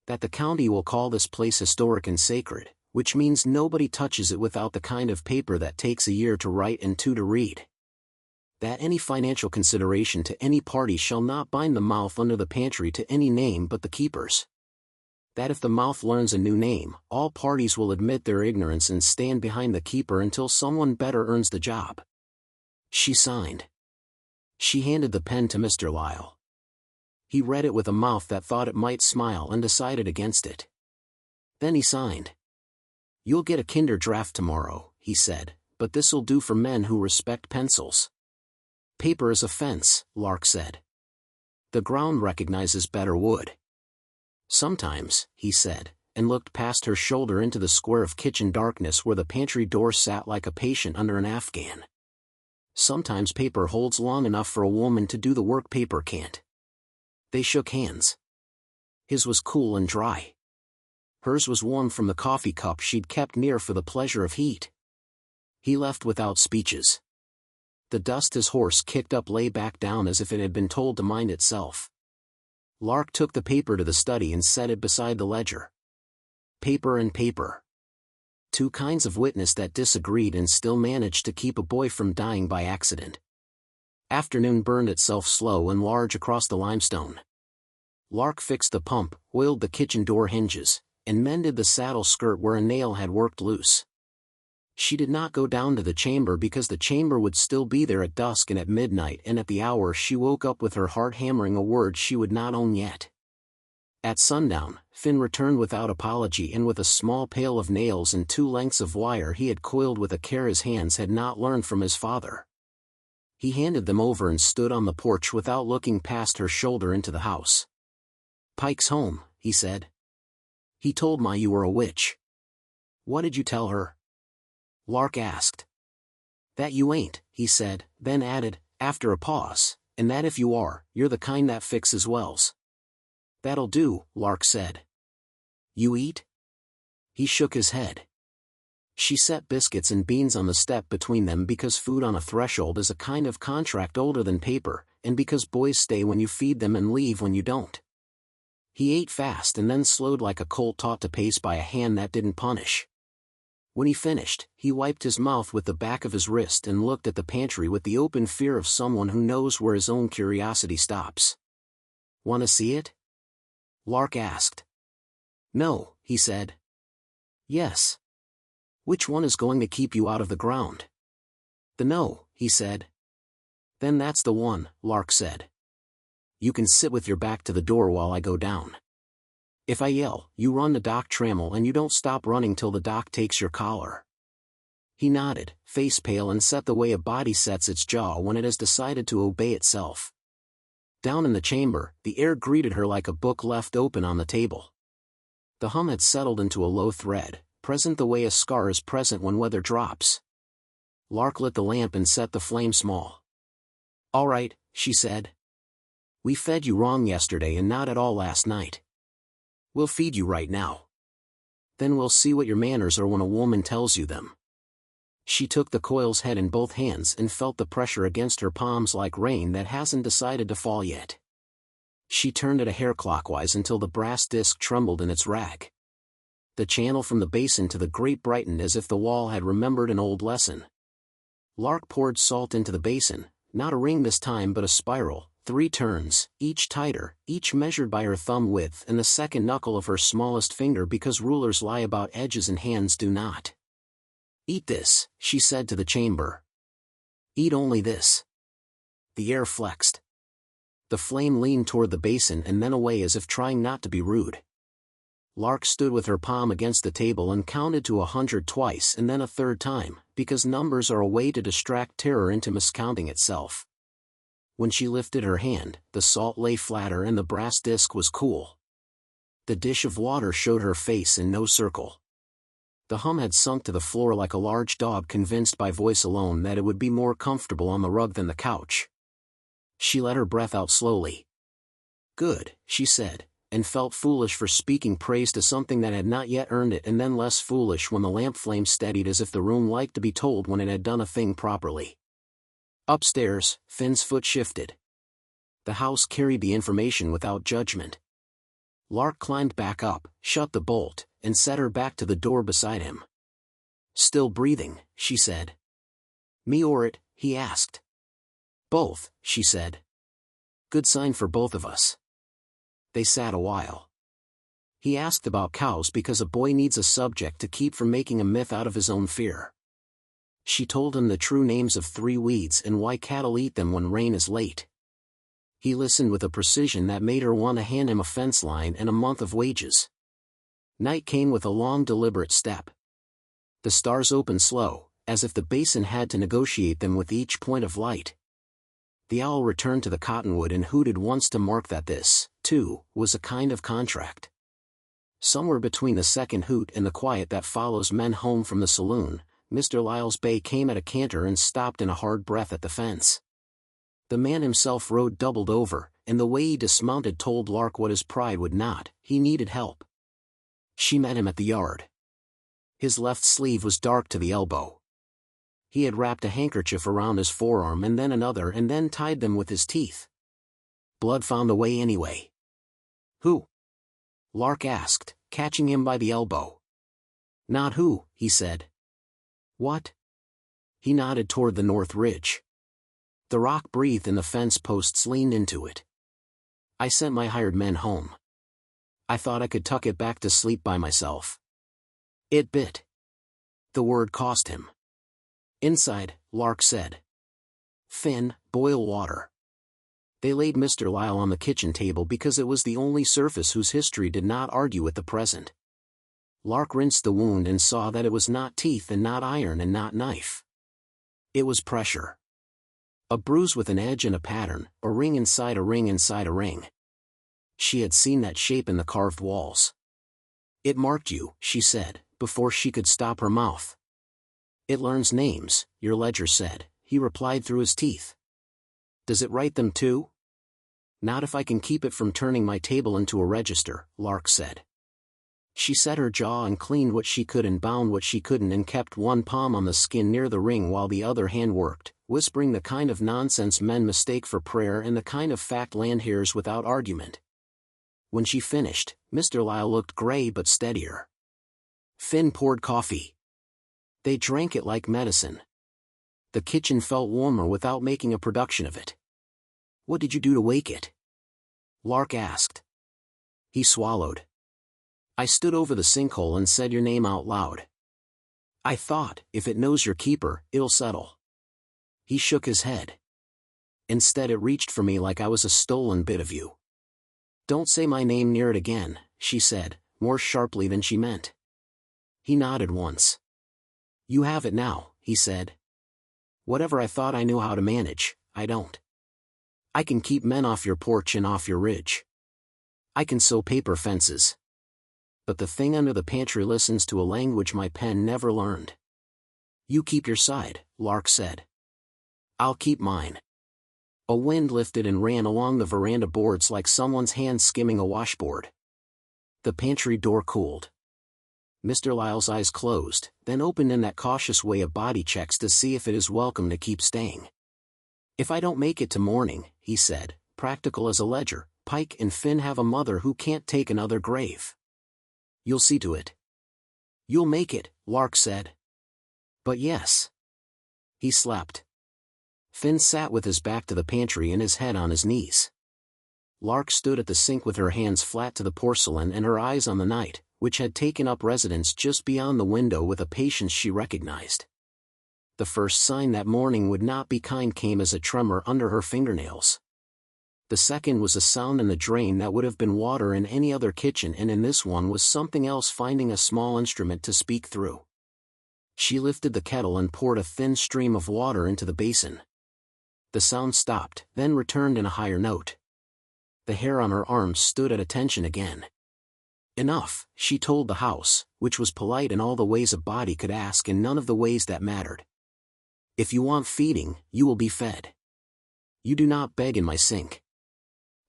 That the county will call this place historic and sacred, which means nobody touches it without the kind of paper that takes a year to write and 2 to read. That any financial consideration to any party shall not bind the mouth under the pantry to any name but the keeper's. That if the mouth learns a new name, all parties will admit their ignorance and stand behind the keeper until someone better earns the job. She signed. She handed the pen to Mr. Lyle. He read it with a mouth that thought it might smile and decided against it. Then he signed. You'll get a kinder draft tomorrow, he said, but this'll do for men who respect pencils. Paper is a fence, Lark said. The ground recognizes better wood. Sometimes, he said, and looked past her shoulder into the square of kitchen darkness where the pantry door sat like a patient under an Afghan. Sometimes paper holds long enough for a woman to do the work paper can't. They shook hands. His was cool and dry. Hers was warm from the coffee cup she'd kept near for the pleasure of heat. He left without speeches. The dust his horse kicked up lay back down as if it had been told to mind itself. Lark took the paper to the study and set it beside the ledger. Paper and paper. 2 kinds of witness that disagreed and still managed to keep a boy from dying by accident. Afternoon burned itself slow and large across the limestone. Lark fixed the pump, oiled the kitchen door hinges, and mended the saddle skirt where a nail had worked loose. She did not go down to the chamber because the chamber would still be there at dusk and at midnight and at the hour she woke up with her heart hammering a word she would not own yet. At sundown, Finn returned without apology and with a small pail of nails and 2 lengths of wire he had coiled with a care his hands had not learned from his father. He handed them over and stood on the porch without looking past her shoulder into the house. Pike's home, he said. He told Ma you were a witch. What did you tell her? Lark asked. That you ain't, he said, then added, after a pause, and that if you are, you're the kind that fixes wells. That'll do, Lark said. You eat? He shook his head. She set biscuits and beans on the step between them because food on a threshold is a kind of contract older than paper, and because boys stay when you feed them and leave when you don't. He ate fast and then slowed like a colt taught to pace by a hand that didn't punish. When he finished, he wiped his mouth with the back of his wrist and looked at the pantry with the open fear of someone who knows where his own curiosity stops. Want to see it? Lark asked. No, he said. Yes. Which one is going to keep you out of the ground? The no, he said. Then that's the one, Lark said. You can sit with your back to the door while I go down. If I yell, you run the dock trammel and you don't stop running till the dock takes your collar. He nodded, face pale and set the way a body sets its jaw when it has decided to obey itself. Down in the chamber, the air greeted her like a book left open on the table. The hum had settled into a low thread, present the way a scar is present when weather drops. Lark lit the lamp and set the flame small. "All right," she said. "We fed you wrong yesterday and not at all last night. We'll feed you right now. Then we'll see what your manners are when a woman tells you them." She took the coil's head in both hands and felt the pressure against her palms like rain that hasn't decided to fall yet. She turned it a hair clockwise until the brass disc trembled in its rag. The channel from the basin to the grate brightened as if the wall had remembered an old lesson. Lark poured salt into the basin, not a ring this time but a spiral, 3 turns, each tighter, each measured by her thumb width and the second knuckle of her smallest finger because rulers lie about edges and hands do not. "Eat this," she said to the chamber. "Eat only this." The air flexed. The flame leaned toward the basin and then away as if trying not to be rude. Lark stood with her palm against the table and counted to 100 twice and then a third time, because numbers are a way to distract terror into miscounting itself. When she lifted her hand, the salt lay flatter and the brass disc was cool. The dish of water showed her face in no circle. The hum had sunk to the floor like a large dog convinced by voice alone that it would be more comfortable on the rug than the couch. She let her breath out slowly. "Good," she said, and felt foolish for speaking praise to something that had not yet earned it and then less foolish when the lamp flame steadied as if the room liked to be told when it had done a thing properly. Upstairs, Finn's foot shifted. The house carried the information without judgment. Lark climbed back up, shut the bolt, and set her back to the door beside him. "Still breathing," she said. "Me or it?" he asked. "Both," she said. "Good sign for both of us." They sat a while. He asked about cows because a boy needs a subject to keep from making a myth out of his own fear. She told him the true names of 3 weeds and why cattle eat them when rain is late. He listened with a precision that made her want to hand him a fence line and a month of wages. Night came with a long deliberate step. The stars opened slow, as if the basin had to negotiate them with each point of light. The owl returned to the cottonwood and hooted once to mark that this, too, was a kind of contract. Somewhere between the second hoot and the quiet that follows men home from the saloon, Mr. Lyle's bay came at a canter and stopped in a hard breath at the fence. The man himself rode doubled over, and the way he dismounted told Lark what his pride would not, he needed help. She met him at the yard. His left sleeve was dark to the elbow. He had wrapped a handkerchief around his forearm and then another and then tied them with his teeth. Blood found a way anyway. "Who?" Lark asked, catching him by the elbow. "Not who," he said. "What?" He nodded toward the north ridge. The rock breathed and the fence posts leaned into it. "I sent my hired men home. I thought I could tuck it back to sleep by myself. It bit." The word cost him. "Inside," Lark said. "Finn, boil water." They laid Mr. Lyle on the kitchen table because it was the only surface whose history did not argue with the present. Lark rinsed the wound and saw that it was not teeth and not iron and not knife. It was pressure. A bruise with an edge and a pattern, a ring inside a ring inside a ring. She had seen that shape in the carved walls. "It marked you," she said, before she could stop her mouth. "It learns names," your ledger said, he replied through his teeth. "Does it write them too?" "Not if I can keep it from turning my table into a register," Lark said. She set her jaw and cleaned what she could and bound what she couldn't and kept one palm on the skin near the ring while the other hand worked, whispering the kind of nonsense men mistake for prayer and the kind of fact land hears without argument. When she finished, Mr. Lyle looked gray but steadier. Finn poured coffee. They drank it like medicine. The kitchen felt warmer without making a production of it. "What did you do to wake it?" Lark asked. He swallowed. "I stood over the sinkhole and said your name out loud. I thought, if it knows your keeper, it'll settle." He shook his head. "Instead it reached for me like I was a stolen bit of you." "Don't say my name near it again," she said, more sharply than she meant. He nodded once. "You have it now," he said. "Whatever I thought I knew how to manage, I don't. I can keep men off your porch and off your ridge. I can sew paper fences. But the thing under the pantry listens to a language my pen never learned. You keep your side, Lark said. I'll keep mine. A wind lifted and ran along the veranda boards like someone's hand skimming a washboard. The pantry door cooled. Mr. Lyle's eyes closed, then opened in that cautious way a body checks to see if it is welcome to keep staying. If I don't make it to morning, he said, practical as a ledger, Pike and Finn have a mother who can't take another grave. You'll see to it. You'll make it, Lark said. But yes. He slept. Finn sat with his back to the pantry and his head on his knees. Lark stood at the sink with her hands flat to the porcelain and her eyes on the night, which had taken up residence just beyond the window with a patience she recognized. The first sign that morning would not be kind came as a tremor under her fingernails. The second was a sound in the drain that would have been water in any other kitchen, and in this one was something else finding a small instrument to speak through. She lifted the kettle and poured a thin stream of water into the basin. The sound stopped, then returned in a higher note. The hair on her arms stood at attention again. Enough, she told the house, which was polite in all the ways a body could ask and none of the ways that mattered. If you want feeding, you will be fed. You do not beg in my sink.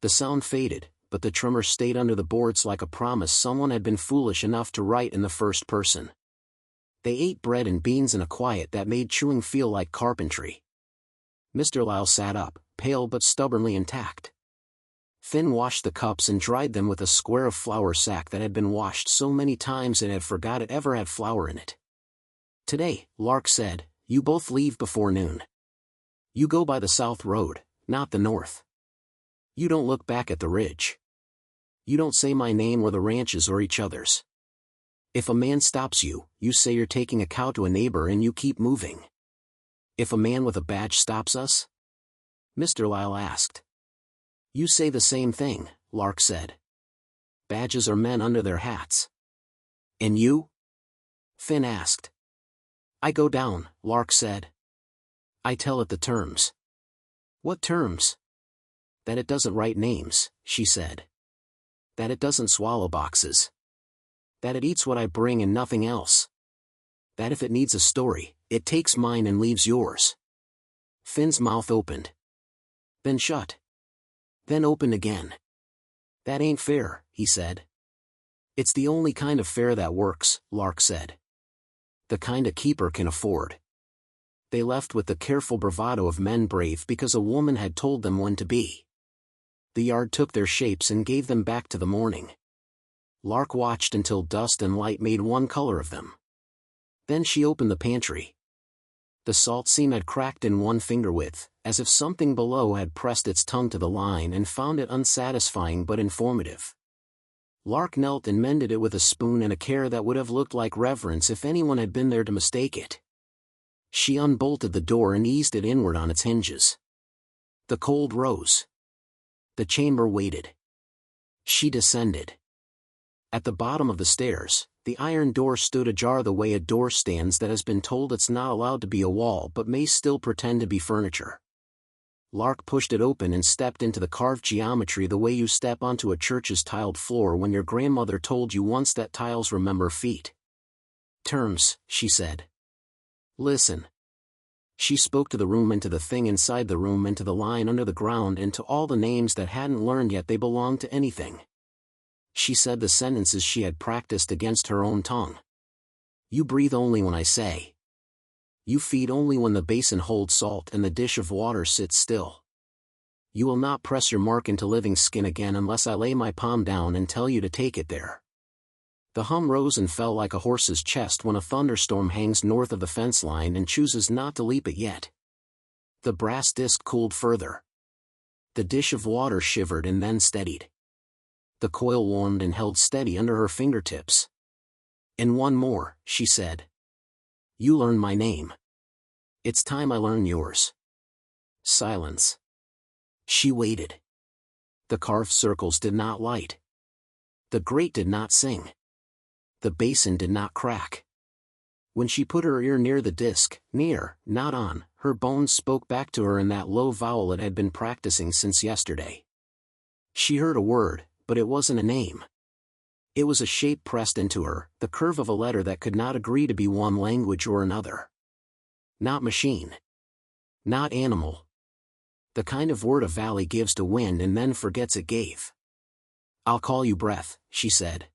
The sound faded, but the tremor stayed under the boards like a promise someone had been foolish enough to write in the first person. They ate bread and beans in a quiet that made chewing feel like carpentry. Mr. Lyle sat up, pale but stubbornly intact. Finn washed the cups and dried them with a square of flour sack that had been washed so many times it had forgot it ever had flour in it. Today, Lark said, you both leave before noon. You go by the south road, not the north. You don't look back at the ridge. You don't say my name or the ranches or each other's. If a man stops you, you say you're taking a cow to a neighbor and you keep moving. If a man with a badge stops us? Mr. Lyle asked. You say the same thing, Lark said. Badges are men under their hats. And you? Finn asked. I go down, Lark said. I tell it the terms. What terms? That it doesn't write names, she said. That it doesn't swallow boxes. That it eats what I bring and nothing else. That if it needs a story, it takes mine and leaves yours. Finn's mouth opened. Then shut. Then opened again. That ain't fair, he said. It's the only kind of fair that works, Lark said. The kind a keeper can afford. They left with the careful bravado of men brave because a woman had told them when to be. The yard took their shapes and gave them back to the morning. Lark watched until dust and light made one color of them. Then she opened the pantry. The salt seam had cracked in one finger width, as if something below had pressed its tongue to the line and found it unsatisfying but informative. Lark knelt and mended it with a spoon and a care that would have looked like reverence if anyone had been there to mistake it. She unbolted the door and eased it inward on its hinges. The cold rose. The chamber waited. She descended. At the bottom of the stairs, the iron door stood ajar the way a door stands that has been told it's not allowed to be a wall but may still pretend to be furniture. Lark pushed it open and stepped into the carved geometry the way you step onto a church's tiled floor when your grandmother told you once that tiles remember feet. Terms, she said. Listen. She spoke to the room and to the thing inside the room and to the line under the ground and to all the names that hadn't learned yet they belonged to anything. She said the sentences she had practiced against her own tongue. You breathe only when I say. You feed only when the basin holds salt and the dish of water sits still. You will not press your mark into living skin again unless I lay my palm down and tell you to take it there. The hum rose and fell like a horse's chest when a thunderstorm hangs north of the fence line and chooses not to leap it yet. The brass disc cooled further. The dish of water shivered and then steadied. The coil warmed and held steady under her fingertips. And one more, she said. You learn my name. It's time I learn yours. Silence. She waited. The carved circles did not light. The grate did not sing. The basin did not crack. When she put her ear near the disc, near, not on, her bones spoke back to her in that low vowel it had been practicing since yesterday. She heard a word, but it wasn't a name. It was a shape pressed into her, the curve of a letter that could not agree to be one language or another. Not machine. Not animal. The kind of word a valley gives to wind and then forgets it gave. I'll call you breath, she said.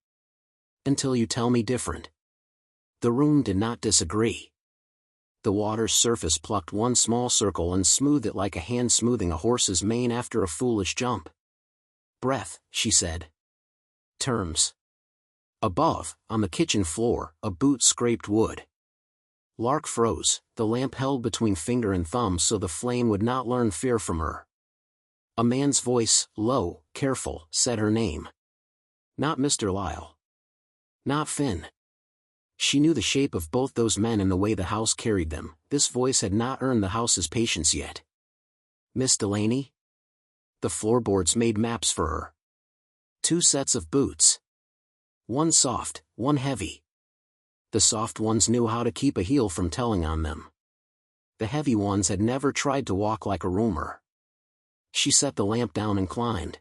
Until you tell me different. The room did not disagree. The water's surface plucked one small circle and smoothed it like a hand smoothing a horse's mane after a foolish jump. Breath, she said. Terms. Above, on the kitchen floor, a boot scraped wood. Lark froze, the lamp held between finger and thumb so the flame would not learn fear from her. A man's voice, low, careful, said her name. Not Mr. Lyle. Not Finn. She knew the shape of both those men and the way the house carried them. This voice had not earned the house's patience yet. Miss Delaney? The floorboards made maps for her. 2 sets of boots. One soft, one heavy. The soft ones knew how to keep a heel from telling on them. The heavy ones had never tried to walk like a roomer. She set the lamp down and climbed.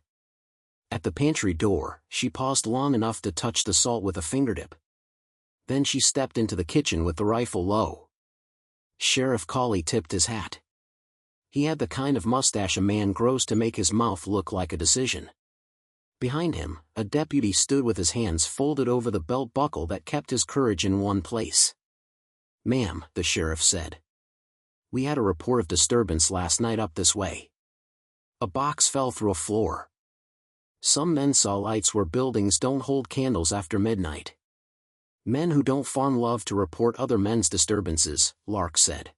At the pantry door, she paused long enough to touch the salt with a fingertip. Then she stepped into the kitchen with the rifle low. Sheriff Cawley tipped his hat. He had the kind of mustache a man grows to make his mouth look like a decision. Behind him, a deputy stood with his hands folded over the belt buckle that kept his courage in one place. Ma'am, the sheriff said. We had a report of disturbance last night up this way. A box fell through a floor. Some men saw lights where buildings don't hold candles after midnight. Men who don't farm love to report other men's disturbances, Lark said.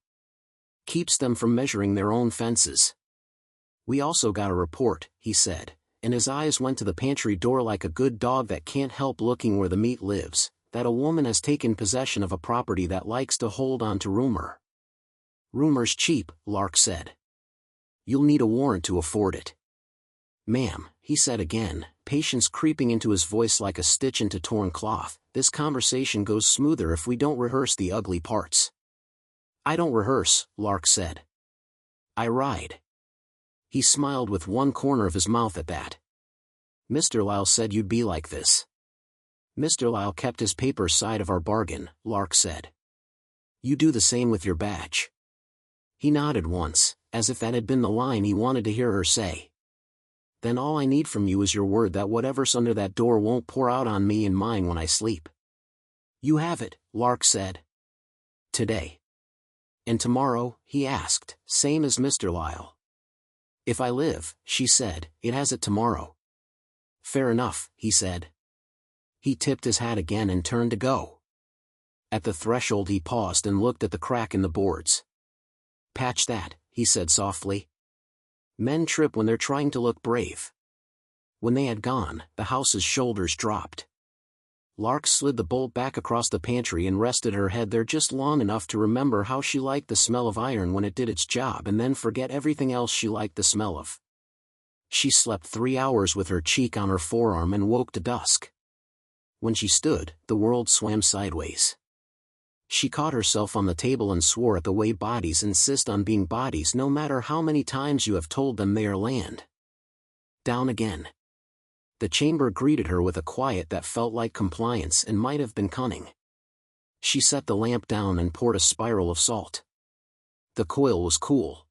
Keeps them from measuring their own fences. We also got a report, he said, and his eyes went to the pantry door like a good dog that can't help looking where the meat lives, that a woman has taken possession of a property that likes to hold on to rumor. Rumor's cheap, Lark said. You'll need a warrant to afford it. Ma'am, he said again, patience creeping into his voice like a stitch into torn cloth, this conversation goes smoother if we don't rehearse the ugly parts. I don't rehearse, Lark said. I ride. He smiled with one corner of his mouth at that. Mr. Lyle said you'd be like this. Mr. Lyle kept his paper side of our bargain, Lark said. You do the same with your badge. He nodded once, as if that had been the line he wanted to hear her say. Then all I need from you is your word that whatever's under that door won't pour out on me and mine when I sleep. You have it, Lark said. Today. And tomorrow, he asked, same as Mr. Lyle. If I live, she said, it has it tomorrow. Fair enough, he said. He tipped his hat again and turned to go. At the threshold he paused and looked at the crack in the boards. Patch that, he said softly. Men trip when they're trying to look brave. When they had gone, the house's shoulders dropped. Lark slid the bolt back across the pantry and rested her head there just long enough to remember how she liked the smell of iron when it did its job and then forget everything else she liked the smell of. She slept 3 hours with her cheek on her forearm and woke to dusk. When she stood, the world swam sideways. She caught herself on the table and swore at the way bodies insist on being bodies no matter how many times you have told them they are land. Down again. The chamber greeted her with a quiet that felt like compliance and might have been cunning. She set the lamp down and poured a spiral of salt. The coil was cool.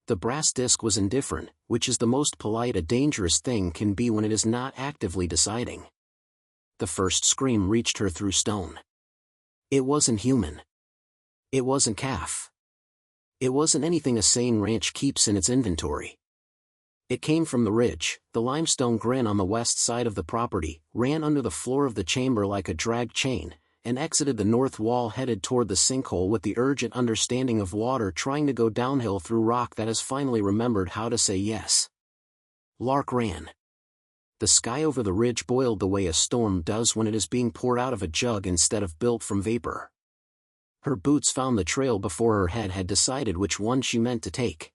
The brass disc was indifferent, which is the most polite a dangerous thing can be when it is not actively deciding. The first scream reached her through stone. It wasn't human. It wasn't calf. It wasn't anything a sane ranch keeps in its inventory. It came from the ridge. The limestone grin on the west side of the property, ran under the floor of the chamber like a dragged chain, and exited the north wall headed toward the sinkhole with the urgent understanding of water trying to go downhill through rock that has finally remembered how to say yes. Lark ran. The sky over the ridge boiled the way a storm does when it is being poured out of a jug instead of built from vapor. Her boots found the trail before her head had decided which one she meant to take.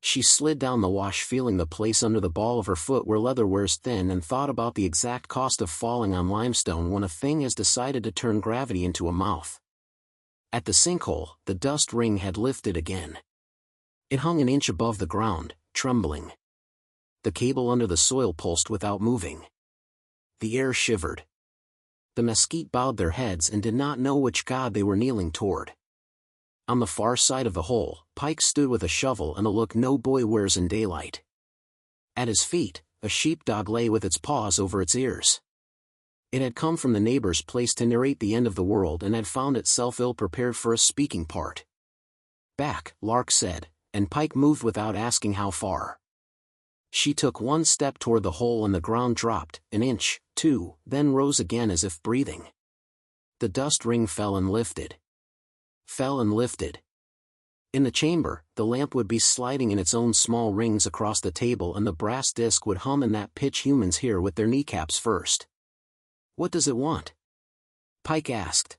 She slid down the wash feeling the place under the ball of her foot where leather wears thin and thought about the exact cost of falling on limestone when a thing has decided to turn gravity into a mouth. At the sinkhole, the dust ring had lifted again. It hung an inch above the ground, trembling. The cable under the soil pulsed without moving. The air shivered. The mesquite bowed their heads and did not know which god they were kneeling toward. On the far side of the hole, Pike stood with a shovel and a look no boy wears in daylight. At his feet, a sheepdog lay with its paws over its ears. It had come from the neighbor's place to narrate the end of the world and had found itself ill-prepared for a speaking part. "Back," Lark said, and Pike moved without asking how far. She took one step toward the hole and the ground dropped, an inch, two, then rose again as if breathing. The dust ring fell and lifted. Fell and lifted. In the chamber, the lamp would be sliding in its own small rings across the table and the brass disc would hum in that pitch humans hear with their kneecaps first. "What does it want?" Pike asked.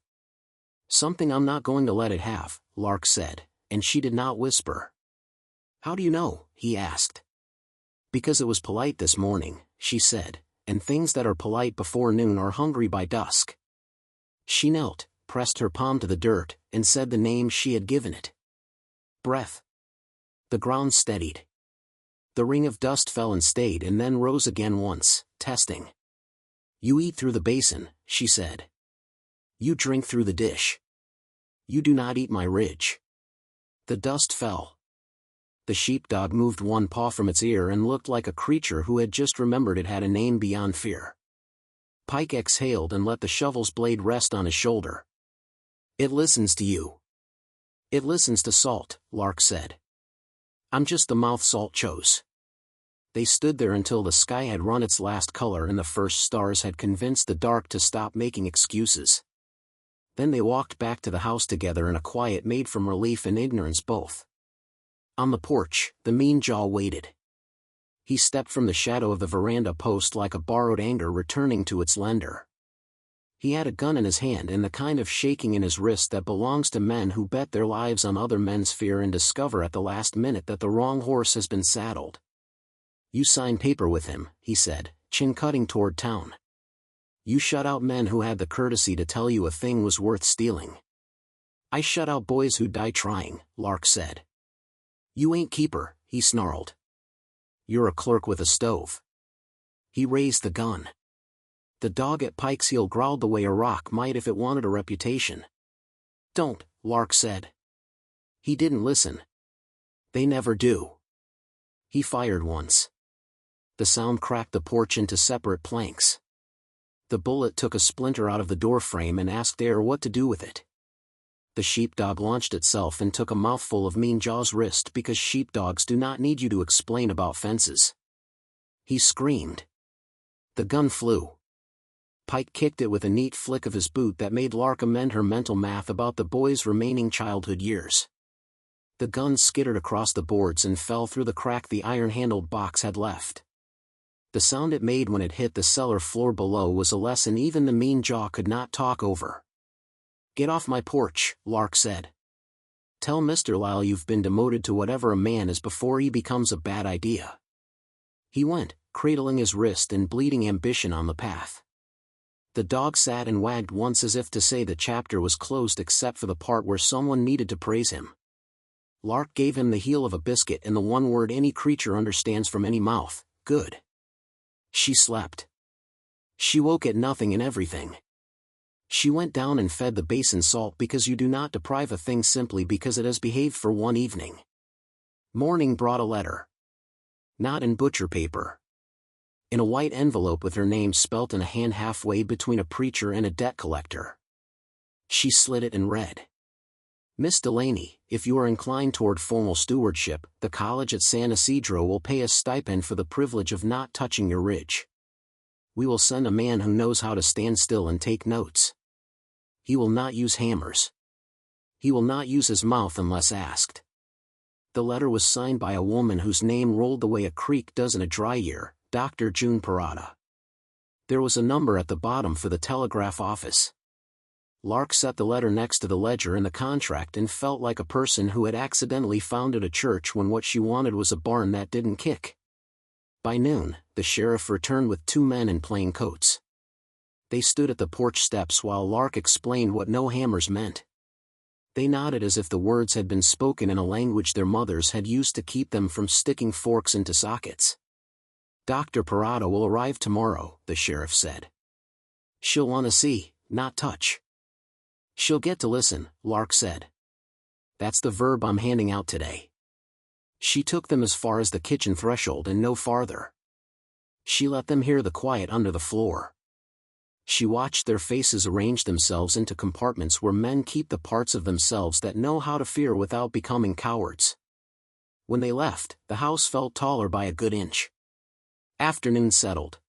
"Something I'm not going to let it have," Lark said, and she did not whisper. "How do you know?" he asked. "Because it was polite this morning," she said, "and things that are polite before noon are hungry by dusk." She knelt, pressed her palm to the dirt, and said the name she had given it. "Breath." The ground steadied. The ring of dust fell and stayed and then rose again once, testing. "You eat through the basin," she said. "You drink through the dish. You do not eat my ridge." The dust fell. The sheepdog moved one paw from its ear and looked like a creature who had just remembered it had a name beyond fear. Pike exhaled and let the shovel's blade rest on his shoulder. "It listens to you." "It listens to salt," Lark said. "I'm just the mouth salt chose." They stood there until the sky had run its last color and the first stars had convinced the dark to stop making excuses. Then they walked back to the house together in a quiet made from relief and ignorance both. On the porch, the mean jaw waited. He stepped from the shadow of the veranda post like a borrowed anger returning to its lender. He had a gun in his hand and the kind of shaking in his wrist that belongs to men who bet their lives on other men's fear and discover at the last minute that the wrong horse has been saddled. "You signed paper with him," he said, chin-cutting toward town. "You shut out men who had the courtesy to tell you a thing was worth stealing." "I shut out boys who die trying," Lark said. "You ain't keeper," he snarled. "You're a clerk with a stove." He raised the gun. The dog at Pike's heel growled the way a rock might if it wanted a reputation. "Don't," Lark said. He didn't listen. They never do. He fired once. The sound cracked the porch into separate planks. The bullet took a splinter out of the doorframe and asked air what to do with it. The sheepdog launched itself and took a mouthful of Mean Jaw's wrist because sheepdogs do not need you to explain about fences. He screamed. The gun flew. Pike kicked it with a neat flick of his boot that made Lark amend her mental math about the boy's remaining childhood years. The gun skittered across the boards and fell through the crack the iron-handled box had left. The sound it made when it hit the cellar floor below was a lesson even the Mean Jaw could not talk over. "Get off my porch," Lark said. "Tell Mr. Lyle you've been demoted to whatever a man is before he becomes a bad idea." He went, cradling his wrist and bleeding ambition on the path. The dog sat and wagged once as if to say the chapter was closed except for the part where someone needed to praise him. Lark gave him the heel of a biscuit and the one word any creature understands from any mouth, "Good." She slept. She woke at nothing and everything. She went down and fed the basin salt because you do not deprive a thing simply because it has behaved for one evening. Morning brought a letter. Not in butcher paper. In a white envelope with her name spelt in a hand halfway between a preacher and a debt collector. She slit it and read. "Miss Delaney, if you are inclined toward formal stewardship, the college at San Isidro will pay a stipend for the privilege of not touching your ridge. We will send a man who knows how to stand still and take notes. He will not use hammers. He will not use his mouth unless asked." The letter was signed by a woman whose name rolled the way a creek does in a dry year, Dr. June Parada. There was a number at the bottom for the telegraph office. Lark set the letter next to the ledger and the contract and felt like a person who had accidentally founded a church when what she wanted was a barn that didn't kick. By noon, the sheriff returned with two men in plain coats. They stood at the porch steps while Lark explained what no hammers meant. They nodded as if the words had been spoken in a language their mothers had used to keep them from sticking forks into sockets. "Dr. Parada will arrive tomorrow," the sheriff said. "She'll want to see, not touch." "She'll get to listen," Lark said. That's the verb I'm handing out today. She took them as far as the kitchen threshold and no farther. She let them hear the quiet under the floor. She watched their faces arrange themselves into compartments where men keep the parts of themselves that know how to fear without becoming cowards. When they left, the house felt taller by a good inch. Afternoon settled.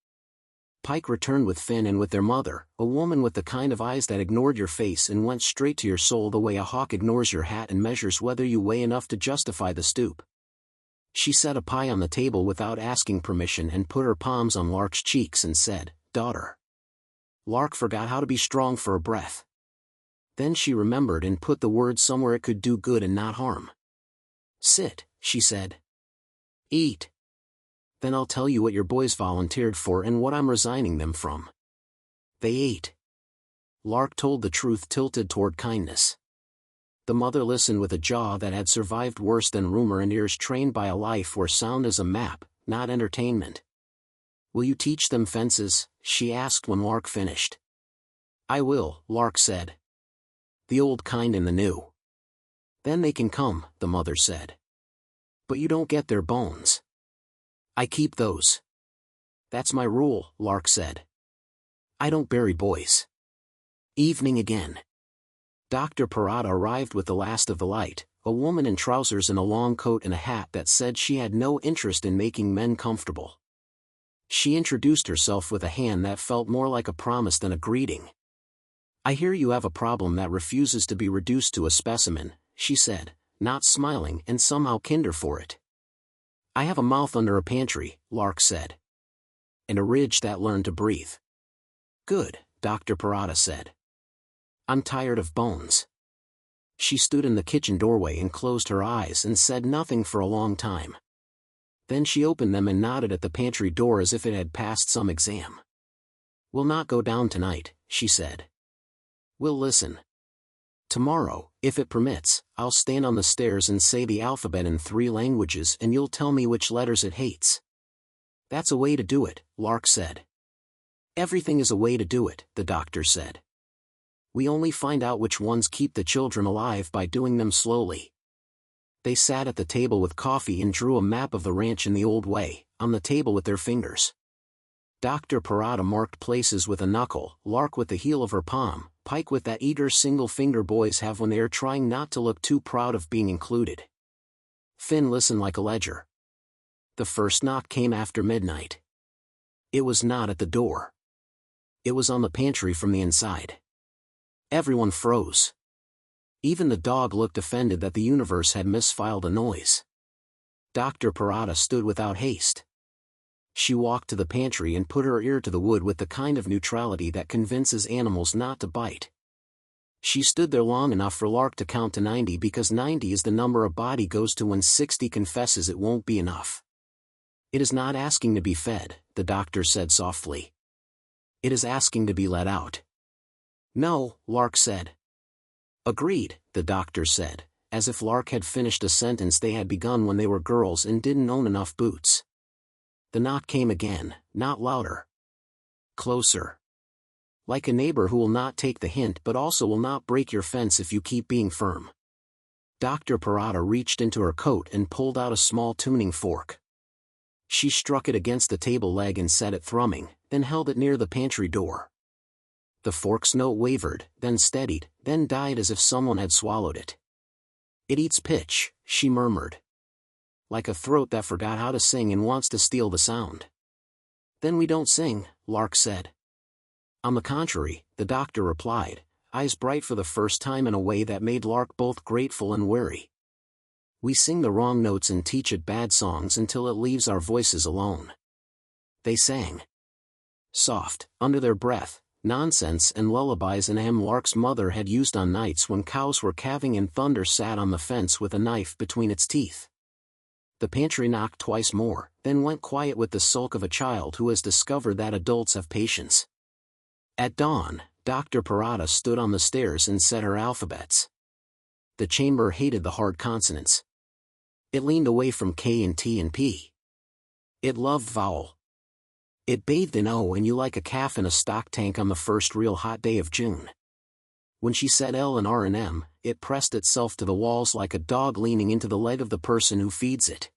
Pike returned with Finn and with their mother, a woman with the kind of eyes that ignored your face and went straight to your soul the way a hawk ignores your hat and measures whether you weigh enough to justify the stoop. She set a pie on the table without asking permission and put her palms on Lark's cheeks and said, "Daughter." Lark forgot how to be strong for a breath. Then she remembered and put the word somewhere it could do good and not harm. "Sit," she said. "Eat. Then I'll tell you what your boys volunteered for and what I'm resigning them from." They ate. Lark told the truth tilted toward kindness. The mother listened with a jaw that had survived worse than rumor and ears trained by a life where sound is a map, not entertainment. "Will you teach them fences?" she asked when Lark finished. "I will," Lark said. "The old kind and the new." "Then they can come," the mother said. "But you don't get their bones." "I keep those." "That's my rule," Lark said. "I don't bury boys." Evening again. Dr. Parada arrived with the last of the light, a woman in trousers and a long coat and a hat that said she had no interest in making men comfortable. She introduced herself with a hand that felt more like a promise than a greeting. "I hear you have a problem that refuses to be reduced to a specimen," she said, not smiling and somehow kinder for it. "I have a mouth under a pantry," Lark said. "And a ridge that learned to breathe." "Good," Dr. Parada said. "I'm tired of bones." She stood in the kitchen doorway and closed her eyes and said nothing for a long time. Then she opened them and nodded at the pantry door as if it had passed some exam. "We'll not go down tonight," she said. "We'll listen. Tomorrow, if it permits, I'll stand on the stairs and say the alphabet in 3 languages and you'll tell me which letters it hates." "That's a way to do it," Lark said. "Everything is a way to do it," the doctor said. "We only find out which ones keep the children alive by doing them slowly." They sat at the table with coffee and drew a map of the ranch in the old way, on the table with their fingers. Dr. Parada marked places with a knuckle, Lark with the heel of her palm, Pike with that eager single finger boys have when they are trying not to look too proud of being included. Finn listened like a ledger. The first knock came after midnight. It was not at the door. It was on the pantry from the inside. Everyone froze. Even the dog looked offended that the universe had misfiled a noise. Dr. Parada stood without haste. She walked to the pantry and put her ear to the wood with the kind of neutrality that convinces animals not to bite. She stood there long enough for Lark to count to 90 because 90 is the number a body goes to when 60 confesses it won't be enough. "It is not asking to be fed," the doctor said softly. "It is asking to be let out." "No," Lark said. "Agreed," the doctor said, as if Lark had finished a sentence they had begun when they were girls and didn't own enough boots. The knock came again, not louder. Closer. Like a neighbor who will not take the hint but also will not break your fence if you keep being firm. Dr. Parada reached into her coat and pulled out a small tuning fork. She struck it against the table leg and set it thrumming, then held it near the pantry door. The fork's note wavered, then steadied, then died as if someone had swallowed it. "It eats pitch," she murmured. "Like a throat that forgot how to sing and wants to steal the sound." "Then we don't sing," Lark said. "On the contrary," the doctor replied, eyes bright for the first time in a way that made Lark both grateful and wary. "We sing the wrong notes and teach it bad songs until it leaves our voices alone." They sang. Soft, under their breath, nonsense and lullabies an hymn Lark's mother had used on nights when cows were calving and Thunder sat on the fence with a knife between its teeth. The pantry knocked twice more, then went quiet with the sulk of a child who has discovered that adults have patience. At dawn, Dr. Parada stood on the stairs and said her alphabets. The chamber hated the hard consonants. It leaned away from K and T and P. It loved vowel. It bathed in O and U like a calf in a stock tank on the first real hot day of June. When she said L and R and M, it pressed itself to the walls like a dog leaning into the leg of the person who feeds it.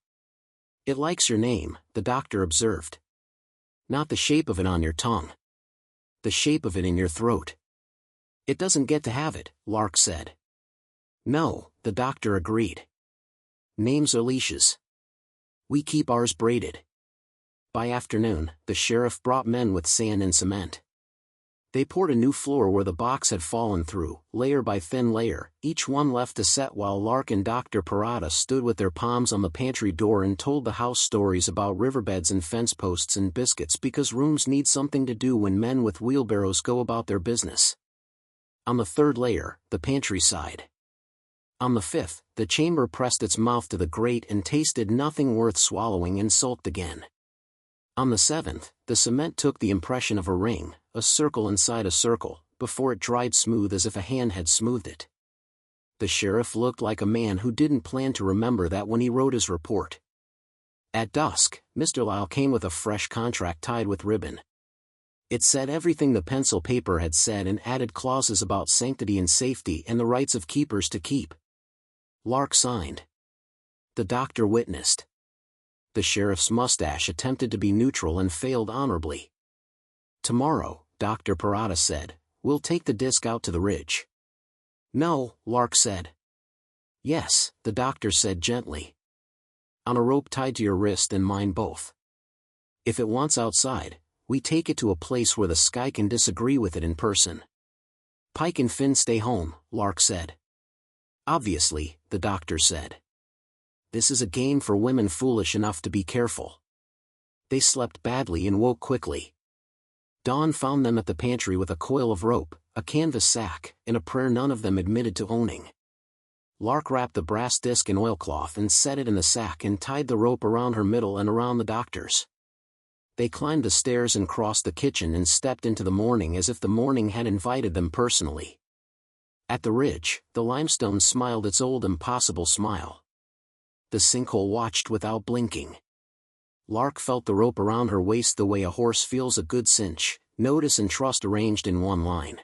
It likes your name, the doctor observed. Not the shape of it on your tongue. The shape of it in your throat. It doesn't get to have it, Lark said. No, the doctor agreed. Names are leashes. We keep ours braided. By afternoon, the sheriff brought men with sand and cement. They poured a new floor where the box had fallen through, layer by thin layer, each one left to set while Lark and Dr. Parada stood with their palms on the pantry door and told the house stories about riverbeds and fence posts and biscuits because rooms need something to do when men with wheelbarrows go about their business. On the third layer, the pantry side. On the fifth, the chamber pressed its mouth to the grate and tasted nothing worth swallowing and sulked again. On the seventh, the cement took the impression of a ring, a circle inside a circle, before it dried smooth as if a hand had smoothed it. The sheriff looked like a man who didn't plan to remember that when he wrote his report. At dusk, Mr. Lyle came with a fresh contract tied with ribbon. It said everything the pencil paper had said and added clauses about sanctity and safety and the rights of keepers to keep. Lark signed. The doctor witnessed. The sheriff's mustache attempted to be neutral and failed honorably. Tomorrow, Dr. Parada said, we'll take the disc out to the ridge. No, Lark said. Yes, the doctor said gently. On a rope tied to your wrist and mine both. If it wants outside, we take it to a place where the sky can disagree with it in person. Pike and Finn stay home, Lark said. Obviously, the doctor said. This is a game for women foolish enough to be careful. They slept badly and woke quickly. Dawn found them at the pantry with a coil of rope, a canvas sack, and a prayer none of them admitted to owning. Lark wrapped the brass disc in oilcloth and set it in the sack and tied the rope around her middle and around the doctor's. They climbed the stairs and crossed the kitchen and stepped into the morning as if the morning had invited them personally. At the ridge, the limestone smiled its old impossible smile. The sinkhole watched without blinking. Lark felt the rope around her waist the way a horse feels a good cinch, notice and trust arranged in one line.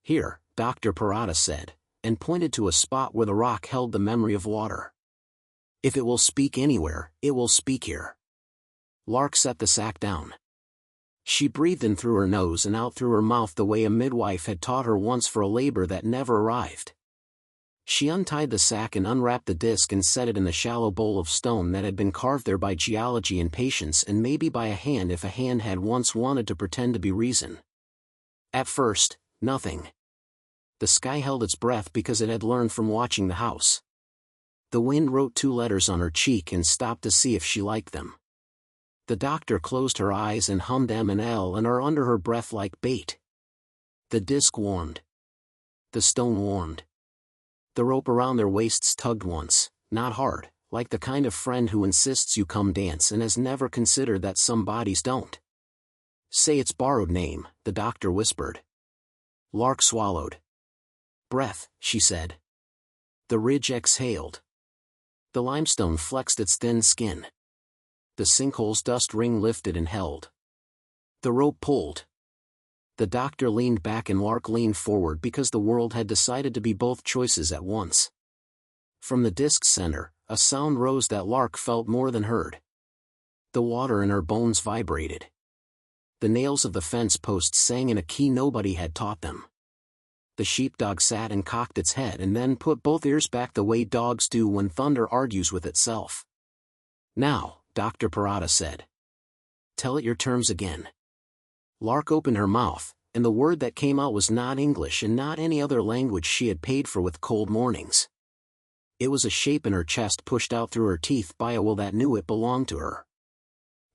Here, Dr. Parada said, and pointed to a spot where the rock held the memory of water. If it will speak anywhere, it will speak here. Lark set the sack down. She breathed in through her nose and out through her mouth the way a midwife had taught her once for a labor that never arrived. She untied the sack and unwrapped the disc and set it in the shallow bowl of stone that had been carved there by geology and patience and maybe by a hand if a hand had once wanted to pretend to be reason. At first, nothing. The sky held its breath because it had learned from watching the house. The wind wrote 2 letters on her cheek and stopped to see if she liked them. The doctor closed her eyes and hummed M and L and R under her breath like bait. The disc warmed. The stone warmed. The rope around their waists tugged once, not hard, like the kind of friend who insists you come dance and has never considered that some bodies don't. Say its borrowed name, the doctor whispered. Lark swallowed. Breath, she said. The ridge exhaled. The limestone flexed its thin skin. The sinkhole's dust ring lifted and held. The rope pulled. The doctor leaned back and Lark leaned forward because the world had decided to be both choices at once. From the disc's center, a sound rose that Lark felt more than heard. The water in her bones vibrated. The nails of the fence posts sang in a key nobody had taught them. The sheepdog sat and cocked its head and then put both ears back the way dogs do when thunder argues with itself. Now, Dr. Parada said. Tell it your terms again. Lark opened her mouth, and the word that came out was not English and not any other language she had paid for with cold mornings. It was a shape in her chest pushed out through her teeth by a will that knew it belonged to her.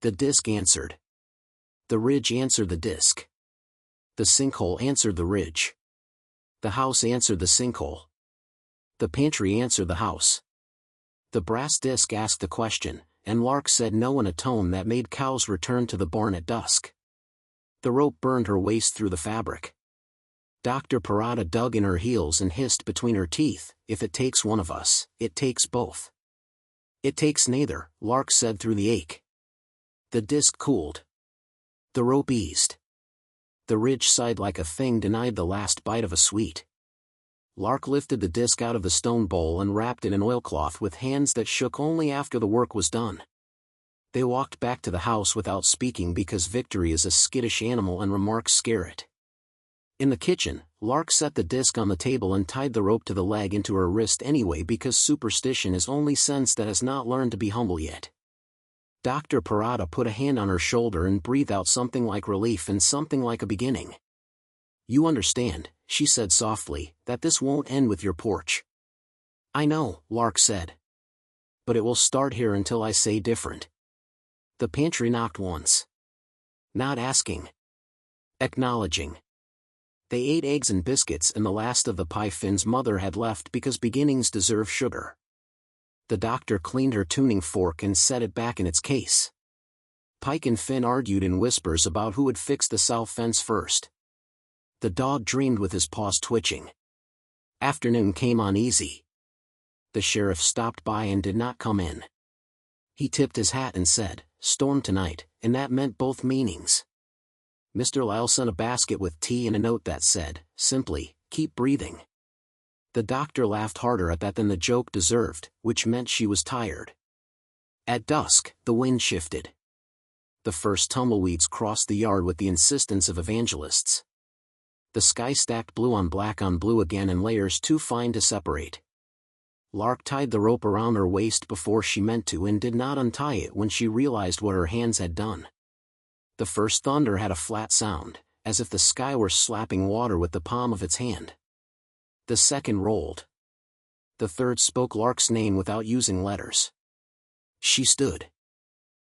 The disc answered. The ridge answered the disc. The sinkhole answered the ridge. The house answered the sinkhole. The pantry answered the house. The brass disc asked the question, and Lark said no in a tone that made cows return to the barn at dusk. The rope burned her waist through the fabric. Dr. Parada dug in her heels and hissed between her teeth, if it takes one of us, it takes both. It takes neither, Lark said through the ache. The disc cooled. The rope eased. The ridge sighed like a thing denied the last bite of a sweet. Lark lifted the disc out of the stone bowl and wrapped it in oilcloth with hands that shook only after the work was done. They walked back to the house without speaking because Victory is a skittish animal and remarks scare it. In the kitchen, Lark set the disc on the table and tied the rope to the leg into her wrist anyway because superstition is only sense that has not learned to be humble yet. Dr. Parada put a hand on her shoulder and breathed out something like relief and something like a beginning. "You understand," she said softly, "that this won't end with your porch." "I know," Lark said. "But it will start here until I say different." The pantry knocked once. Not asking. Acknowledging. They ate eggs and biscuits and the last of the pie Finn's mother had left because beginnings deserve sugar. The doctor cleaned her tuning fork and set it back in its case. Pike and Finn argued in whispers about who would fix the south fence first. The dog dreamed with his paws twitching. Afternoon came on easy. The sheriff stopped by and did not come in. He tipped his hat and said, "Storm tonight," and that meant both meanings. Mr. Lyle sent a basket with tea and a note that said, simply, "Keep breathing." The doctor laughed harder at that than the joke deserved, which meant she was tired. At dusk, the wind shifted. The first tumbleweeds crossed the yard with the insistence of evangelists. The sky stacked blue on blue again in layers too fine to separate. Lark tied the rope around her waist before she meant to and did not untie it when she realized what her hands had done. The first thunder had a flat sound, as if the sky were slapping water with the palm of its hand. The second rolled. The third spoke Lark's name without using letters. She stood.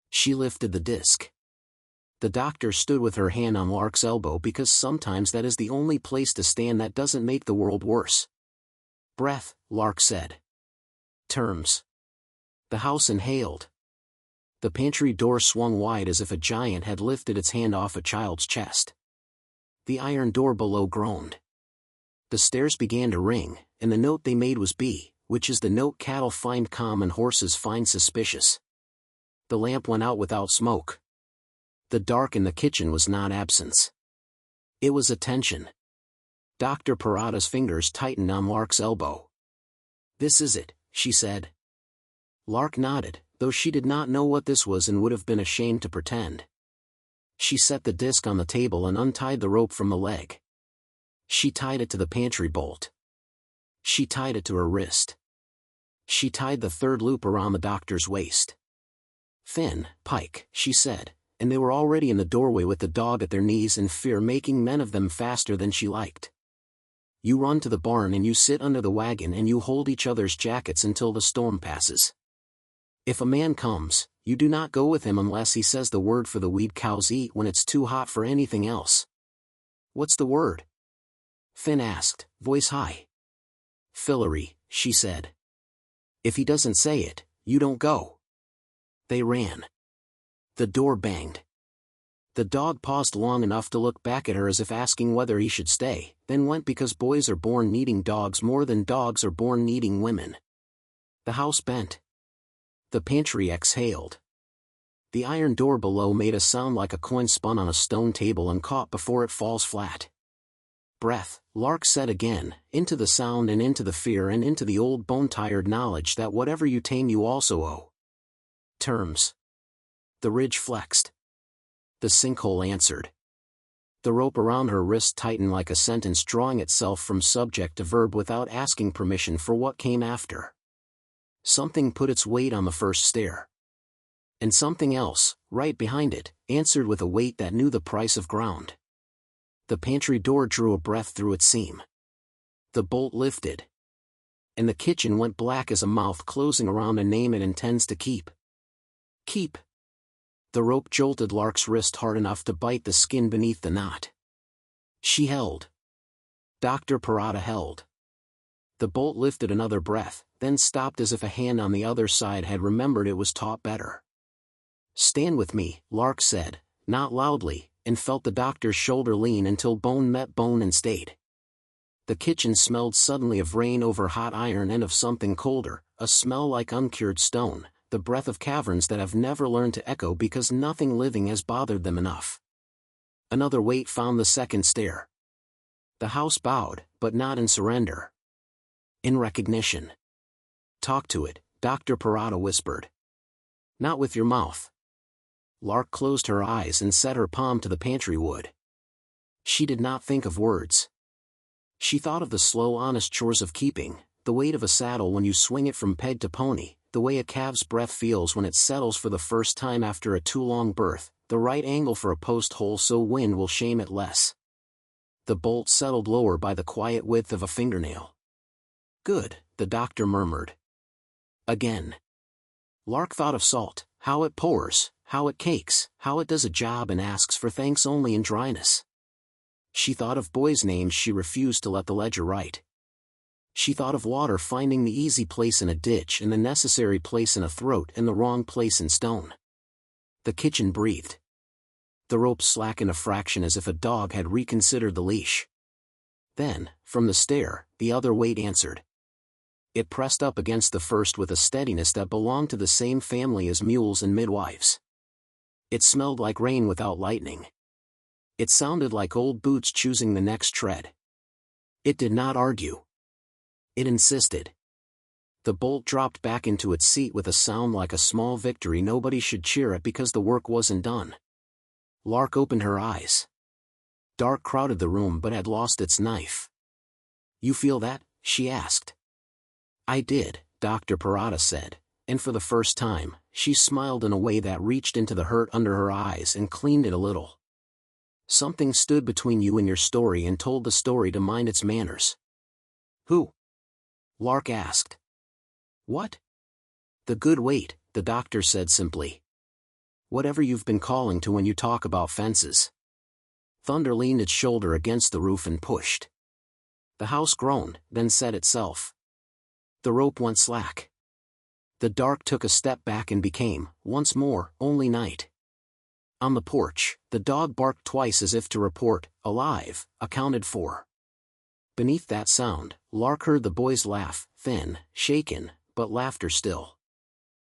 She lifted the disc. The doctor stood with her hand on Lark's elbow because sometimes that is the only place to stand that doesn't make the world worse. "Breath," Lark said. "Terms." The house inhaled. The pantry door swung wide as if a giant had lifted its hand off a child's chest. The iron door below groaned. The stairs began to ring, and the note they made was B, which is the note cattle find calm and horses find suspicious. The lamp went out without smoke. The dark in the kitchen was not absence. It was attention. Dr. Parada's fingers tightened on Lark's elbow. "This is it," she said. Lark nodded, though she did not know what this was and would have been ashamed to pretend. She set the disc on the table and untied the rope from the leg. She tied it to the pantry bolt. She tied it to her wrist. She tied the third loop around the doctor's waist. "Finn, Pike," she said, and they were already in the doorway with the dog at their knees and fear making men of them faster than she liked. "You run to the barn and you sit under the wagon and you hold each other's jackets until the storm passes. If a man comes, you do not go with him unless he says the word for the weed cows eat when it's too hot for anything else." "What's the word?" Finn asked, voice high. "Fillery," she said. "If he doesn't say it, you don't go." They ran. The door banged. The dog paused long enough to look back at her as if asking whether he should stay, then went because boys are born needing dogs more than dogs are born needing women. The house bent. The pantry exhaled. The iron door below made a sound like a coin spun on a stone table and caught before it falls flat. "Breath," Lark said again, into the sound and into the fear and into the old bone-tired knowledge that whatever you tame you also owe. "Terms." The ridge flexed. The sinkhole answered. The rope around her wrist tightened like a sentence drawing itself from subject to verb without asking permission for what came after. Something put its weight on the first stair. And something else, right behind it, answered with a weight that knew the price of ground. The pantry door drew a breath through its seam. The bolt lifted. And the kitchen went black as a mouth closing around a name it intends to keep. Keep. The rope jolted Lark's wrist hard enough to bite the skin beneath the knot. She held. Dr. Parada held. The bolt lifted another breath, then stopped as if a hand on the other side had remembered it was taught better. "Stand with me," Lark said, not loudly, and felt the doctor's shoulder lean until bone met bone and stayed. The kitchen smelled suddenly of rain over hot iron and of something colder, a smell like uncured stone, the breath of caverns that have never learned to echo because nothing living has bothered them enough. Another weight found the second stair. The house bowed, but not in surrender. In recognition. "Talk to it," Dr. Parada whispered. "Not with your mouth." Lark closed her eyes and set her palm to the pantry wood. She did not think of words. She thought of the slow honest chores of keeping, the weight of a saddle when you swing it from peg to pony, the way a calf's breath feels when it settles for the first time after a too long birth, the right angle for a post hole so wind will shame it less. The bolt settled lower by the quiet width of a fingernail. "Good," the doctor murmured. Again. Lark thought of salt, how it pours, how it cakes, how it does a job and asks for thanks only in dryness. She thought of boys' names she refused to let the ledger write. She thought of water finding the easy place in a ditch and the necessary place in a throat and the wrong place in stone. The kitchen breathed. The rope slackened a fraction as if a dog had reconsidered the leash. Then, from the stair, the other weight answered. It pressed up against the first with a steadiness that belonged to the same family as mules and midwives. It smelled like rain without lightning. It sounded like old boots choosing the next tread. It did not argue. It insisted. The bolt dropped back into its seat with a sound like a small victory nobody should cheer at because the work wasn't done. Lark opened her eyes. Dark crowded the room but had lost its knife. "You feel that?" she asked. "I did," Dr. Parada said, and for the first time, she smiled in a way that reached into the hurt under her eyes and cleaned it a little. "Something stood between you and your story and told the story to mind its manners." "Who?" Lark asked. "What?" "The good weight," the doctor said simply. "Whatever you've been calling to when you talk about fences." Thunder leaned its shoulder against the roof and pushed. The house groaned, then set itself. The rope went slack. The dark took a step back and became, once more, only night. On the porch, the dog barked twice as if to report, alive, accounted for. Beneath that sound, Lark heard the boy's laugh, thin, shaken, but laughter still.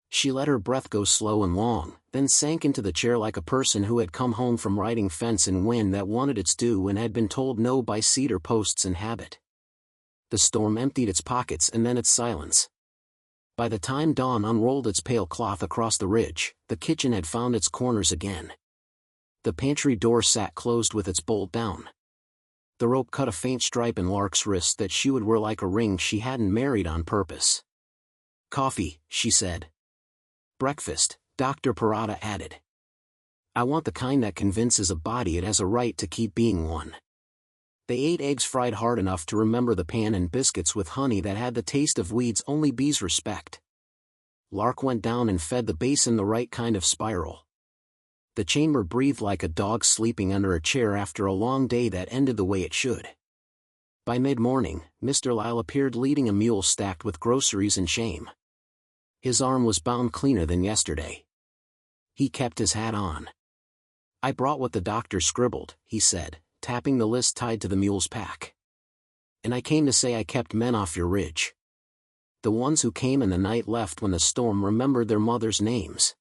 She let her breath go slow and long, then sank into the chair like a person who had come home from riding fence in wind that wanted its due and had been told no by cedar posts and habit. The storm emptied its pockets and then its silence. By the time dawn unrolled its pale cloth across the ridge, the kitchen had found its corners again. The pantry door sat closed with its bolt down. The rope cut a faint stripe in Lark's wrist that she would wear like a ring she hadn't married on purpose. "Coffee," she said. "Breakfast," Dr. Parada added. "I want the kind that convinces a body it has a right to keep being one." They ate eggs fried hard enough to remember the pan and biscuits with honey that had the taste of weeds only bees respect. Lark went down and fed the basin the right kind of spiral. The chamber breathed like a dog sleeping under a chair after a long day that ended the way it should. By mid-morning, Mr. Lyle appeared leading a mule stacked with groceries and shame. His arm was bound cleaner than yesterday. He kept his hat on. "I brought what the doctor scribbled," he said, tapping the list tied to the mule's pack. "And I came to say I kept men off your ridge. The ones who came in the night left when the storm remembered their mothers' names."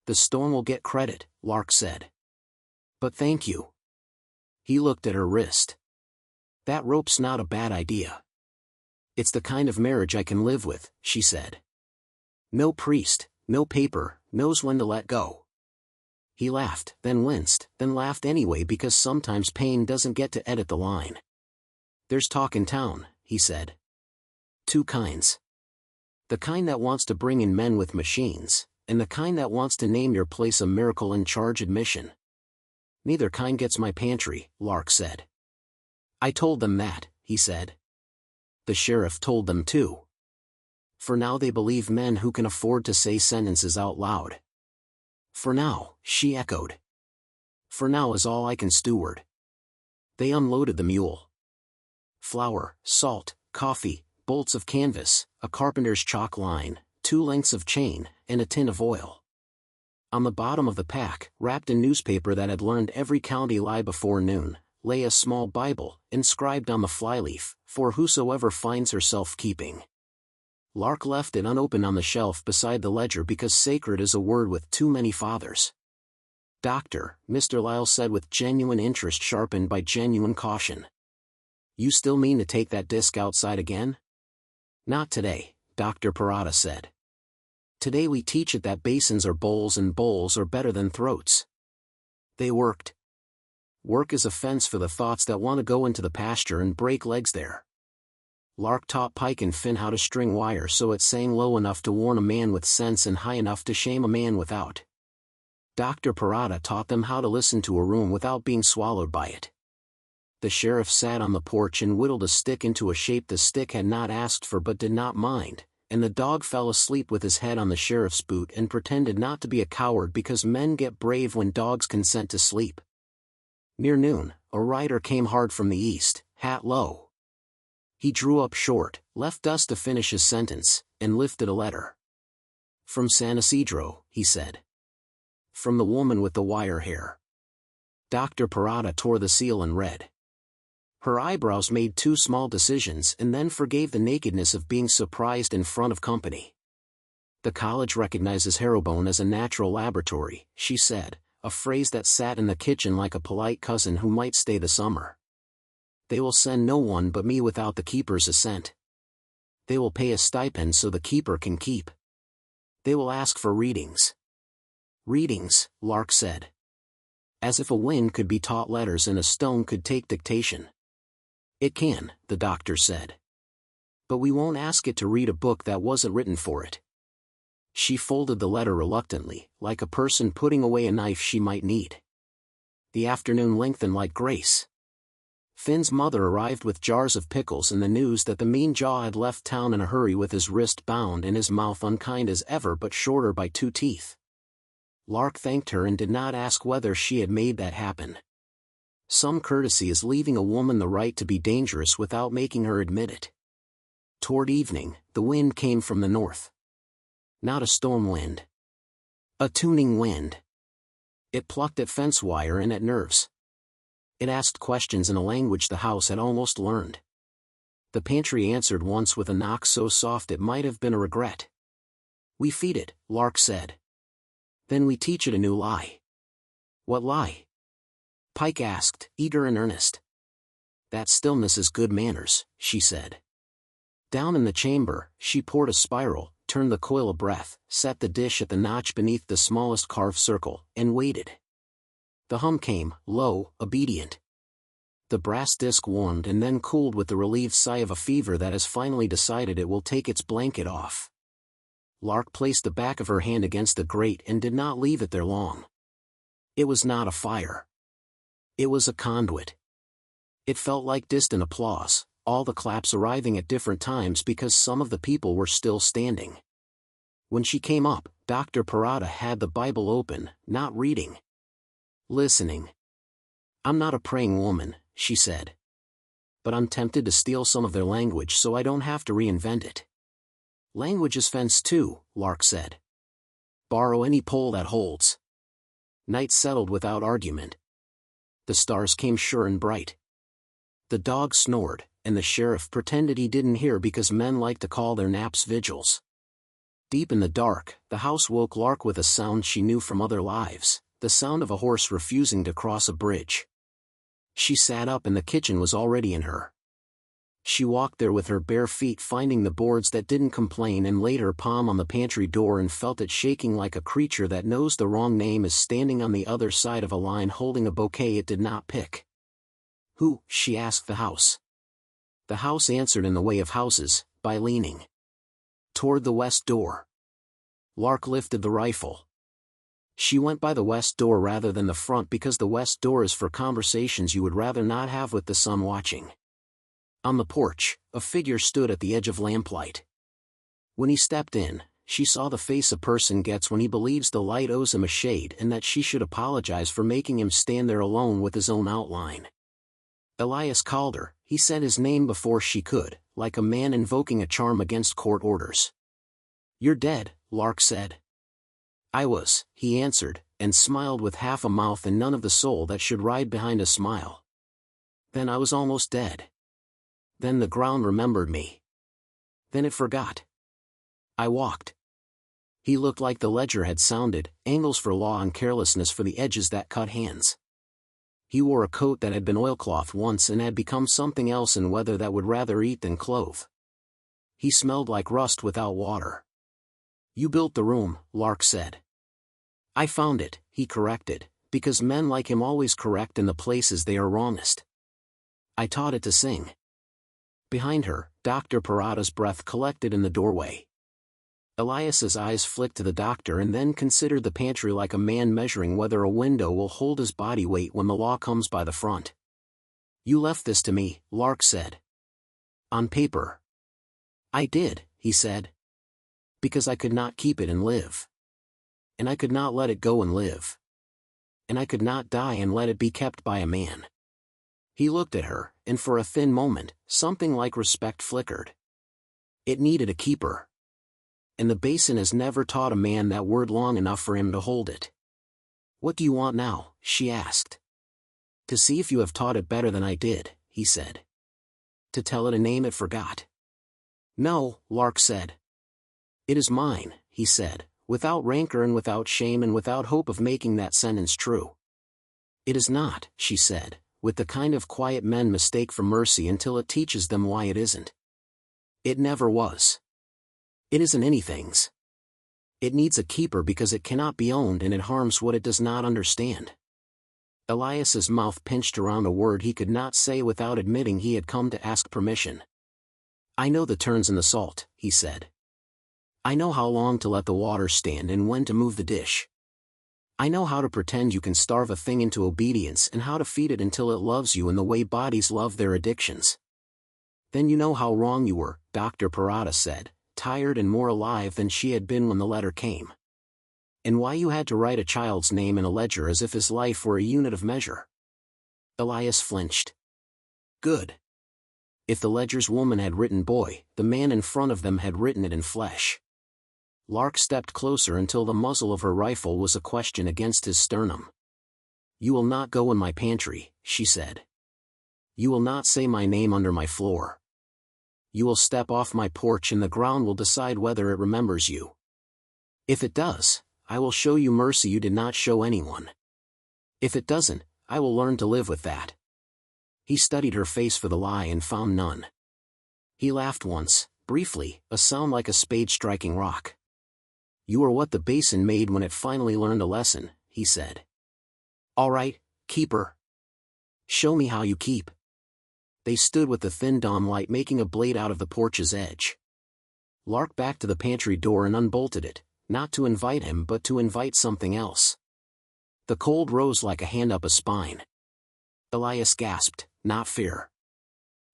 "The storm will get credit," Lark said. "But thank you." He looked at her wrist. "That rope's not a bad idea." "It's the kind of marriage I can live with," she said. "No priest, no paper, knows when to let go." He laughed, then winced, then laughed anyway because sometimes pain doesn't get to edit the line. "There's talk in town," he said. "Two kinds. The kind that wants to bring in men with machines, and the kind that wants to name your place a miracle in charge admission." "Neither kind gets my pantry," Lark said. "I told them that," he said. "The sheriff told them too. For now they believe men who can afford to say sentences out loud." "For now," she echoed. "For now is all I can steward." They unloaded the mule. Flour, salt, coffee, bolts of canvas, a carpenter's chalk line, 2 lengths of chain, and a tin of oil. On the bottom of the pack, wrapped in newspaper that had learned every county lie before noon, lay a small Bible, inscribed on the flyleaf, "For whosoever finds herself keeping." Lark left it unopened on the shelf beside the ledger because sacred is a word with too many fathers. "Doctor," Mr. Lyle said with genuine interest sharpened by genuine caution. "You still mean to take that disc outside again?" "Not today," Dr. Parada said. "Today we teach it that basins are bowls and bowls are better than throats." They worked. Work is a fence for the thoughts that want to go into the pasture and break legs there. Lark taught Pike and Finn how to string wire so it sang low enough to warn a man with sense and high enough to shame a man without. Dr. Parada taught them how to listen to a room without being swallowed by it. The sheriff sat on the porch and whittled a stick into a shape the stick had not asked for but did not mind, and the dog fell asleep with his head on the sheriff's boot and pretended not to be a coward because men get brave when dogs consent to sleep. Near noon, a rider came hard from the east, hat low. He drew up short, left us to finish his sentence, and lifted a letter. "From San Isidro," he said. "From the woman with the wire hair." Dr. Parada tore the seal and read. Her eyebrows made two small decisions and then forgave the nakedness of being surprised in front of company. "The college recognizes Harrowbone as a natural laboratory," she said, a phrase that sat in the kitchen like a polite cousin who might stay the summer. "They will send no one but me without the keeper's assent. They will pay a stipend so the keeper can keep. They will ask for readings." "Readings," Lark said. "As if a wind could be taught letters and a stone could take dictation." "It can," the doctor said. "But we won't ask it to read a book that wasn't written for it." She folded the letter reluctantly, like a person putting away a knife she might need. The afternoon lengthened like grace. Finn's mother arrived with jars of pickles and the news that the mean jaw had left town in a hurry with his wrist bound and his mouth unkind as ever but shorter by 2 teeth. Lark thanked her and did not ask whether she had made that happen. Some courtesy is leaving a woman the right to be dangerous without making her admit it. Toward evening, the wind came from the north. Not a storm wind. A tuning wind. It plucked at fence wire and at nerves. It asked questions in a language the house had almost learned. The pantry answered once with a knock so soft it might have been a regret. "We feed it," Lark said. "Then we teach it a new lie." "What lie?" Pike asked, eager and earnest. "That stillness is good manners," she said. Down in the chamber, she poured a spiral, turned the coil of breath, set the dish at the notch beneath the smallest carved circle, and waited. The hum came, low, obedient. The brass disc warmed and then cooled with the relieved sigh of a fever that has finally decided it will take its blanket off. Lark placed the back of her hand against the grate and did not leave it there long. It was not a fire. It was a conduit. It felt like distant applause, all the claps arriving at different times because some of the people were still standing. When she came up, Dr. Parada had the Bible open, not reading. Listening. "I'm not a praying woman," she said. "But I'm tempted to steal some of their language so I don't have to reinvent it." "Language is fence too," Lark said. "Borrow any pole that holds." Night settled without argument. The stars came sure and bright. The dog snored, and the sheriff pretended he didn't hear because men like to call their naps vigils. Deep in the dark, the house woke Lark with a sound she knew from other lives, the sound of a horse refusing to cross a bridge. She sat up and the kitchen was already in her. She walked there with her bare feet finding the boards that didn't complain and laid her palm on the pantry door and felt it shaking like a creature that knows the wrong name is standing on the other side of a line holding a bouquet it did not pick. "Who?" she asked the house. The house answered in the way of houses, by leaning toward the west door. Lark lifted the rifle. She went by the west door rather than the front because the west door is for conversations you would rather not have with the sun watching. On the porch, a figure stood at the edge of lamplight. When he stepped in, she saw the face a person gets when he believes the light owes him a shade and that she should apologize for making him stand there alone with his own outline. Elias Calder, he said his name before she could, like a man invoking a charm against court orders. "You're dead," Lark said. "I was," he answered, and smiled with half a mouth and none of the soul that should ride behind a smile. "Then I was almost dead. Then the ground remembered me. Then it forgot. I walked." He looked like the ledger had sounded, angles for law and carelessness for the edges that cut hands. He wore a coat that had been oilcloth once and had become something else in weather that would rather eat than clothe. He smelled like rust without water. You built the room, Lark said. I found it, he corrected, because men like him always correct in the places they are wrongest. I taught it to sing. Behind her, Dr. Parada's breath collected in the doorway. Elias's eyes flicked to the doctor and then considered the pantry like a man measuring whether a window will hold his body weight when the law comes by the front. You left this to me, Lark said. On paper. I did, he said. Because I could not keep it and live. And I could not let it go and live. And I could not die and let it be kept by a man. He looked at her, and for a thin moment, something like respect flickered. It needed a keeper. And the basin has never taught a man that word long enough for him to hold it. What do you want now? She asked. To see if you have taught it better than I did, he said. To tell it a name it forgot. No, Lark said. It is mine, he said, without rancor and without shame and without hope of making that sentence true. It is not, she said, with the kind of quiet men mistake for mercy until it teaches them why it isn't. It never was. It isn't anything's. It needs a keeper because it cannot be owned and it harms what it does not understand. Elias's mouth pinched around a word he could not say without admitting he had come to ask permission. I know the turns in the salt, he said. I know how long to let the water stand and when to move the dish. I know how to pretend you can starve a thing into obedience and how to feed it until it loves you in the way bodies love their addictions. Then you know how wrong you were, Dr. Parada said, tired and more alive than she had been when the letter came. And why you had to write a child's name in a ledger as if his life were a unit of measure. Elias flinched. Good. If the ledger's woman had written boy, the man in front of them had written it in flesh. Lark stepped closer until the muzzle of her rifle was a question against his sternum. You will not go in my pantry, she said. You will not say my name under my floor. You will step off my porch and the ground will decide whether it remembers you. If it does, I will show you mercy you did not show anyone. If it doesn't, I will learn to live with that. He studied her face for the lie and found none. He laughed once, briefly, a sound like a spade striking rock. You are what the basin made when it finally learned a lesson, he said. All right, keeper. Show me how you keep. They stood with the thin dawn light making a blade out of the porch's edge. Lark backed to the pantry door and unbolted it, not to invite him but to invite something else. The cold rose like a hand up a spine. Elias gasped, not fear.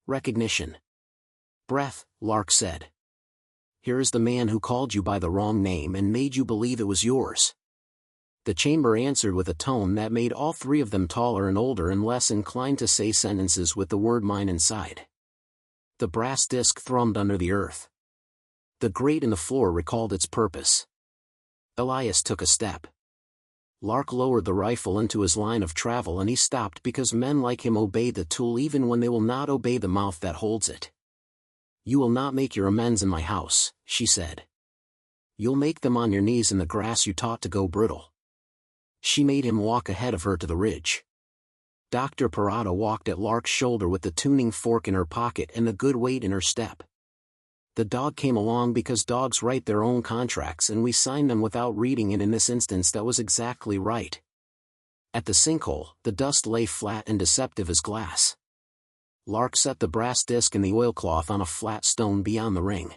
Recognition. Breath, Lark said. Here is the man who called you by the wrong name and made you believe it was yours. The chamber answered with a tone that made all three of them taller and older and less inclined to say sentences with the word mine inside. The brass disc thrummed under the earth. The grate in the floor recalled its purpose. Elias took a step. Lark lowered the rifle into his line of travel and he stopped because men like him obey the tool even when they will not obey the mouth that holds it. You will not make your amends in my house, she said. You'll make them on your knees in the grass you taught to go brittle. She made him walk ahead of her to the ridge. Dr. Parada walked at Lark's shoulder with the tuning fork in her pocket and the good weight in her step. The dog came along because dogs write their own contracts and we signed them without reading it. In this instance that was exactly right. At the sinkhole, the dust lay flat and deceptive as glass. Lark set the brass disc and the oilcloth on a flat stone beyond the ring.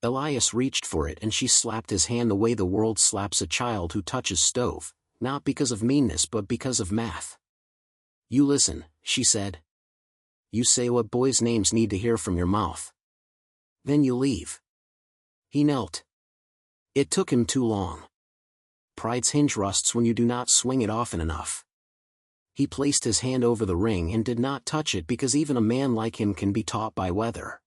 Elias reached for it and she slapped his hand the way the world slaps a child who touches stove, not because of meanness but because of math. You listen, she said. You say what boys' names need to hear from your mouth. Then you leave. He knelt. It took him too long. Pride's hinge rusts when you do not swing it often enough. He placed his hand over the ring and did not touch it because even a man like him can be taught by weather.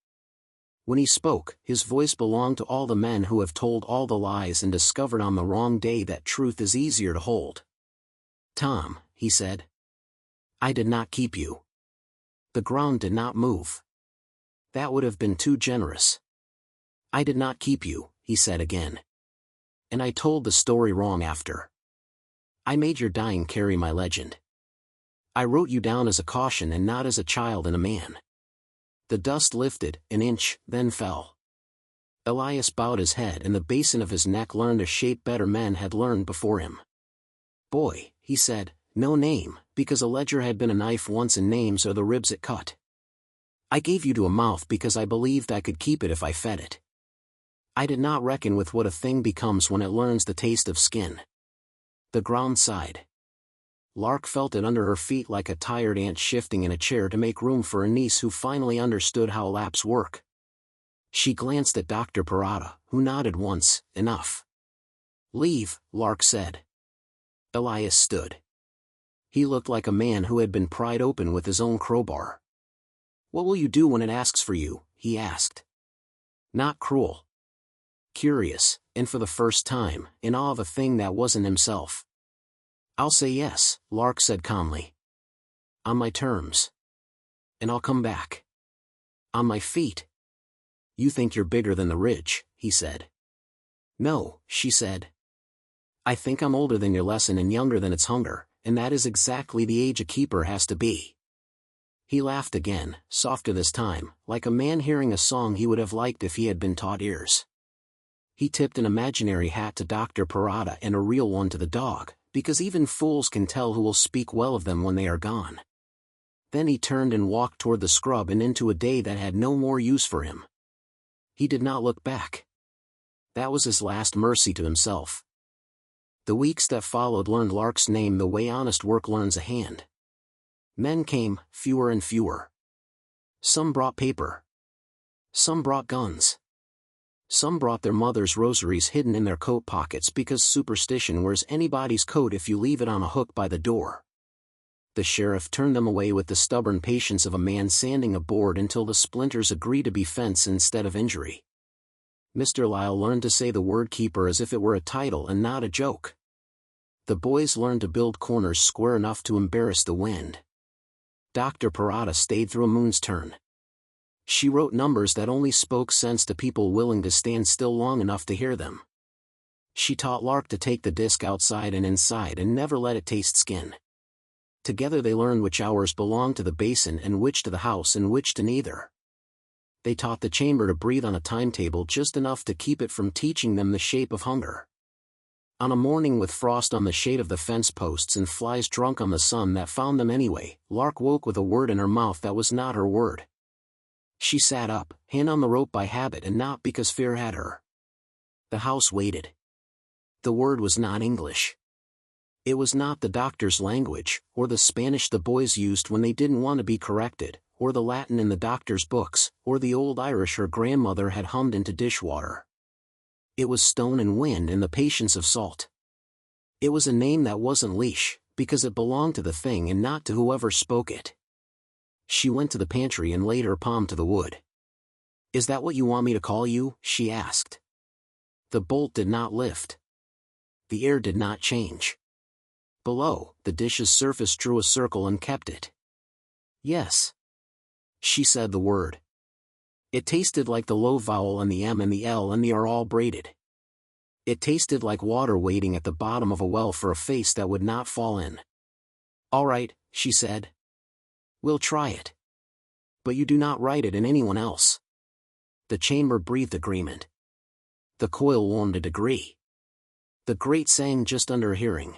When he spoke, his voice belonged to all the men who have told all the lies and discovered on the wrong day that truth is easier to hold. Tom, he said. I did not keep you. The ground did not move. That would have been too generous. I did not keep you, he said again. And I told the story wrong after. I made your dying carry my legend. I wrote you down as a caution and not as a child and a man. The dust lifted, an inch, then fell. Elias bowed his head and the basin of his neck learned a shape better men had learned before him. Boy, he said, no name, because a ledger had been a knife once and names are the ribs it cut. I gave you to a mouth because I believed I could keep it if I fed it. I did not reckon with what a thing becomes when it learns the taste of skin. The ground sighed. Lark felt it under her feet like a tired ant shifting in a chair to make room for a niece who finally understood how laps work. She glanced at Dr. Parada, who nodded once, enough. Leave, Lark said. Elias stood. He looked like a man who had been pried open with his own crowbar. What will you do when it asks for you? He asked. Not cruel. Curious, and for the first time, in awe of a thing that wasn't himself. I'll say yes, Lark said calmly. On my terms. And I'll come back. On my feet. You think you're bigger than the ridge, he said. No, she said. I think I'm older than your lesson and younger than its hunger, and that is exactly the age a keeper has to be. He laughed again, softer this time, like a man hearing a song he would have liked if he had been taught ears. He tipped an imaginary hat to Dr. Parada and a real one to the dog, because even fools can tell who will speak well of them when they are gone. Then he turned and walked toward the scrub and into a day that had no more use for him. He did not look back. That was his last mercy to himself. The weeks that followed learned Lark's name the way honest work learns a hand. Men came, fewer and fewer. Some brought paper. Some brought guns. Some brought their mother's rosaries hidden in their coat pockets because superstition wears anybody's coat if you leave it on a hook by the door. The sheriff turned them away with the stubborn patience of a man sanding a board until the splinters agree to be fence instead of injury. Mr. Lyle learned to say the word keeper as if it were a title and not a joke. The boys learned to build corners square enough to embarrass the wind. Dr. Parada stayed through a moon's turn. She wrote numbers that only spoke sense to people willing to stand still long enough to hear them. She taught Lark to take the disc outside and inside and never let it taste skin. Together they learned which hours belonged to the basin and which to the house and which to neither. They taught the chamber to breathe on a timetable just enough to keep it from teaching them the shape of hunger. On a morning with frost on the shade of the fence posts and flies drunk on the sun that found them anyway, Lark woke with a word in her mouth that was not her word. She sat up, hand on the rope by habit and not because fear had her. The house waited. The word was not English. It was not the doctor's language, or the Spanish the boys used when they didn't want to be corrected, or the Latin in the doctor's books, or the old Irish her grandmother had hummed into dishwater. It was stone and wind and the patience of salt. It was a name that wasn't leash, because it belonged to the thing and not to whoever spoke it. She went to the pantry and laid her palm to the wood. Is that what you want me to call you? She asked. The bolt did not lift. The air did not change. Below, the dish's surface drew a circle and kept it. Yes. She said the word. It tasted like the low vowel and the M and the L and the R all braided. It tasted like water waiting at the bottom of a well for a face that would not fall in. All right, she said. We'll try it. But you do not write it in anyone else. The chamber breathed agreement. The coil warmed a degree. The grate sang just under hearing.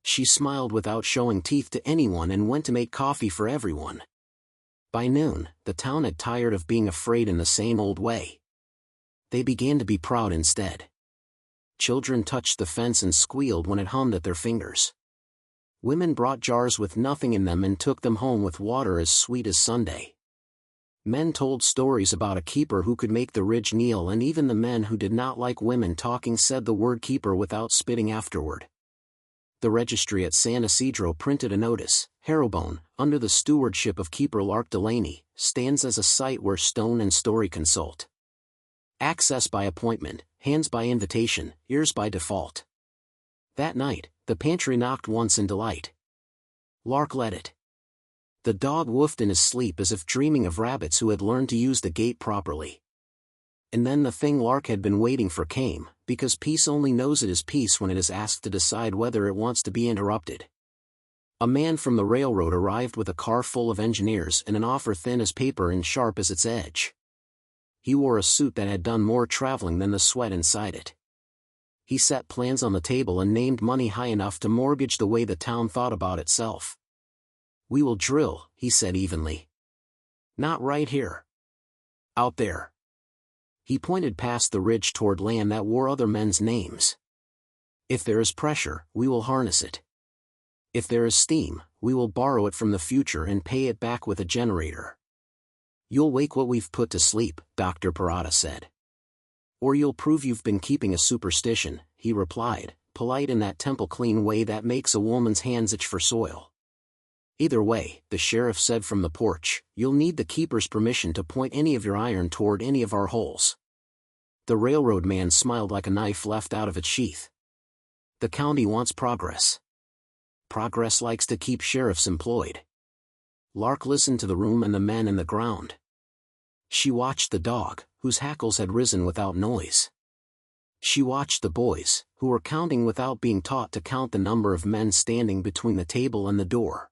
She smiled without showing teeth to anyone and went to make coffee for everyone. By noon, the town had tired of being afraid in the same old way. They began to be proud instead. Children touched the fence and squealed when it hummed at their fingers. Women brought jars with nothing in them and took them home with water as sweet as Sunday. Men told stories about a keeper who could make the ridge kneel, and even the men who did not like women talking said the word keeper without spitting afterward. The registry at San Isidro printed a notice: Harrowbone, under the stewardship of Keeper Lark Delaney, stands as a site where stone and story consult. Access by appointment, hands by invitation, ears by default. That night, the pantry knocked once in delight. Lark let it. The dog woofed in his sleep as if dreaming of rabbits who had learned to use the gate properly. And then the thing Lark had been waiting for came, because peace only knows it is peace when it is asked to decide whether it wants to be interrupted. A man from the railroad arrived with a car full of engineers and an offer thin as paper and sharp as its edge. He wore a suit that had done more traveling than the sweat inside it. He set plans on the table and named money high enough to mortgage the way the town thought about itself. "We will drill," he said evenly. "Not right here. Out there." He pointed past the ridge toward land that wore other men's names. "If there is pressure, we will harness it. If there is steam, we will borrow it from the future and pay it back with a generator." "You'll wake what we've put to sleep," Dr. Parada said. "Or you'll prove you've been keeping a superstition," he replied, polite in that temple-clean way that makes a woman's hands itch for soil. "Either way," the sheriff said from the porch, "you'll need the keeper's permission to point any of your iron toward any of our holes." The railroad man smiled like a knife left out of its sheath. "The county wants progress. Progress likes to keep sheriffs employed." Lark listened to the room and the men and the ground. She watched the dog, whose hackles had risen without noise. She watched the boys, who were counting without being taught to count the number of men standing between the table and the door.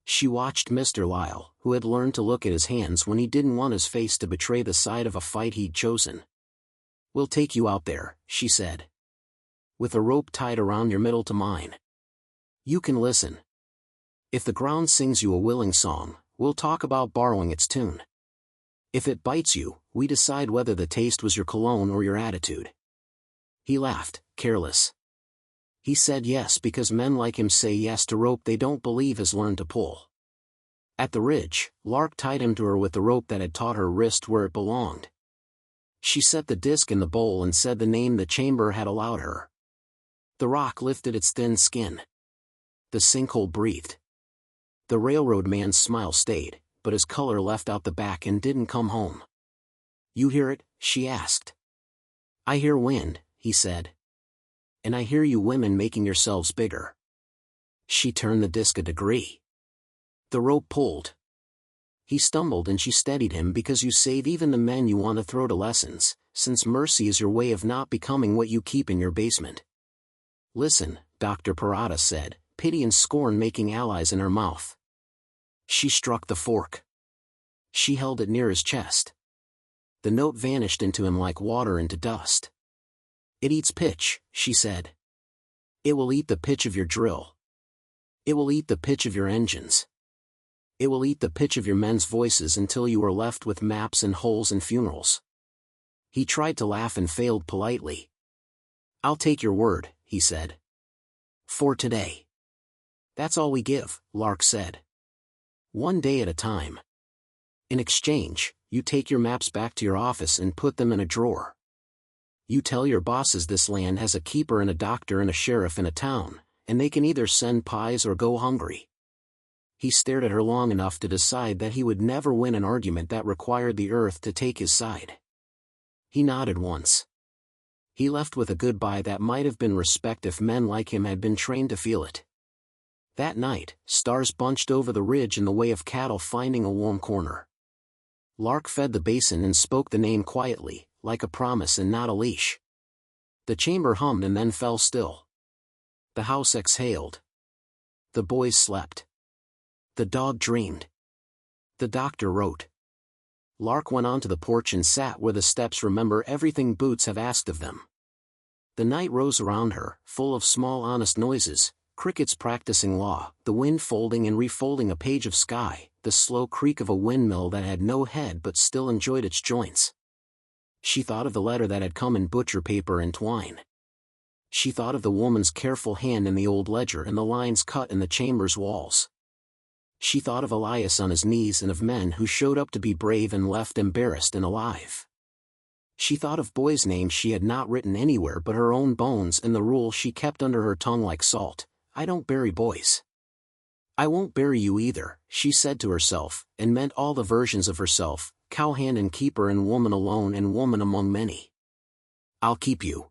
She watched Mr. Lyle, who had learned to look at his hands when he didn't want his face to betray the side of a fight he'd chosen. "We'll take you out there," she said. "With a rope tied around your middle to mine. You can listen. If the ground sings you a willing song, we'll talk about borrowing its tune. If it bites you, we decide whether the taste was your cologne or your attitude." He laughed, careless. He said yes because men like him say yes to rope they don't believe has learned to pull. At the ridge, Lark tied him to her with the rope that had taught her wrist where it belonged. She set the disc in the bowl and said the name the chamber had allowed her. The rock lifted its thin skin. The sinkhole breathed. The railroad man's smile stayed, but his color left out the back and didn't come home. "You hear it?" she asked. "I hear wind," he said. "And I hear you women making yourselves bigger." She turned the disc a degree. The rope pulled. He stumbled and she steadied him because you save even the men you want to throw to lessons, since mercy is your way of not becoming what you keep in your basement. "Listen," Dr. Parada said, pity and scorn making allies in her mouth. She struck the fork. She held it near his chest. The note vanished into him like water into dust. "It eats pitch," she said. "It will eat the pitch of your drill. It will eat the pitch of your engines. It will eat the pitch of your men's voices until you are left with maps and holes and funerals." He tried to laugh and failed politely. "I'll take your word," he said. "For today." "That's all we give," Lark said. "One day at a time. In exchange, you take your maps back to your office and put them in a drawer. You tell your bosses this land has a keeper and a doctor and a sheriff in a town, and they can either send pies or go hungry." He stared at her long enough to decide that he would never win an argument that required the earth to take his side. He nodded once. He left with a goodbye that might have been respect if men like him had been trained to feel it. That night, stars bunched over the ridge in the way of cattle finding a warm corner. Lark fed the basin and spoke the name quietly, like a promise and not a leash. The chamber hummed and then fell still. The house exhaled. The boys slept. The dog dreamed. The doctor wrote. Lark went onto the porch and sat where the steps remember everything boots have asked of them. The night rose around her, full of small honest noises, crickets practicing law, the wind folding and refolding a page of sky, the slow creak of a windmill that had no head but still enjoyed its joints. She thought of the letter that had come in butcher paper and twine. She thought of the woman's careful hand in the old ledger and the lines cut in the chamber's walls. She thought of Elias on his knees and of men who showed up to be brave and left embarrassed and alive. She thought of boys' names she had not written anywhere but her own bones and the rule she kept under her tongue like salt: "I don't bury boys." "I won't bury you either," she said to herself, and meant all the versions of herself, cowhand and keeper and woman alone and woman among many. "I'll keep you."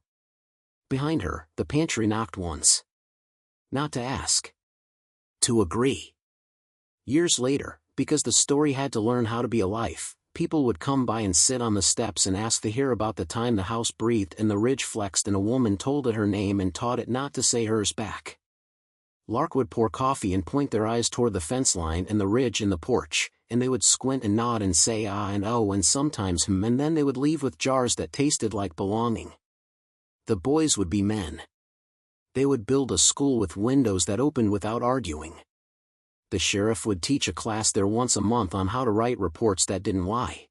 Behind her, the pantry knocked once. Not to ask. To agree. Years later, because the story had to learn how to be a life, people would come by and sit on the steps and ask to hear about the time the house breathed and the ridge flexed and a woman told it her name and taught it not to say hers back. Lark would pour coffee and point their eyes toward the fence line and the ridge and the porch, and they would squint and nod and say ah and oh and sometimes and then they would leave with jars that tasted like belonging. The boys would be men. They would build a school with windows that opened without arguing. The sheriff would teach a class there once a month on how to write reports that didn't lie.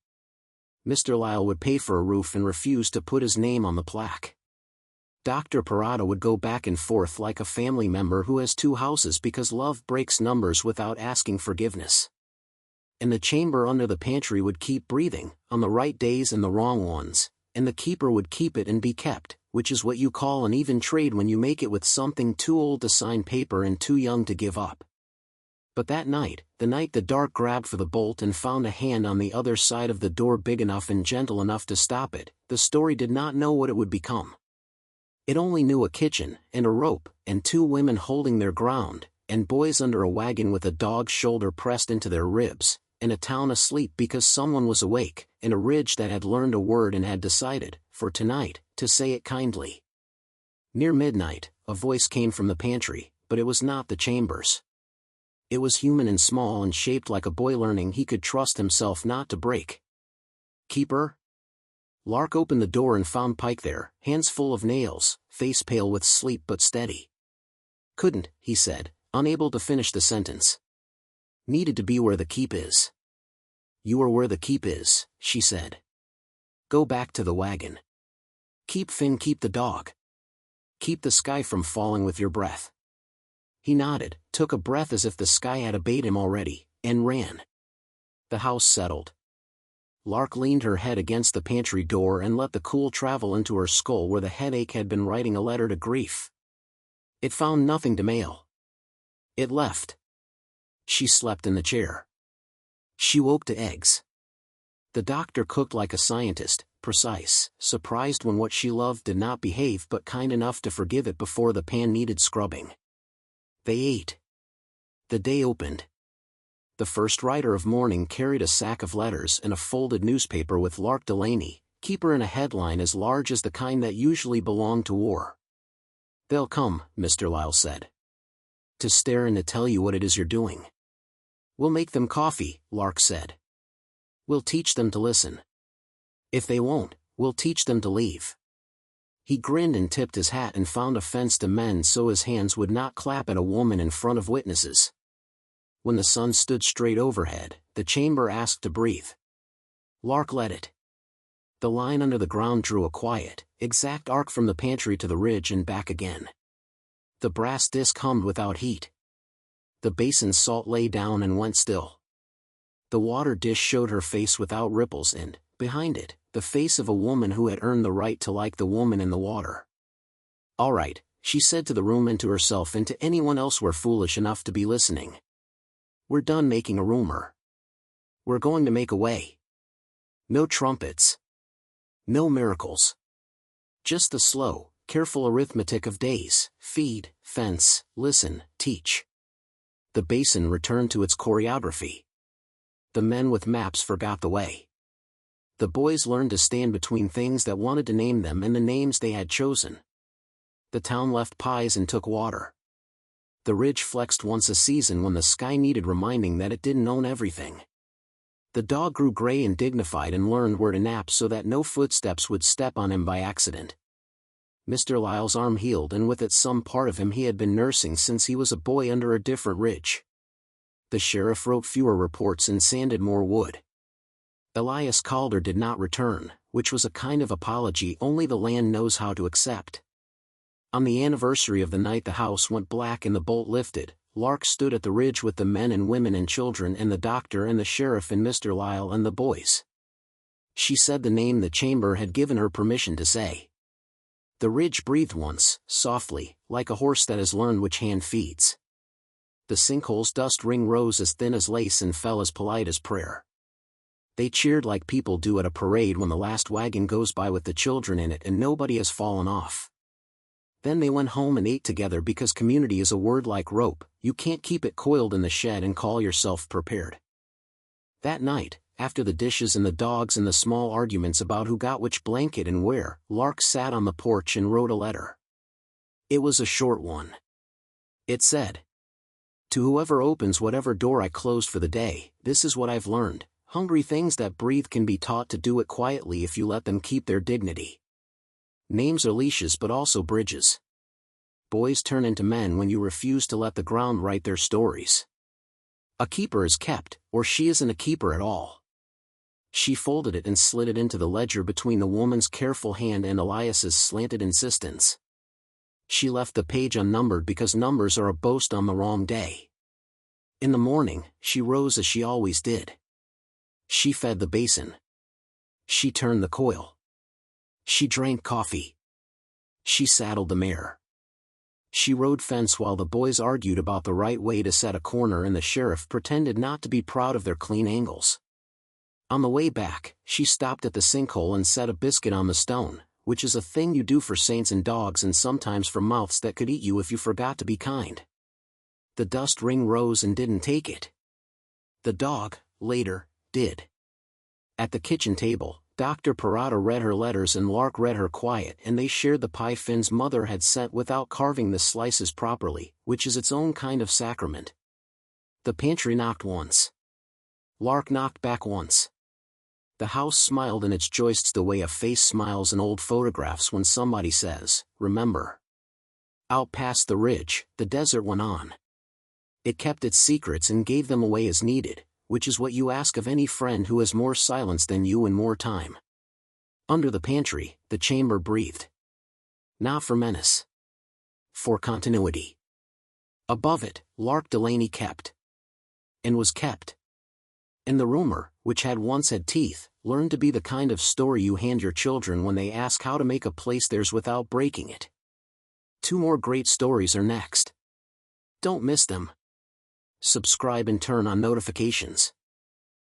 Mr. Lyle would pay for a roof and refuse to put his name on the plaque. Dr. Parada would go back and forth like a family member who has two houses because love breaks numbers without asking forgiveness. And the chamber under the pantry would keep breathing, on the right days and the wrong ones, and the keeper would keep it and be kept, which is what you call an even trade when you make it with something too old to sign paper and too young to give up. But that night, the night the dark grabbed for the bolt and found a hand on the other side of the door big enough and gentle enough to stop it, the story did not know what it would become. It only knew a kitchen, and a rope, and two women holding their ground, and boys under a wagon with a dog's shoulder pressed into their ribs, and a town asleep because someone was awake, and a ridge that had learned a word and had decided, for tonight, to say it kindly. Near midnight, a voice came from the pantry, but it was not the Chambers. It was human and small and shaped like a boy learning he could trust himself not to break. "Keeper?" Lark opened the door and found Pike there, hands full of nails, face pale with sleep but steady. "Couldn't," he said, unable to finish the sentence. "Needed to be where the keep is." "You are where the keep is," she said. "Go back to the wagon. Keep Finn, keep the dog. Keep the sky from falling with your breath." He nodded, took a breath as if the sky had obeyed him already, and ran. The house settled. Lark leaned her head against the pantry door and let the cool travel into her skull where the headache had been writing a letter to grief. It found nothing to mail. It left. She slept in the chair. She woke to eggs. The doctor cooked like a scientist, precise, surprised when what she loved did not behave but kind enough to forgive it before the pan needed scrubbing. They ate. The day opened. The first rider of morning carried a sack of letters and a folded newspaper with Lark Delaney, keeper, in a headline as large as the kind that usually belonged to war. "They'll come," Mr. Lyle said. "To stare and to tell you what it is you're doing." "We'll make them coffee," Lark said. "We'll teach them to listen. If they won't, we'll teach them to leave." He grinned and tipped his hat and found a fence to mend so his hands would not clap at a woman in front of witnesses. When the sun stood straight overhead, the chamber asked to breathe. Lark let it. The line under the ground drew a quiet, exact arc from the pantry to the ridge and back again. The brass disc hummed without heat. The basin's salt lay down and went still. The water dish showed her face without ripples and, behind it, the face of a woman who had earned the right to like the woman in the water. "All right," she said to the room and to herself and to anyone else we're foolish enough to be listening. "We're done making a rumor. We're going to make a way. No trumpets. No miracles. Just the slow, careful arithmetic of days: feed, fence, listen, teach." The basin returned to its choreography. The men with maps forgot the way. The boys learned to stand between things that wanted to name them and the names they had chosen. The town left pies and took water. The ridge flexed once a season when the sky needed reminding that it didn't own everything. The dog grew gray and dignified and learned where to nap so that no footsteps would step on him by accident. Mr. Lyle's arm healed and with it some part of him he had been nursing since he was a boy under a different ridge. The sheriff wrote fewer reports and sanded more wood. Elias Calder did not return, which was a kind of apology only the land knows how to accept. On the anniversary of the night the house went black and the bolt lifted, Lark stood at the ridge with the men and women and children and the doctor and the sheriff and Mr. Lyle and the boys. She said the name the chamber had given her permission to say. The ridge breathed once, softly, like a horse that has learned which hand feeds. The sinkhole's dust ring rose as thin as lace and fell as polite as prayer. They cheered like people do at a parade when the last wagon goes by with the children in it and nobody has fallen off. Then they went home and ate together because community is a word like rope, you can't keep it coiled in the shed and call yourself prepared. That night, after the dishes and the dogs and the small arguments about who got which blanket and where, Lark sat on the porch and wrote a letter. It was a short one. It said, "To whoever opens whatever door I closed for the day, this is what I've learned. Hungry things that breathe can be taught to do it quietly if you let them keep their dignity. Names are leashes but also bridges. Boys turn into men when you refuse to let the ground write their stories. A keeper is kept, or she isn't a keeper at all." She folded it and slid it into the ledger between the woman's careful hand and Elias's slanted insistence. She left the page unnumbered because numbers are a boast on the wrong day. In the morning, she rose as she always did. She fed the basin. She turned the coil. She drank coffee. She saddled the mare. She rode fence while the boys argued about the right way to set a corner and the sheriff pretended not to be proud of their clean angles. On the way back, she stopped at the sinkhole and set a biscuit on the stone, which is a thing you do for saints and dogs and sometimes for mouths that could eat you if you forgot to be kind. The dust ring rose and didn't take it. The dog, later, did. At the kitchen table, Dr. Parada read her letters and Lark read her quiet, and they shared the pie Finn's mother had sent without carving the slices properly, which is its own kind of sacrament. The pantry knocked once. Lark knocked back once. The house smiled in its joists the way a face smiles in old photographs when somebody says, "Remember." Out past the ridge, the desert went on. It kept its secrets and gave them away as needed, which is what you ask of any friend who has more silence than you and more time. Under the pantry, the chamber breathed. Not for menace. For continuity. Above it, Lark Delaney kept. And was kept. And the rumor, which had once had teeth, learned to be the kind of story you hand your children when they ask how to make a place theirs without breaking it. 2 more great stories are next. Don't miss them. Subscribe and turn on notifications.